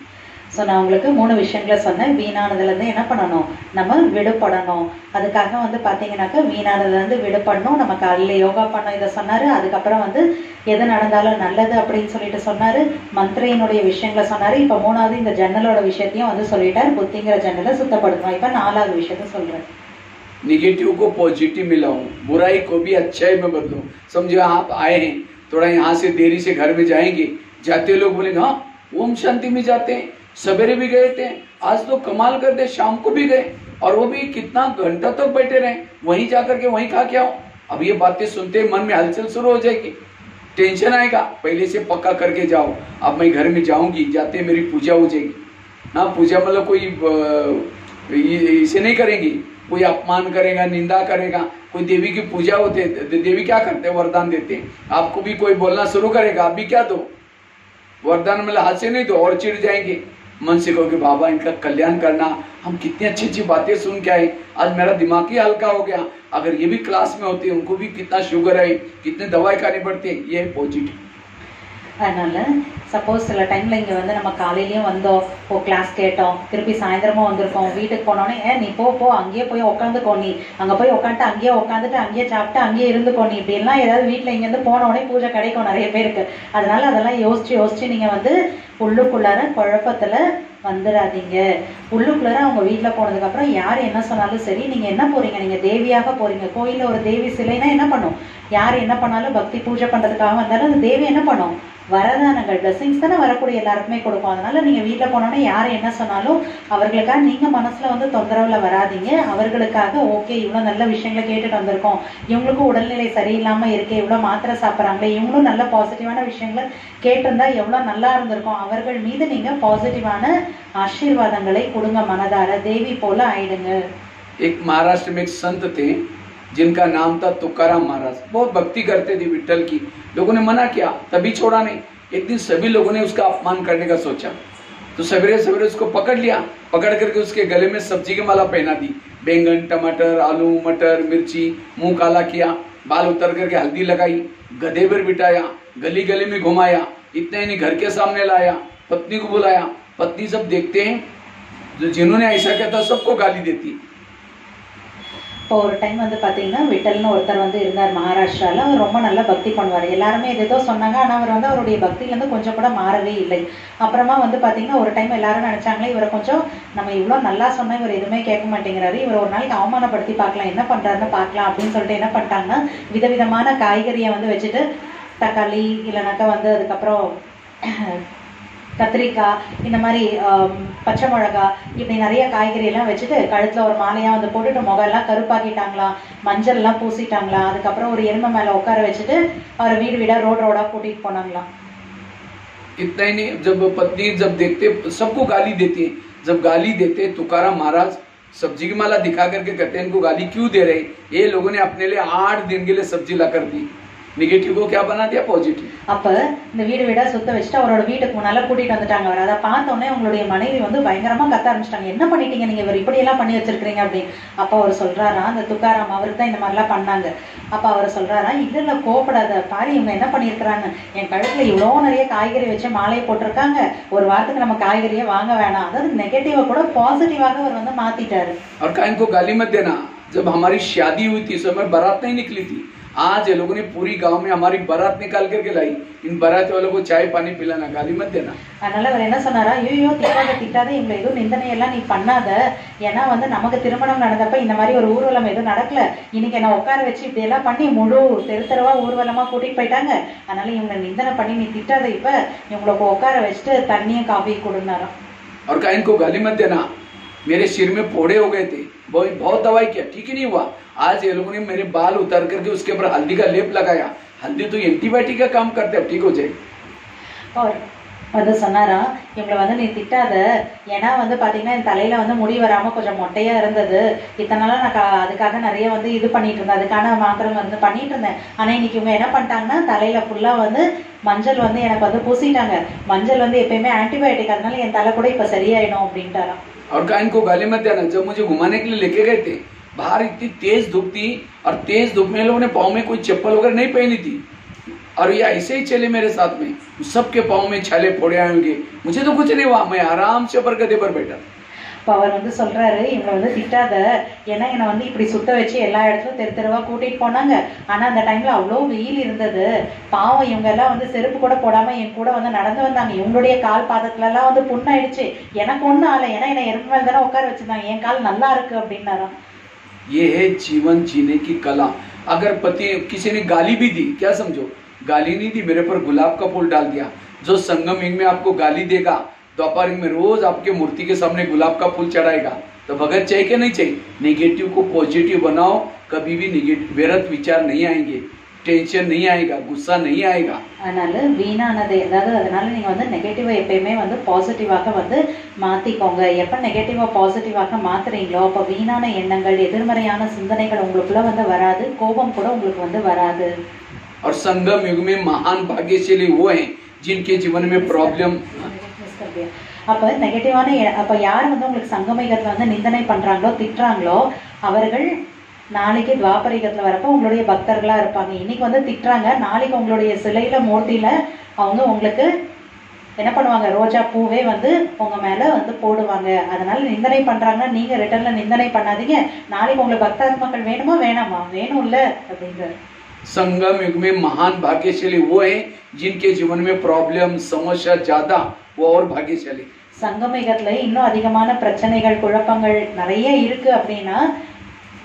ஸோ நான் உங்களுக்கு 3 விஷயங்களை சொன்னேன். வீணானதுலேருந்து என்ன பண்ணணும், நம்ம விடுபடணும். அதுக்காக வந்து பார்த்தீங்கன்னாக்கா வீணானதுலேருந்து விடுபடணும். நம்ம காலையில் யோகா பண்ணோம், இதை சொன்னார். அதுக்கப்புறம் வந்து எது நடந்தாலும் நல்லது அப்படின்னு சொல்லிட்டு சொன்னார். மந்திரையினுடைய விஷயங்களை சொன்னார். இப்போ 3வது இந்த ஜன்னலோட விஷயத்தையும் வந்து சொல்லிட்டார். புத்திங்கிற ஜன்னலை சுத்தப்படுத்தணும். இப்போ 4வது விஷயத்த சொல்கிறேன். निगेटिव को पॉजिटिव में लाऊं, बुराई को भी अच्छाई में बदलूं. समझो आप आए हैं, थोड़ा यहाँ से देरी से घर में जाएंगे, जाते लोग बोलेंगे हाँ ओम शांति में जाते हैं, सवेरे भी गए थे, आज तो कमाल कर दे, शाम को भी गए, और वो भी कितना घंटा तक बैठे रहे, वहीं जाकर के वहीं खा के आओ. अब ये बातें सुनते मन में हलचल शुरू हो जाएगी, टेंशन आएगा. पहले से पक्का करके जाओ, अब मैं घर में जाऊंगी, जाते मेरी पूजा हो जाएगी. हाँ, पूजा मतलब कोई इसे नहीं करेंगी, कोई अपमान करेगा, निंदा करेगा. कोई देवी की पूजा होते, देवी क्या करते, वरदान देते. आपको भी कोई बोलना शुरू करेगा, आप भी क्या दो वरदान, मतलब हाथ से नहीं दो, और चिढ़ जाएंगे. मन से कहो कि बाबा इनका कल्याण करना, हम कितनी अच्छी बातें सुन के आए, आज मेरा दिमाग ही हल्का हो गया. अगर ये भी क्लास में होते, उनको भी कितना शुगर है, कितने दवाई खानी पड़ती है, ये है पॉजिटिव. அதனால சப்போஸ் சில டைம்ல இங்க வந்து நம்ம காலையிலயும் வந்தோம், கிளாஸ் கேட்டோம், திருப்பி சாயந்தரமும் வந்திருக்கோம், வீட்டுக்கு போனோடனே நீ போ அங்கேயே போய் உட்காந்துக்கோ, நீ அங்க போய் உட்காந்துட்டு அங்கேயே உட்காந்துட்டு அங்கேயே சாப்பிட்டு அங்கேயே இருந்துக்கோ, நீ இப்படி எல்லாம் ஏதாவது வீட்டுல இங்க இருந்து போன உடனே பூஜை கிடைக்கும் நிறைய பேருக்கு. அதனால அதெல்லாம் யோசிச்சு நீங்க வந்து உள்ளுக்குள்ளார குழப்பத்துல வந்துடாதீங்க. உள்ளுக்குள்ளார அவங்க வீட்டுல போனதுக்கு அப்புறம் யார் என்ன சொன்னாலும் சரி, நீங்க என்ன போறீங்க, நீங்க தேவியாக போறீங்க. கோயில்ல ஒரு தேவி சிலைனா என்ன பண்ணும், யார் என்ன பண்ணாலும் பக்தி பூஜை பண்றதுக்காக வந்தாலும் அந்த தேவி என்ன பண்ணும், வரதானங்கள் பிளஸிங்ஸ் தானே வரக்கூடிய எல்லாருக்குமே கொடுக்கும். அதனால நீங்க வீட்டுல போனோன்னே யார் என்ன சொன்னாலும் அவர்களுக்காக நீங்க மனசுல வந்து தொந்தரவுல வராதிங்க. அவர்களுக்காக ஓகே இவ்வளவு நல்ல விஷயங்களை கேட்டுட்டு வந்திருக்கோம், இவங்களுக்கும் உடல்நிலை சரியில்லாம இருக்கு, இவ்வளவு மாத்திரை சாப்பிட்றாங்களே, இவங்களும் நல்ல பாசிட்டிவான விஷயங்களை கேட்டிருந்தா எவ்வளவு நல்லா இருந்திருக்கும். அவர்கள் மீது நீங்க பாசிட்டிவான ஆசீர்வாதங்களை கொடுங்க, மனதார தேவி போல ஆயிடுங்க. एक महाराष्ट्र में एक संत थे जिनका नाम था तुकाराम महाराज. बहुत भक्ति करते थे विठ्ठल की. लोगों ने मना किया, तभी छोड़ा नहीं. एक दिन सभी लोगों ने उसका अपमान करने का सोचा. तो सवेरे सवेरे उसको पकड़ लिया, पकड़ करके उसके गले में सब्जी की माला पहना दी, बैंगन, टमाटर, आलू, मटर, मिर्ची, मुंह काला किया, बाल उतर करके हल्दी लगाई, गधे पर बिठाया, गली गली में घुमाया, इतना ही नहीं घर के सामने लाया, पत्नी को बुलाया। पत्नी सब देखते हैं, जो जिन्होंने ऐसा किया था सबको गाली देती। இப்போ ஒரு டைம் வந்து பார்த்தீங்கன்னா விட்டல்னு ஒருத்தர் வந்து இருந்தார் மகாராஷ்டிராவில். அவர் ரொம்ப நல்லா பக்தி பண்ணுவார். எல்லாருமே ஏதோ சொன்னாங்க, ஆனால் அவர் வந்து அவருடைய பக்தியிலேருந்து கொஞ்சம் கூட மாறவே இல்லை. அப்புறமா வந்து பார்த்தீங்கன்னா ஒரு டைம் எல்லாரும் நினச்சாங்களே இவரை கொஞ்சம் நம்ம இவ்வளோ நல்லா சொன்னால் இவர் எதுவுமே கேட்க மாட்டேங்கிறாரு, இவர் ஒரு நாளைக்கு அவமானப்படுத்தி பார்க்கலாம், என்ன பண்ணுறாருன்னு பார்க்கலாம் அப்படின்னு சொல்லிட்டு என்ன பண்ணிட்டாங்கன்னா விதவிதமான காய்கறியை வந்து வச்சுட்டு தக்காளி இல்லைனாக்கா வந்து அதுக்கப்புறம் கத்திரிக்காய் இந்த மாதிரி பச்சை மிளகாய் இப்படி நிறைய காய்கறி எல்லாம் வச்சுட்டு கழுத்துல ஒரு மாலையா வந்து போட்டுட்டு முகம் எல்லாம் கருப்பாக்கிட்டாங்களாம், மஞ்சள் எல்லாம் பூசிட்டாங்களாம். அதுக்கப்புறம் ஒரு எருமை மேல உட்கார வச்சுட்டு அவரை வீடு வீடா ரோடா கூட்டிட்டு போனாங்களாம். इतना ही नहीं, जब पत्नी जब देखते सबको गाली देती है, जब गाली देते तुकाराम महाराज सब्जी की माला दिखा करके कहते हैं इनको गाली क्यों दे रहे? ये लोगों ने अपने लिए 8 दिन के लिए सब्जी ला कर दी, நெகட்டிவ் को क्या बना दिया पॉजिटिव। அப்ப இந்த வீடு வீடா சுத்த வச்சுட்டு அவரோட வீட்டுக்கு முன்னால கூட்டிட்டு வந்துட்டாங்க. அவர் அதை பார்த்த உடனே உங்களுடைய மனைவி வந்து பயங்கரமா கத்த ஆரம்பிச்சிட்டாங்க, என்ன பண்ணிட்டீங்க நீங்க, இவர் இப்படி எல்லாம் பண்ணி வச்சிருக்கீங்க அப்படின்னு. அப்ப அவர் சொல்றாரா, அந்த துக்காராம் அவருக்கு தான் இந்த மாதிரிலாம் பண்ணாங்க. அப்ப அவர் சொல்றாரா, இல்ல கோபப்படாத பாரு, இவங்க என்ன பண்ணிருக்கிறாங்க, என் கழுத்துல இவ்வளோ நிறைய காய்கறி வச்சு மாலையை போட்டிருக்காங்க, ஒரு வாரத்துக்கு நம்ம காய்கறியை வாங்க வேணாம். அதாவது நெகட்டிவா கூட பாசிட்டிவாக அவர் வந்து மாத்திட்டாரு. और काइन को गाली मत देना, जब हमारी शादी हुई थी समय बारात नहीं निकली थी, आज ये लोगों ने पूरी गांव में हमारी बारात निकाल करके लाई, इन बारात वालों को चाय पानी पिलाना, गाली मत देना। அதனால அவர் என்ன சொன்னாரா, ஐயோ திட்டாத இவங்க எதுவும் நிந்தனையெல்லாம் நீ பண்ணாத, ஏன்னா வந்து நமக்கு திருமணம் நடந்தப்ப இந்த மாதிரி ஒரு ஊர்வலம் எதுவும் நடக்கல, இன்னைக்கு என்ன உட்கார வச்சு இப்படி எல்லாம் பண்ணி முழு தெருத்தரவா ஊர்வலமா கூட்டிட்டு போயிட்டாங்க, அதனால இவங்க நிந்தனை பண்ணி நீ திட்டாத, இப்ப இவங்களுக்கு உட்கார வச்சுட்டு தண்ணியும் காஃபி கொடுனாராம். और काइन को गाली मत देना, मेरे सिर में फोड़े हो गए थे, बहुत दवाई किया, ठीक ही नहीं हुआ, आज ये लोगों ने मेरे बाल उतार करके उसके ऊपर हल्दी का लेप लगाया, हल्दी तो एंटीबायोटिक का काम करते हैं, ठीक हो जाए। और வந்து சொன்னாரா, இவங்களை வந்து நீ திட்டாத, ஏன்னா வந்து பாத்தீங்கன்னா என் தலையில வந்து முடி வராம கொஞ்சம் மொட்டையா இருந்தது, இத்தனை நாளா நான் அதுக்காக நிறைய வந்து இது பண்ணிட்டு இருந்தேன், அதுக்கான மாத்திரம் வந்து பண்ணிட்டு இருந்தேன், ஆனா இன்னைக்கு இவங்க என்ன பண்ணிட்டாங்கன்னா தலையில ஃபுல்லா வந்து மஞ்சள் வந்து எனக்கு வந்து பூசிட்டாங்க, மஞ்சள் வந்து எப்பயுமே ஆன்டிபயோட்டிக், அதனால என் தலை கூட இப்ப சரியாயிடும் அப்படின்ட்டாராம். और काइन को गाली मत देना, जब मुझे घुमाने के लिए लेके गए थे, बाहर इतनी तेज धूप थी और तेज धूप में लोगों ने पाँव में कोई चप्पल वगैरह नहीं पहनी थी, और ये ऐसे ही चले मेरे साथ में, सबके पाँव में छाले फोड़े आएंगे, मुझे तो कुछ नहीं हुआ, मैं आराम से ऊपर गधे पर बैठा। இப்போ அவர் வந்து சொல்றாரு, இவங்களை வந்து திட்டாத, ஏன்னா என்னை வந்து இப்படி சுத்த வச்சு எல்லா இடத்துலும் தெரு தெருவா கூட்டிட்டு போனாங்க, ஆனா அந்த டைம்ல அவ்வளோ வெயில் இருந்தது, பாவம் இவங்க எல்லாம் வந்து செருப்பு கூட போடாம என் கூட வந்து நடந்து வந்தாங்க, இவங்களுடைய கால் பாதத்துல எல்லாம் வந்து புண்ணாயிடுச்சு, எனக்கு ஒண்ணும் ஆல, ஏன்னா என்னை எருமை மேல தானே உட்கார வச்சிருந்தாங்க, என் கால் நல்லா இருக்கு அப்படின்னாராம். ये है जीवन जीने की कला। अगर पति किसी ने गाली भी दी, क्या समझो, गाली नहीं दी, मेरे पर गुलाब का फूल डाल दिया, जो संगम युग में आपको गाली देगा, द्वापर युग में रोज आपके मूर्ति के सामने गुलाब का फूल चढ़ाएगा, तो भगत चाहिए कि नहीं चाहिए? नेगेटिव को पॉजिटिव बनाओ, कभी भी नेगेटिव व्यर्थ विचार नहीं आएंगे, टेंशन नहीं आएगा, गुस्सा नहीं आएगा. அதனால வீணானது, அதாவது அதனால நீங்க வந்து நெகட்டிவா எப்பயுமே வந்து பாசிட்டிவாக வந்து மாத்திக்கோங்க. எப்ப நெகட்டிவா பாசிட்டிவாக மாத்துறீங்களோ அப்ப வீணான எண்ணங்கள், எதிர்மறையான சிந்தனைகள் உங்களுக்குள்ள வந்து வராது, கோபம் கூட உங்களுக்கு வந்து வராது. और संगम युग में महान भाग्यशाली वो हैं जिनके जीवन में प्रॉब्लम. அப்ப நெகட்டிவான அப்ப யார் வந்து உங்களுக்கு சங்கமயுகத்துல வந்து நிந்தனை பண்றாங்களோ திட்டுறாங்களோ அவர்கள் நாளைக்கு துவாபரிகத்துல வரப்போ உங்களுடைய பக்தர்களா இருப்பாங்க. இன்னைக்கு வந்து திட்டுறாங்க, நாளைக்கு உங்களுடைய சிலையில மூர்த்தியில அவங்க உங்களுக்கு என்ன பண்ணுவாங்க, ரோஜா பூவே வந்து உங்க மேல வந்து போடுவாங்க. அதனால நிந்தனை பண்றாங்கன்னா நீங்க ரிட்டர்ன்ல நிந்தனை பண்ணாதீங்க. நாளைக்கு உங்களுக்கு பக்தாத்மாக்கள் வேணுமா வேணாமா, வேணும்ல அப்படின்றாரு. संगम युग में महान भाग्यशाली वो हैं जिनके जीवन में प्रॉब्लम समस्या ज्यादा, वो और भाग्यशाली. சங்கமயுகத்துல இன்னும் அதிகமான பிரச்சனைகள் குழப்பங்கள் நிறைய இருக்கு அப்படின்னா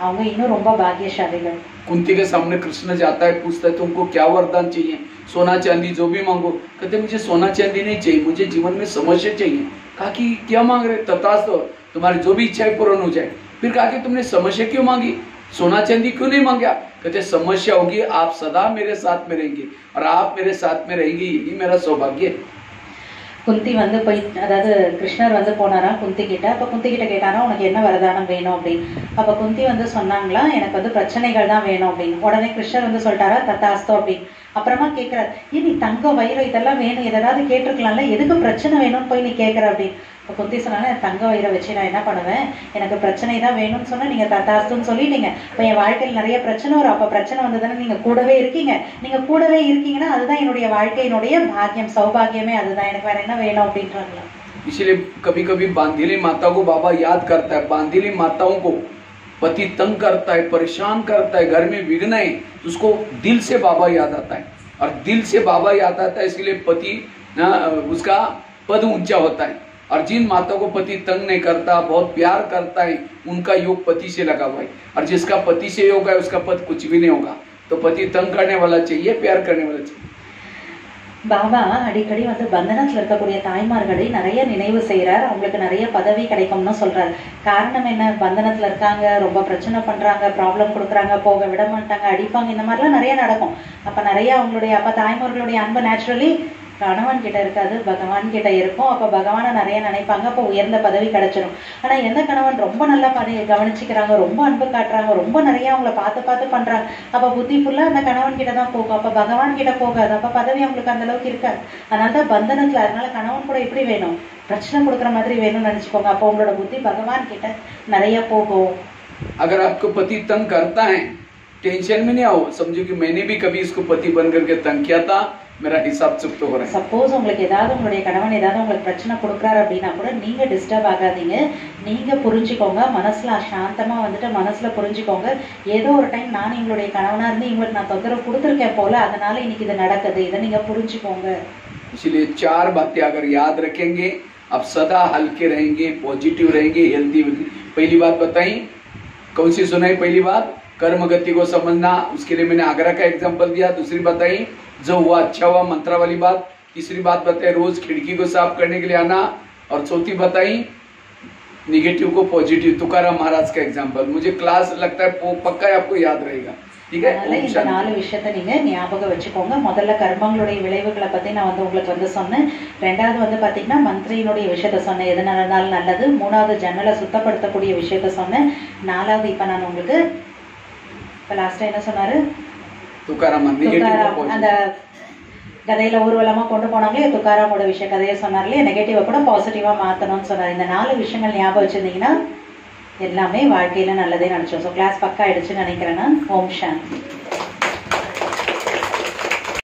அவங்க இன்னும் ரொம்ப பாக்கியசாலிகள். कुंती के सामने कृष्ण जाता है, पूछता है तुमको क्या वरदान चाहिए, सोना चांदी जो भी मांगो. कहते मुझे सोना चांदी नहीं चाहिए, मुझे जीवन में समस्या चाहिए. कहा कि क्या मांग रहे? तथास्तु, तुम्हारी जो भी इच्छाएं पूर्ण हो जाए. फिर कहा कि तुमने समस्या क्यों मांगी, सोना चांदी क्यों नहीं मांगा? कहते समस्या होगी, आप सदा मेरे साथ में रहेंगे और आप मेरे साथ में रहेंगे, यही मेरा सौभाग्य है. குந்தி வந்து போய், அதாவது கிருஷ்ணர் வந்து போனாராம் குந்தி கிட்ட. அப்ப குந்தி கிட்ட கேட்டாரா உனக்கு என்ன வரதானம் வேணும் அப்படின்னு. அப்ப குந்தி வந்து சொன்னாங்களா எனக்கு வந்து பிரச்சனைகள் தான் வேணும் அப்படின்னு. உடனே கிருஷ்ணர் வந்து சொல்லிட்டாரா தத்தாஸ்தோ அப்படின்னு. அப்புறமா கேட்கிறார், ஏன் நீ தங்கம் வைரம் இதெல்லாம் வேணும், எதாவது கேட்டிருக்கலாம்ல, எதுக்கு பிரச்சனை வேணும்னு போய் நீ கேட்கற அப்படின்னு. இப்போ குந்தி சொன்னாங்க, தங்க வைரம் வச்சு நான் என்ன பண்ணுவேன், எனக்கு பிரச்சனை தான் வேணும்னு சொன்னா நீங்க தத்தாஸ்துன்னு சொல்லிட்டீங்க. இப்போ என் வாழ்க்கையில் நிறைய பிரச்சனை வரும், அப்ப பிரச்சனை வந்ததுன்னா நீங்க கூடவே இருக்கீங்க, நீங்க கூடவே இருக்கீங்கன்னா அதுதான் என்னுடைய வாழ்க்கையினுடைய பாக்கியம், சௌபாகியமே அதுதான், எனக்கு வேற என்ன வேணும் அப்படின்றாங்களா. इसलिए कभी कभी बांधीली माता को बाबा याद करता है। बांधीली माताओं को पति तंग करता है, परेशान करता है, घर में विघ्न है, उसको दिल से बाबा याद आता है। और दिल से बाबा याद आता है, इसलिए पति उसका पद ऊंचा होता है। और जिन माताओं को पति तंग नहीं करता, बहुत प्यार करता है, उनका योग पति से लगा हुआ है। और जिसका पति से योग है उसका पद कुछ भी नहीं होगा। तो पति तंग करने वाला चाहिए, प्यार करने वाला चाहिए। பாபா அடிக்கடி வந்து பந்தனத்துல இருக்கக்கூடிய தாய்மார்களை நிறைய நினைவு செய்யறார், அவங்களுக்கு நிறைய பதவி கிடைக்கும்னு சொல்றாரு. காரணம் என்ன, பந்தனத்துல இருக்காங்க, ரொம்ப பிரச்சனை பண்றாங்க, ப்ராப்ளம் கொடுக்குறாங்க, போக விட மாட்டாங்க, அடிப்பாங்க, இந்த மாதிரிலாம் நிறைய நடக்கும். அப்ப நிறைய அவங்களுடைய அப்ப தாய்மார்களுடைய அன்பு நேச்சுரலி கணவன் கிட்ட இருக்காது, பகவான் கிட்ட இருக்கும். அப்ப பகவானை நிறைய நினைப்பாங்க, அப்ப உயர்ந்த பதவி கிடைச்சிடும். ஆனா எந்த கணவன் ரொம்ப நல்லா கவனிச்சுக்கிறாங்க, ரொம்ப அன்பு காட்டுறாங்க, ரொம்ப நிறைய அவங்கள பார்த்து பார்த்து பண்றாங்க, அப்ப புத்தி ஃபுல்லா அந்த கணவன் கிட்ட தான் போகும், அப்ப பகவான் கிட்ட போகாது, அப்ப பதவி அவங்களுக்கு அந்த அளவுக்கு இருக்காது. அதனாலதான் பந்தனத்துல, அதனால கணவன் கூட எப்படி வேணும், பிரச்சனை கொடுக்குற மாதிரி வேணும்னு நினைச்சுக்கோங்க, அப்ப உங்களோட புத்தி பகவான் கிட்ட நிறைய போகும். अगर आपको पति तंग करता है, टेंशन में नहीं आओ, समझो कि मैंने भी कभी इसको पति बन करके तंग किया था, मेरा हिसाब चुप तो हो रहा है। சப்போஸ் உங்களுக்கு ஏதாவது உங்களுடைய கணவன் ஏதாவது உங்களுக்கு பிரச்சனை கொடுக்குறாரு அப்படின்னா கூட நீங்க டிஸ்டர்ப் ஆகாதீங்க, நீங்க புரிஞ்சுக்கோங்க, மனசுல சாந்தமா வந்துட்டு மனசுல புரிஞ்சுக்கோங்க, ஏதோ ஒரு டைம் நான் எங்களுடைய கணவனா இருந்து இவங்களுக்கு நான் தொந்தரவு கொடுத்துருக்கேன் போல, அதனால இன்னைக்கு இது நடக்குது, இதை நீங்க புரிஞ்சுக்கோங்க. इसलिए 4 बातें अगर याद रखेंगे, आप सदा हल्के रहेंगे, पॉजिटिव रहेंगे, हेल्दी। पहली बात बताई, कौन सी सुनाई? पहली बात कर्म गति को समझना, उसके लिए मैंने आगरा का एग्जाम्पल दिया। दूसरी बताई जो हुआ अच्छा हुआ, मंत्रा वाली बात। तीसरी बात बताई रोज खिड़की को साफ करने के लिए आना। और चौथी बताई निगेटिव को पॉजिटिव, तुकाराम महाराज का एग्जाम्पल। मुझे क्लास लगता है पक्का आपको याद रहेगा, ठीक है? இந்த 4 விஷயத்தை நீங்க ஞாபகம் வச்சுக்கோங்க. முதல்ல கர்மங்களுடைய விளைவுகளை பத்தி நான் வந்து உங்களுக்கு வந்து சொன்னேன். ரெண்டாவது வந்து பாத்தீங்கன்னா மந்திரியினுடைய விஷயத்த சொன்னேன், எது நடந்தாலும் நல்லது. மூணாவது ஜன்னலை சுத்தப்படுத்தக்கூடிய விஷயத்த சொன்னேன். நாலாவது இப்ப நான் உங்களுக்கு இப்ப லாஸ்டா என்ன சொன்னாரு, துக்காராம் அந்த கதையில ஊர்வலமா கொண்டு போனாங்களே, துக்காராமோட விஷய கதையை சொன்னார்களே, நெகட்டிவா கூட பாசிட்டிவா மாத்தணும்னு சொன்னார். இந்த 4 விஷயங்கள் ஞாபகம் வச்சிருந்தீங்கன்னா எல்லாமே வாழ்க்கையில நல்லதே நினைச்சோம். ஸோ கிளாஸ் பக்கா ஆயிடுச்சுன்னு நினைக்கிறேன் நான். ஓம் சாந்தி.